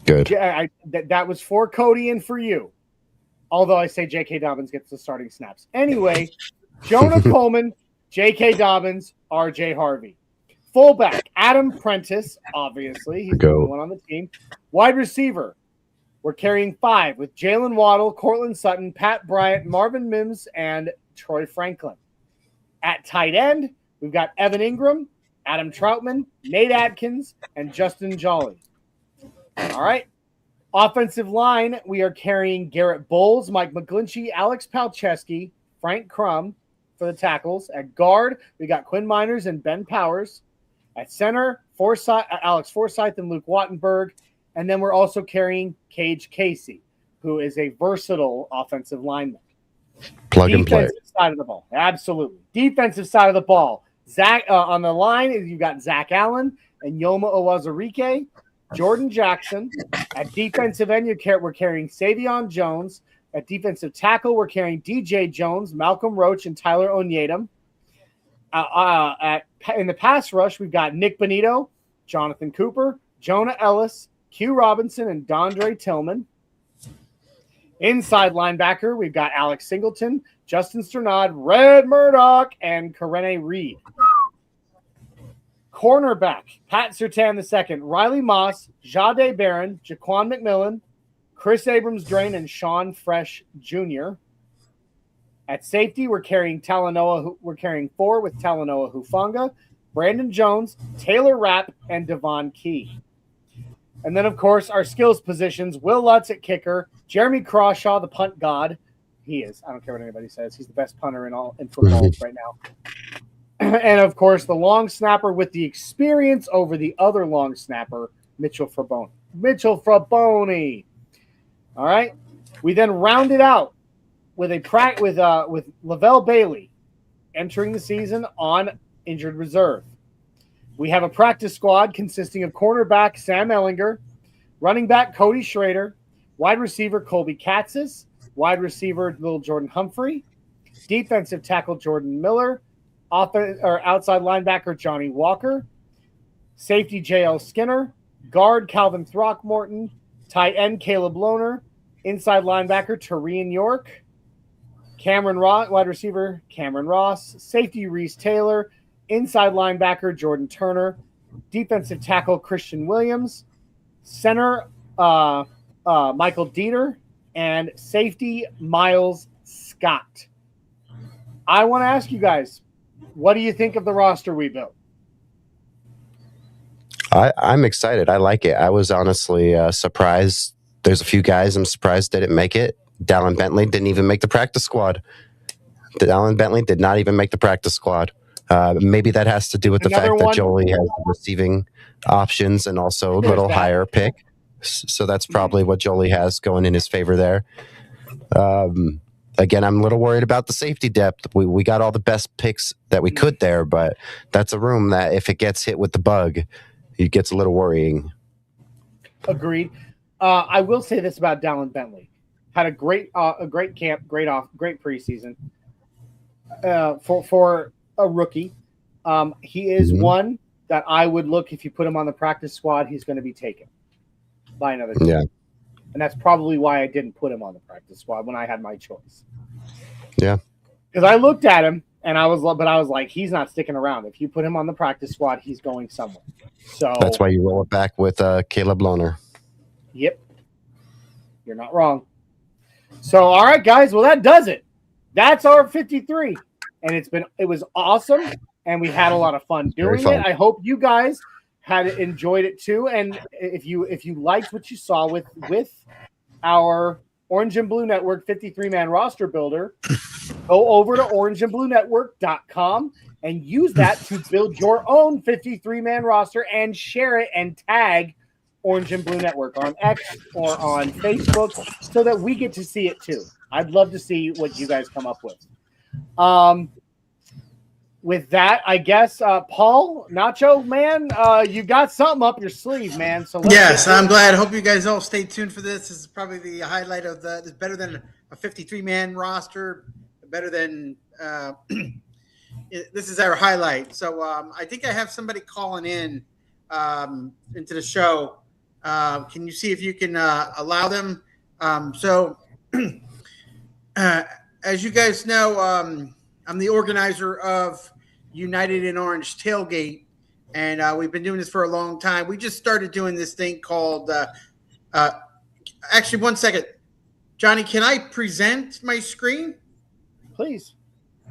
Good. That was for Cody and for you. Although I say J.K. Dobbins gets the starting snaps. Anyway, Jonah Coleman, J.K. Dobbins, R.J. Harvey. Fullback, Adam Prentice, obviously. He's the only one on the team. Wide receiver, we're carrying 5 with Jalen Waddle, Cortland Sutton, Pat Bryant, Marvin Mims, and Troy Franklin. At tight end, we've got Evan Ingram, Adam Troutman, Nate Atkins, and Justin Jolly. All right. Offensive line, we are carrying Garrett Bowles, Mike McGlinchey, Alex Palczewski, Frank Crum for the tackles. At guard, we got Quinn Miners and Ben Powers. At center, Alex Forsythe and Luke Wattenberg. And then we're also carrying Cage Casey, who is a versatile offensive lineman. Plug and play. Defensive side of the ball. Absolutely. Defensive side of the ball. Zach on the line, you've got Zach Allen and Yoma Owazurike, Jordan Jackson. At defensive end, we're carrying Savion Jones. At defensive tackle, we're carrying DJ Jones, Malcolm Roach, and Tyler Onyedem. In the pass rush, we've got Nick Bonito, Jonathan Cooper, Jonah Ellis, Q Robinson, and Dondre Tillman. Inside linebacker, we've got Alex Singleton, Justin Sternad, Red Murdoch, and Karene Reed. Cornerback, Pat Surtain II, Riley Moss, Jade Barron, Jaquan McMillan, Chris Abrams-Drain, and Sean Fresh Jr. At safety, we're carrying 4 with Talanoa Hufanga, Brandon Jones, Taylor Rapp, and Devon Key. And then, of course, our skills positions, Will Lutz at kicker, Jeremy Crawshaw, the punt god. He is. I don't care what anybody says. He's the best punter in football right now. And, of course, the long snapper with the experience over the other long snapper, Mitchell Fraboni. All right. We then rounded out with Lavelle Bailey entering the season on injured reserve. We have a practice squad consisting of cornerback Sam Ellinger, running back Cody Schrader, wide receiver Colby Katzis, wide receiver Lil Jordan Humphrey, defensive tackle Jordan Miller, outside linebacker Johnny Walker, safety J.L. Skinner, guard Calvin Throckmorton, tight end Caleb Lohner, inside linebacker Tarian York, wide receiver Cameron Ross, safety Reese Taylor, inside linebacker Jordan Turner, defensive tackle Christian Williams, center Michael Dieter, and safety Miles Scott. I want to ask you guys, what do you think of the roster we built? I'm excited. I like it. I was honestly surprised. There's a few guys I'm surprised didn't make it. Dallin Bentley didn't even make the practice squad. Dallin Bentley did not even make the practice squad. Maybe that has to do with the fact that Jolie has receiving options and also a little higher pick. So that's probably what Jolie has going in his favor there. Again, I'm a little worried about the safety depth. We got all the best picks that we could there, but that's a room that if it gets hit with the bug, it gets a little worrying. Agreed. I will say this about Dallin Bentley. Had a great camp, great preseason for a rookie. He is one that I would look, if you put him on the practice squad, he's going to be taken by another team. Yeah. And that's probably why I didn't put him on the practice squad when I had my choice. Yeah. Because I looked at him and I was like, he's not sticking around. If you put him on the practice squad, he's going somewhere. So that's why you roll it back with Caleb Lohner. Yep. You're not wrong. So, all right, guys. Well, that does it. That's our 53. And it was awesome. And we had a lot of fun doing it. I hope you guys had enjoyed it too. And if you liked what you saw with our Orange and Blue Network 53-man roster builder, go over to orangeandbluenetwork.com and use that to build your own 53-man roster and share it and tag Orange and Blue Network on X or on Facebook so that we get to see it too. I'd love to see what you guys come up with. with that, I guess, Paul, Nacho, man, you got something up your sleeve, man. So yes, I'm glad. I hope you guys all stay tuned for this. This is probably the highlight of the. It's better than a 53-man roster. Better than this is our highlight. So I think I have somebody calling in into the show. Can you see if you can allow them? As you guys know, I'm the organizer of United in Orange Tailgate, and we've been doing this for a long time. We just started doing this thing called actually, one second. Johnny, can I present my screen? Please.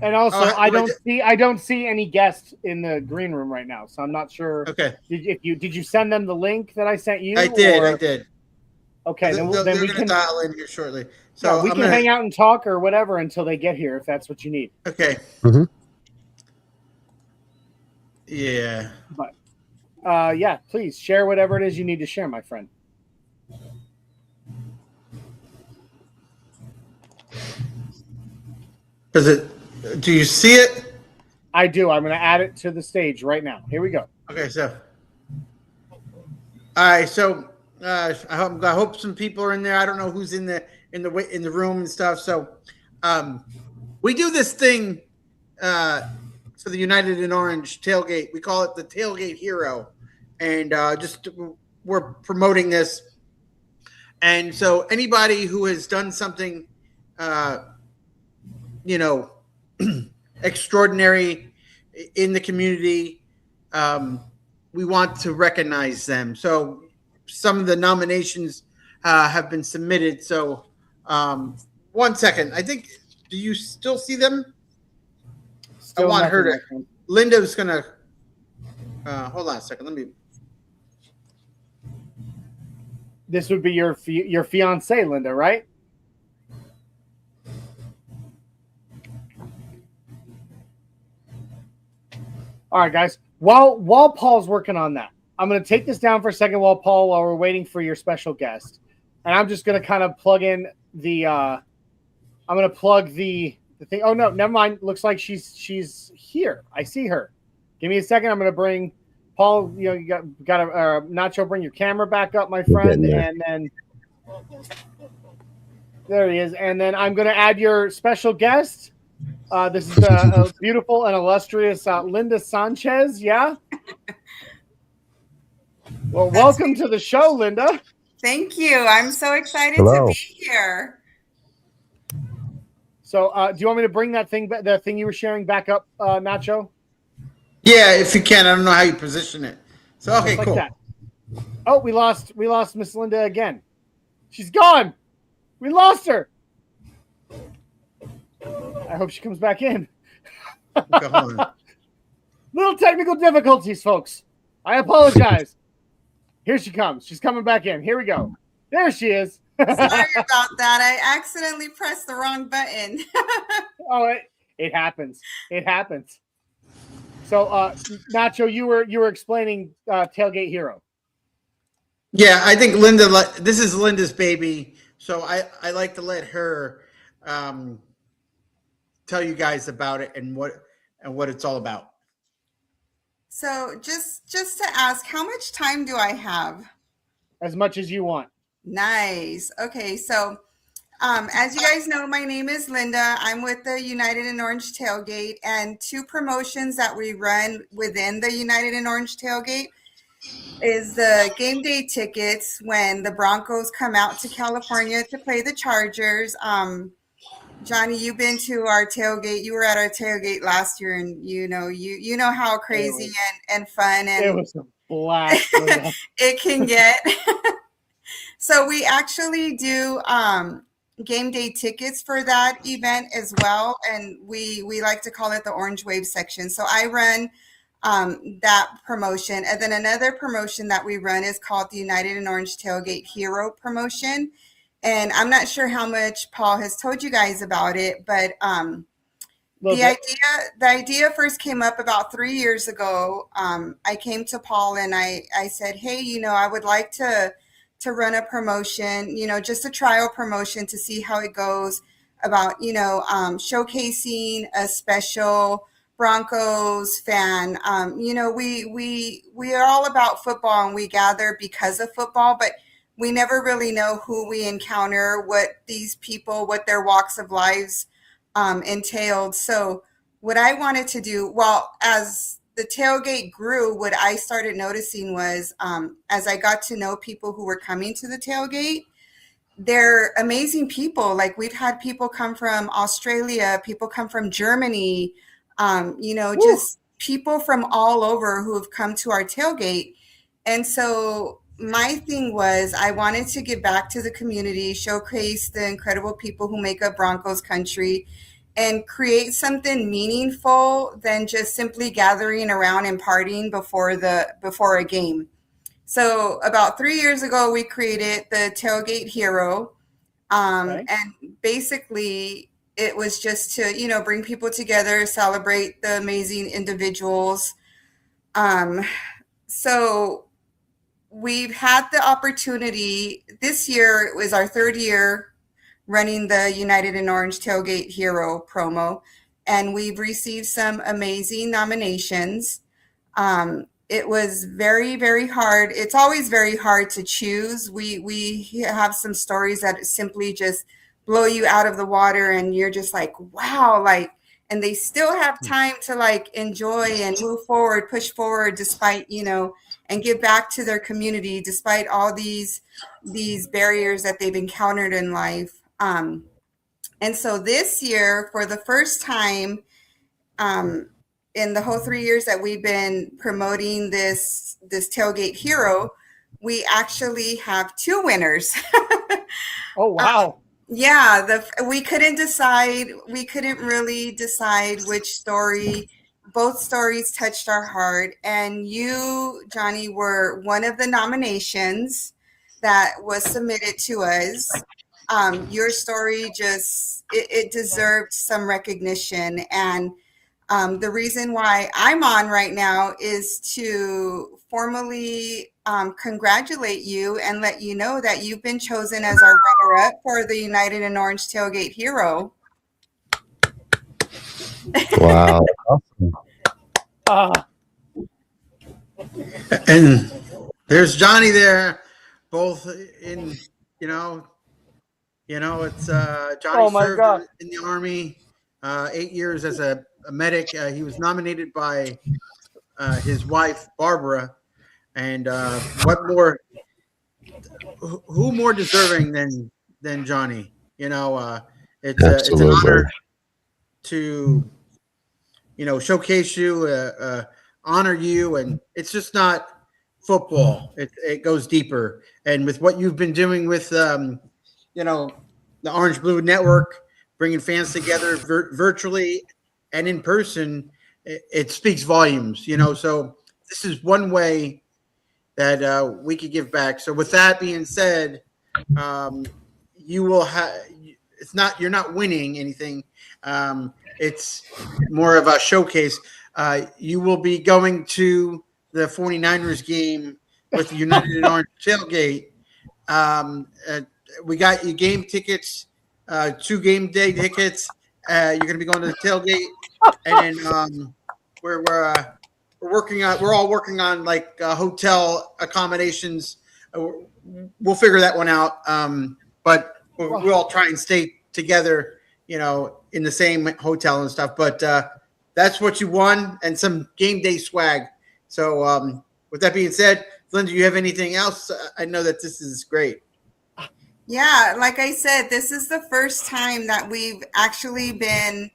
And also, I don't see any guests in the green room right now, so I'm not sure. Okay. Did you send them the link that I sent you? I did. Okay, then we can dial in here shortly. So we can hang out and talk or whatever until they get here, if that's what you need. Okay. Mm-hmm. Yeah. But yeah, please share whatever it is you need to share, my friend. Do you see it? I do. I'm going to add it to the stage right now. Here we go. Okay, so all right, so I hope some people are in there. I don't know who's in the room and stuff. So we do this thing for the United in Orange tailgate. We call it the Tailgate Hero, and we're promoting this. And so anybody who has done something, extraordinary in the community, we want to recognize them. So some of the nominations have been submitted. So 1 second. I think, do you still see them? I want her to. Linda's going to. Hold on a second. Let me. This would be your fiance, Linda, right? All right, guys. While Paul's working on that, I'm going to take this down for a second while we're waiting for your special guest, and I'm just going to kind of plug in the. I'm going to plug the thing. Oh no, never mind. Looks like she's here. I see her. Give me a second. I'm going to bring Paul. You got to Nacho. Bring your camera back up, my friend, and then there he is. And then I'm going to add your special guest. This is a beautiful and illustrious Linda Sanchez. Yeah. Well, welcome to the show, Linda. Thank you. I'm so excited to be here. So, do you want me to bring that thing, the thing you were sharing, back up, Nacho? Yeah, if you can. I don't know how you position it. So, okay, like cool. That. Oh, we lost Miss Linda again. She's gone. We lost her. I hope she comes back in. Little technical difficulties, folks. I apologize. Here she comes. She's coming back in. Here we go. There she is. Sorry about that. I accidentally pressed the wrong button. Oh, it happens. It happens. So, Nacho, you were explaining Tailgate Hero. Yeah, I think Linda. This is Linda's baby, so I like to let her tell you guys about it and what it's all about. So just to ask, how much time do I have? As much as you want. Nice. Okay, so as you guys know, my name is Linda. I'm with the United in Orange Tailgate, and two promotions that we run within the United in Orange Tailgate is the game day tickets when the Broncos come out to California to play the Chargers. Johnny, you've been to our tailgate. You were at our tailgate last year, and you know how crazy and fun and it was a blast. it can get. So we actually do game day tickets for that event as well, and we like to call it the Orange Wave section. So I run that promotion, and then another promotion that we run is called the United in Orange Tailgate Hero promotion. And I'm not sure how much Paul has told you guys about it, but the idea first came up about 3 years ago. I came to Paul and I said, hey, I would like to run a promotion, just a trial promotion to see how it goes about, showcasing a special Broncos fan. You know, we are all about football and we gather because of football, but we never really know who we encounter, what these people, what their walks of lives entailed. So what I wanted to do, well, as the tailgate grew, what I started noticing was as I got to know people who were coming to the tailgate, they're amazing people. Like we've had people come from Australia, people come from Germany, you know, just people from all over who have come to our tailgate. And so my thing was I wanted to give back to the community, showcase the incredible people who make up Broncos country, and create something meaningful than just simply gathering around and partying before a game. So about 3 years ago, we created the Tailgate Hero. And basically it was just to, you know, bring people together, celebrate the amazing individuals. So we've had the opportunity this year. It was our 3rd year running the United in Orange Tailgate Hero promo, and we've received some amazing nominations. It was very, very hard. It's always very hard to choose. We have some stories that simply just blow you out of the water and you're just like, wow, like, and they still have time to like enjoy and move forward, push forward despite, you know, and give back to their community despite all these barriers that they've encountered in life. And so this year, for the first time, in the whole 3 years that we've been promoting this Tailgate Hero, we actually have 2 winners. Oh, wow. Yeah, we couldn't decide. We couldn't really decide which story. Both stories touched our heart. And you, Johnny, were one of the nominations that was submitted to us. Your story just, it deserved some recognition. And the reason why I'm on right now is to formally congratulate you and let you know that you've been chosen as our runner-up for the United in Orange Tailgate Hero. Wow. And there's Johnny there, both in, it's Johnny served in the Army, 8 years as a medic. He was nominated by his wife, Barbara. And who more deserving than Johnny? It's an honor to, showcase you, honor you. And it's just not football. It goes deeper. And with what you've been doing with, the Orange Blue Network, bringing fans together virtually and in person, it speaks volumes, so this is one way that we could give back. So with that being said, you will have, you're not winning anything. It's more of a showcase. You will be going to the 49ers game with the United in Orange Tailgate. We got you game tickets, 2 game day tickets. You're going to be going to the tailgate, and then we're working on. We're all working on like hotel accommodations. We'll figure that one out. But we'll all try and stay together, in the same hotel and stuff. But that's what you won, and some game day swag. So with that being said, Linda, do you have anything else? I know that this is great. Yeah, like I said, this is the first time that we've actually been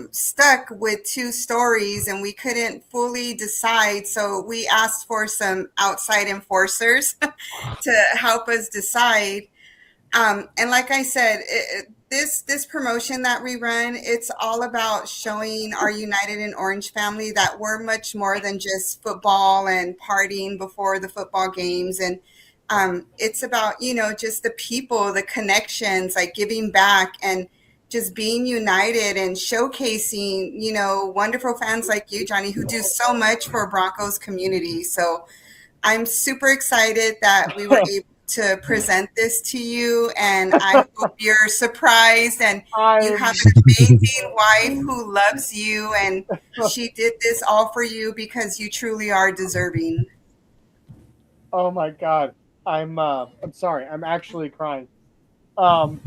stuck with 2 stories and we couldn't fully decide. So we asked for some outside enforcers to help us decide. And like I said, this promotion that we run, it's all about showing our United in Orange family that we're much more than just football and partying before the football games. And it's about, just the people, the connections, like giving back and just being united and showcasing, wonderful fans like you, Johnny, who do so much for Broncos community. So I'm super excited that we were able to present this to you, and I hope you're surprised and you have an amazing wife who loves you, and she did this all for you because you truly are deserving. Oh my God, I'm sorry, I'm actually crying. I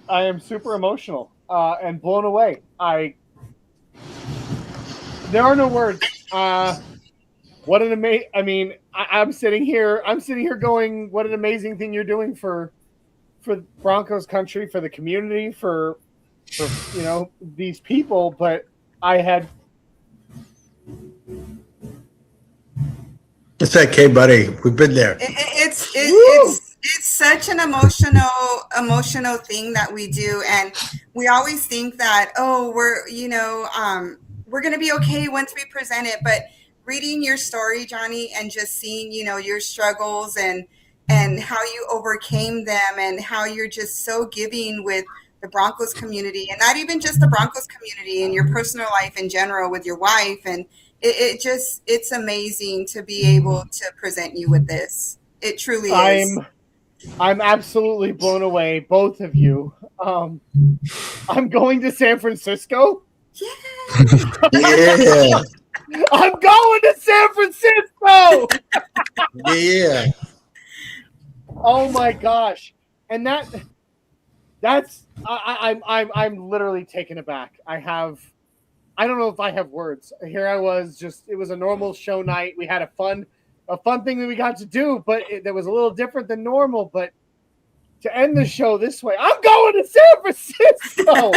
am super emotional and blown away. There are no words. What an amazing! I mean, I'm sitting here going, what an amazing thing you're doing for Broncos country, for the community, for these people. But I had. It's okay, buddy. We've been there. It's such an emotional thing that we do, and we always think that we're gonna be okay once we present it. But reading your story, Johnny, and just seeing your struggles and how you overcame them, and how you're just so giving with the Broncos community, and not even just the Broncos community, in your personal life in general with your wife, and it's amazing to be able to present you with this. It truly is. I'm absolutely blown away, both of you. I'm going to San Francisco. Yeah. I'm going to San Francisco. Yeah. Oh my gosh. And that's I'm literally taken aback. I don't know if I have words. Here I was, it was a normal show night. We had a fun thing that we got to do, but that was a little different than normal. But to end the show this way, I'm going to San Francisco.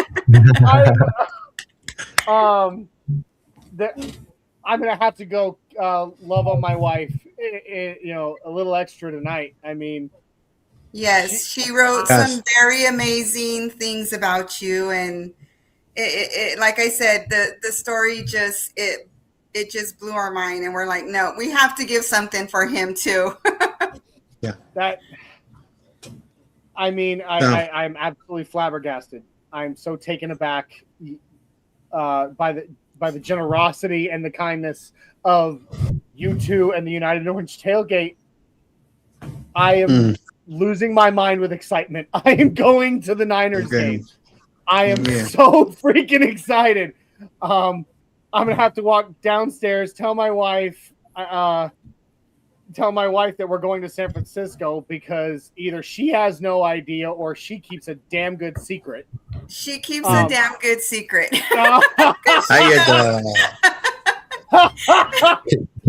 I'm gonna have to go love on my wife, a little extra tonight. I mean, yes, she wrote some very amazing things about you, and it like I said, the story just it just blew our mind, and we're like, no, we have to give something for him too. Yeah. I'm absolutely flabbergasted. I'm so taken aback by the generosity and the kindness of you two and the United Orange Tailgate. I am losing my mind with excitement. I am going to the Niners game. I am so freaking excited. I'm gonna have to walk downstairs, tell my wife that we're going to San Francisco, because either she has no idea or she keeps a damn good secret. She keeps a damn good secret. Can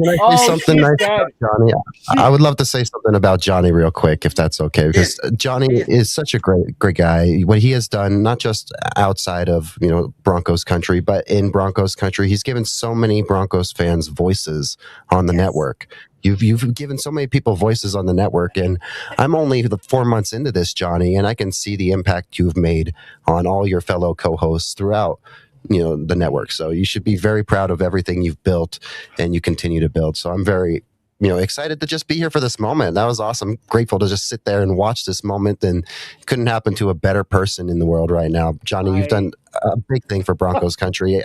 I say something nice about Johnny? I would love to say something about Johnny real quick, if that's okay, because Johnny is such a great guy. What he has done, not just outside of Broncos country, but in Broncos country, he's given so many Broncos fans voices on the network. You've given so many people voices on the network, and I'm only 4 months into this, Johnny, and I can see the impact you've made on all your fellow co-hosts throughout the network. So you should be very proud of everything you've built and you continue to build. So I'm very excited to just be here for this moment. That was awesome. Grateful to just sit there and watch this moment, and it couldn't happen to a better person in the world right now. Johnny, you've done a big thing for Broncos country.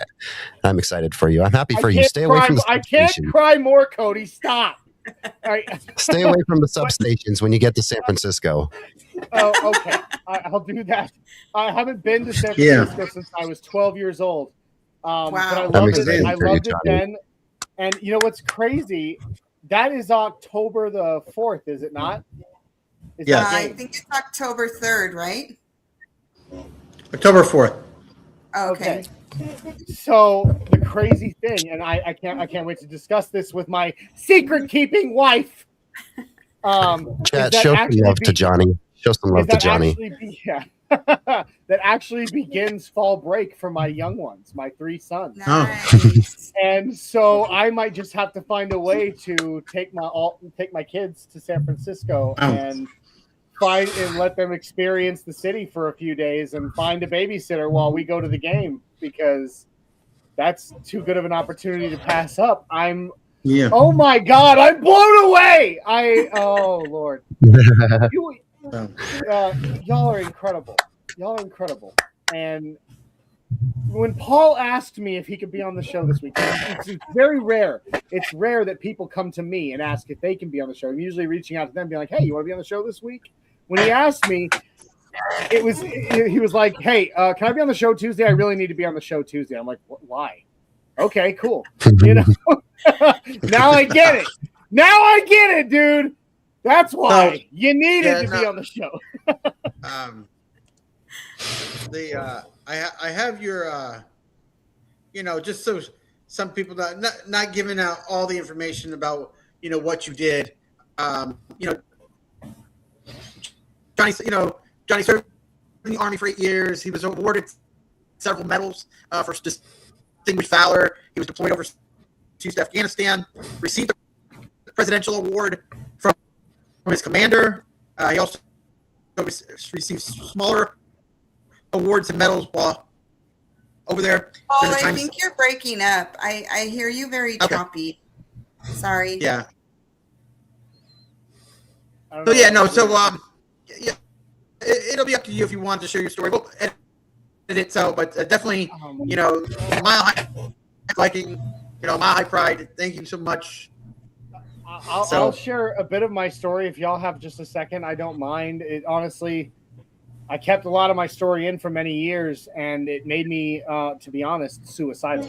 I'm excited for you. I'm happy for you. Stay away from the substation. I can't cry more, Cody. Stop. All right. Stay away from the substations when you get to San Francisco. Oh, okay. I'll do that. I haven't been to San Francisco since I was 12 years old. Wow. But I loved it then. And you know what's crazy? That is October the 4th, is it not? Yeah. I think it's October 3rd, right? October 4th. Okay. So the crazy thing, and I can't wait to discuss this with my secret keeping wife. Chat, show some love to Johnny. Show some love to Johnny. That actually begins fall break for my young ones, my 3 sons. Nice. And so I might just have to find a way to take my kids to San Francisco and let them experience the city for a few days, and find a babysitter while we go to the game, because that's too good of an opportunity to pass up. Oh my God, I'm blown away. Oh Lord. Y'all are incredible. And when Paul asked me if he could be on the show this week, it's very rare. It's rare that people come to me and ask if they can be on the show. I'm usually reaching out to them, being like, "Hey, you want to be on the show this week?" When he asked me, he was like, "Hey, can I be on the show Tuesday? I really need to be on the show Tuesday." I'm like, "Why?" Okay, cool. You know, now I get it. Now I get it, dude. That's why you needed to be on the show. I have your just so some people not giving out all the information about what you did. Johnny served in the Army for 8 years. He was awarded several medals for distinguished valor. He was deployed overseas to Afghanistan. Received the Presidential Award from his commander. He also received smaller awards and medals while over there. Oh, I think you're breaking up. I hear you very choppy. Sorry. Yeah. So it'll be up to you if you want to share your story. We'll edit it. So, but definitely, Mile High Viking, Mile High Pride. Thank you so much. I'll share a bit of my story if y'all have just a second. I don't mind. It honestly, I kept a lot of my story in for many years, and it made me, to be honest, suicidal.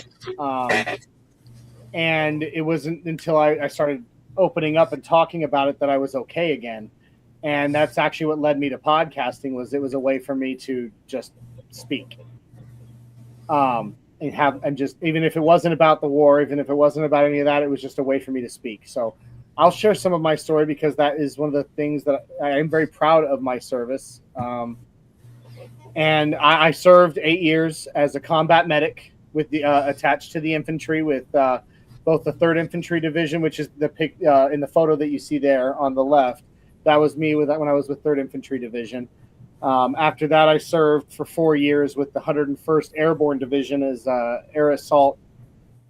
And it wasn't until I started opening up and talking about it that I was okay again. And that's actually what led me to podcasting. It was a way for me to just speak, and just, even if it wasn't about the war, even if it wasn't about any of that, it was just a way for me to speak. So I'll share some of my story because that is one of the things that I am very proud of my service. And I served 8 years as a combat medic with the attached to the infantry with both the 3rd Infantry Division, which is the pic in the photo that you see there on the left. That was me when I was with 3rd Infantry Division. After that, I served for 4 years with the 101st Airborne Division as air assault,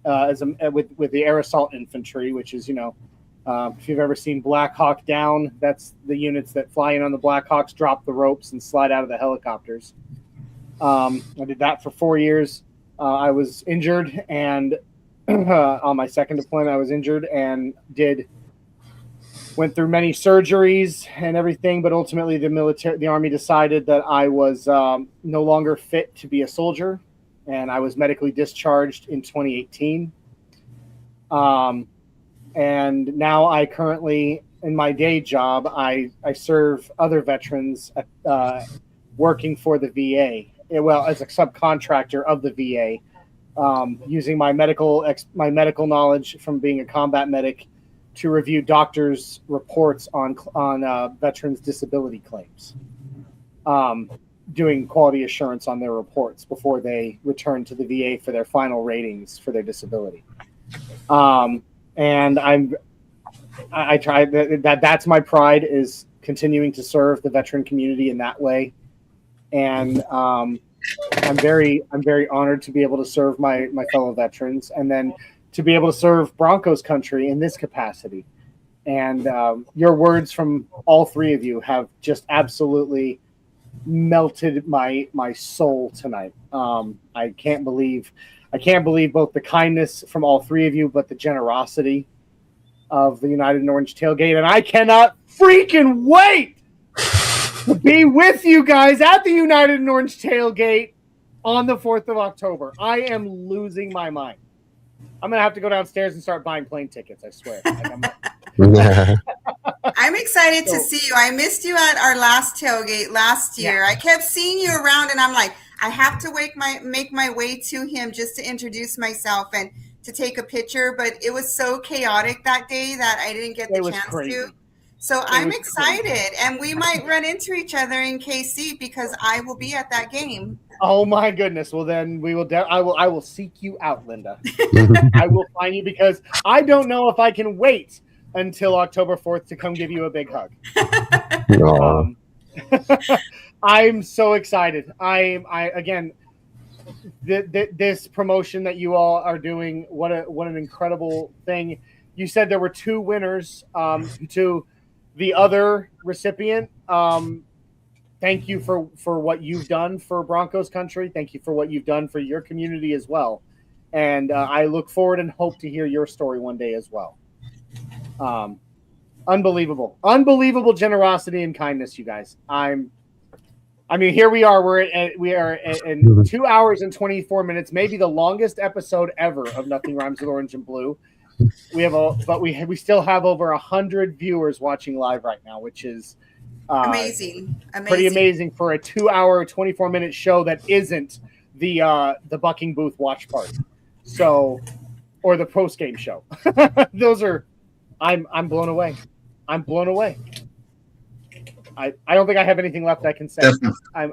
with the air assault infantry, which is, if you've ever seen Black Hawk Down, that's the units that fly in on the Black Hawks, drop the ropes, and slide out of the helicopters. I did that for 4 years. I was injured, and on my second deployment, I was injured and went through many surgeries and everything, but ultimately the Army decided that I was no longer fit to be a soldier, and I was medically discharged in 2018. And now I currently, in my day job, I serve other veterans working for the VA, as a subcontractor of the VA, using my medical knowledge from being a combat medic to review doctors' reports on veterans' disability claims, doing quality assurance on their reports before they return to the VA for their final ratings for their disability. And I try that's my pride, is continuing to serve the veteran community in that way. And I'm very honored to be able to serve my fellow veterans, and then to be able to serve Broncos country in this capacity. And your words from all three of you have just absolutely melted my soul tonight. I can't believe both the kindness from all three of you, but the generosity of the United in Orange tailgate. And I cannot freaking wait to be with you guys at the United in Orange tailgate on the 4th of October. I am losing my mind. I'm going to have to go downstairs and start buying plane tickets, I swear. I'm excited to see you. I missed you at our last tailgate last year. I kept seeing you around, and I'm like, I have to make my way to him just to introduce myself and to take a picture. But it was so chaotic that day that I didn't get the chance to. So I'm excited, and we might run into each other in KC because I will be at that game. Oh my goodness! Well, then we will. I will seek you out, Linda. I will find you because I don't know if I can wait until October 4th to come give you a big hug. I'm so excited. This promotion that you all are doing, what an incredible thing. You said there were 2 winners. To the other recipient, thank you for what you've done for Broncos country. Thank you for what you've done for your community as well. And I look forward and hope to hear your story one day as well. Unbelievable generosity and kindness, you guys. Here we are. We are in 2 hours and 24 minutes, maybe the longest episode ever of Nothing Rhymes with Orange and Blue. We still have over 100 viewers watching live right now, which is amazing. Pretty amazing for a 2 hour, 24-minute show that isn't the Bucking Booth watch party. So, or the post game show. Those are, I'm blown away. I'm blown away. I don't think I have anything left I can say. I'm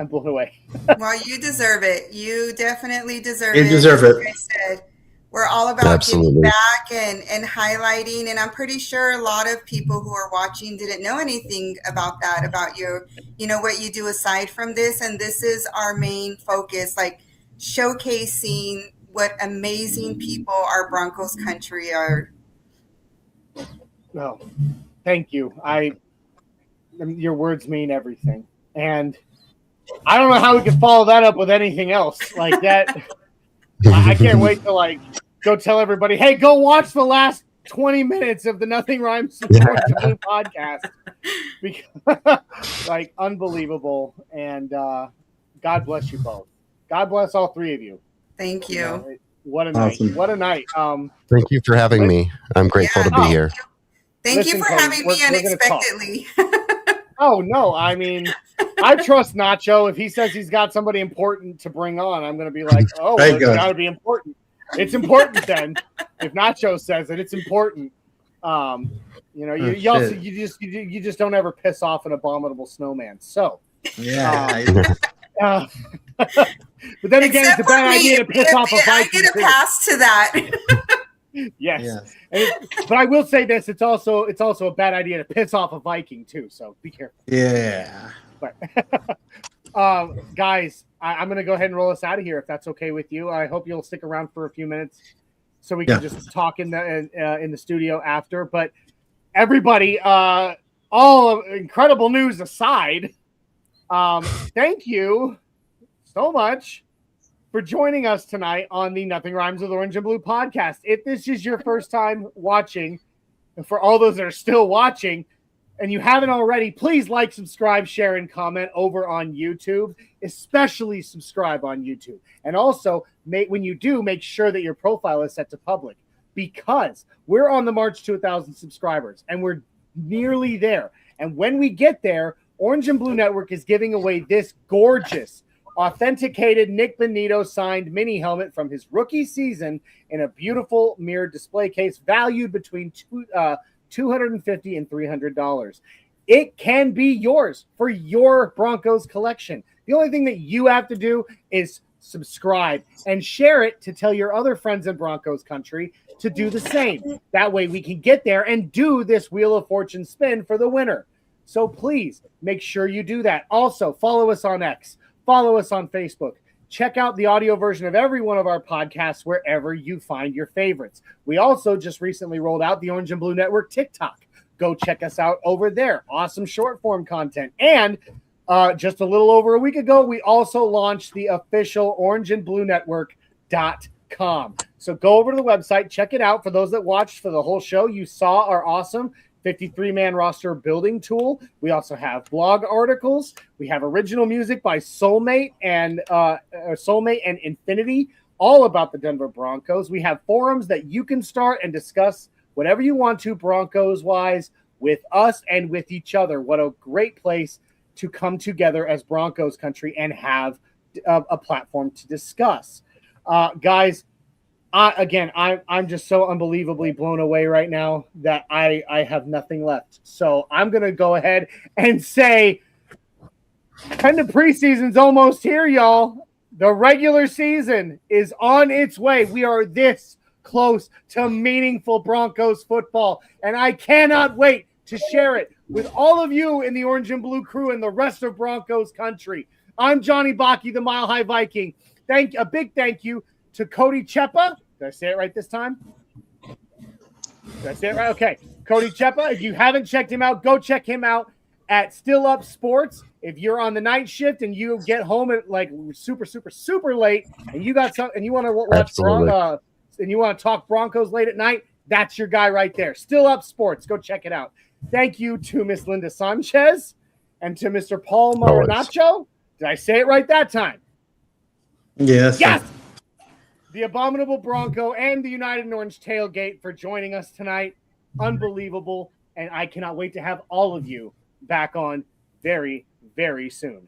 blown away. Well, you deserve it. You definitely deserve it. You deserve it. Like I said, we're all about giving back and highlighting. And I'm pretty sure a lot of people who are watching didn't know anything about that, about your, what you do aside from this. And this is our main focus, like showcasing what amazing people our Broncos country are. No, thank you. Your words mean everything. And I don't know how we can follow that up with anything else like that. I can't wait to go tell everybody, hey, go watch the last 20 minutes of the Nothing Rhymes with Orange and Blue podcast. Because, unbelievable. And God bless you both. God bless all three of you. Thank you. What a night. Awesome. What a night. Thank you for having me. I'm grateful to be here. Thank you for having me unexpectedly. Oh, no. I trust Nacho. If he says he's got somebody important to bring on, I'm going to be like, oh, well, it's got to be important. It's important then. If Nacho says it, it's important. You just don't ever piss off an abominable snowman. So, but then again, it's a bad idea to piss off a Viking. I get a pass to that. Yes. But I will say this: it's also a bad idea to piss off a Viking too. So be careful. Yeah. But guys, I'm going to go ahead and roll us out of here if that's okay with you. I hope you'll stick around for a few minutes so we can just talk in the studio after. But everybody, all incredible news aside, thank you so much for joining us tonight on the Nothing Rhymes with Orange and Blue podcast. If this is your first time watching, and for all those that are still watching, and you haven't already, please like, subscribe, share, and comment over on YouTube. Especially subscribe on YouTube. And also, when you do, make sure that your profile is set to public, because we're on the march to 1,000 subscribers, and we're nearly there. And when we get there, Orange and Blue Network is giving away this gorgeous, authenticated Nick Bonito signed mini helmet from his rookie season in a beautiful mirrored display case valued between $250 and $300. It can be yours for your Broncos collection. The only thing that you have to do is subscribe and share it to tell your other friends in Broncos country to do the same. That way we can get there and do this Wheel of Fortune spin for the winner. So please make sure you do that. Also, follow us on X. Follow us on Facebook. Check out the audio version of every one of our podcasts wherever you find your favorites. We also just recently rolled out the Orange and Blue Network TikTok. Go check us out over there. Awesome short form content. And just a little over a week ago, we also launched the official orangeandbluenetwork.com. So go over to the website, check it out. For those that watched for the whole show, you saw our awesome 53-man roster building tool. We also have blog articles. We have original music by Soulmate and Infinity, all about the Denver Broncos. We have forums that you can start and discuss whatever you want to Broncos-wise with us and with each other. What a great place to come together as Broncos country and have a platform to discuss. Guys, I'm just so unbelievably blown away right now that I have nothing left. So I'm going to go ahead and say, kind of preseason's almost here, y'all. The regular season is on its way. We are this close to meaningful Broncos football, and I cannot wait to share it with all of you in the Orange and Blue crew and the rest of Broncos country. I'm Johnny Baki, the Mile High Viking. A big thank you to Cody Chepa. Did I say it right this time? Did I say it right? Okay. Cody Chepa. If you haven't checked him out, go check him out at Still Up Sports. If you're on the night shift and you get home at like super late, and you got some, and you want to watch and you want to talk Broncos late at night, that's your guy right there. Still Up Sports. Go check it out. Thank you to Miss Linda Sanchez and to Mr. Paul Marinaccio. Did I say it right that time? Yes. Yes. The Abominable Bronco and the United Orange Tailgate for joining us tonight. Unbelievable. And I cannot wait to have all of you back on very, very soon.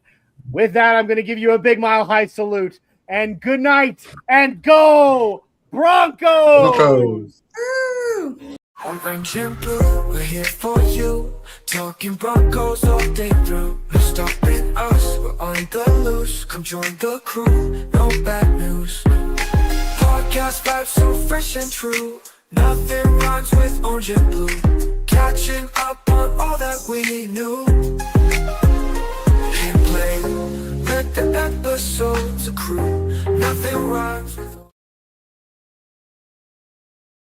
With that, I'm going to give you a big Mile High salute. And good night. And go Broncos! Orange and blue, we're here for you. Talking Broncos all day through. No stopping us, we're on the loose. Come join the crew, no bad news. Podcast vibes so fresh and true. Nothing rhymes with orange and blue. Catching up on all that we knew. And play, let the episodes accrue. Nothing rhymes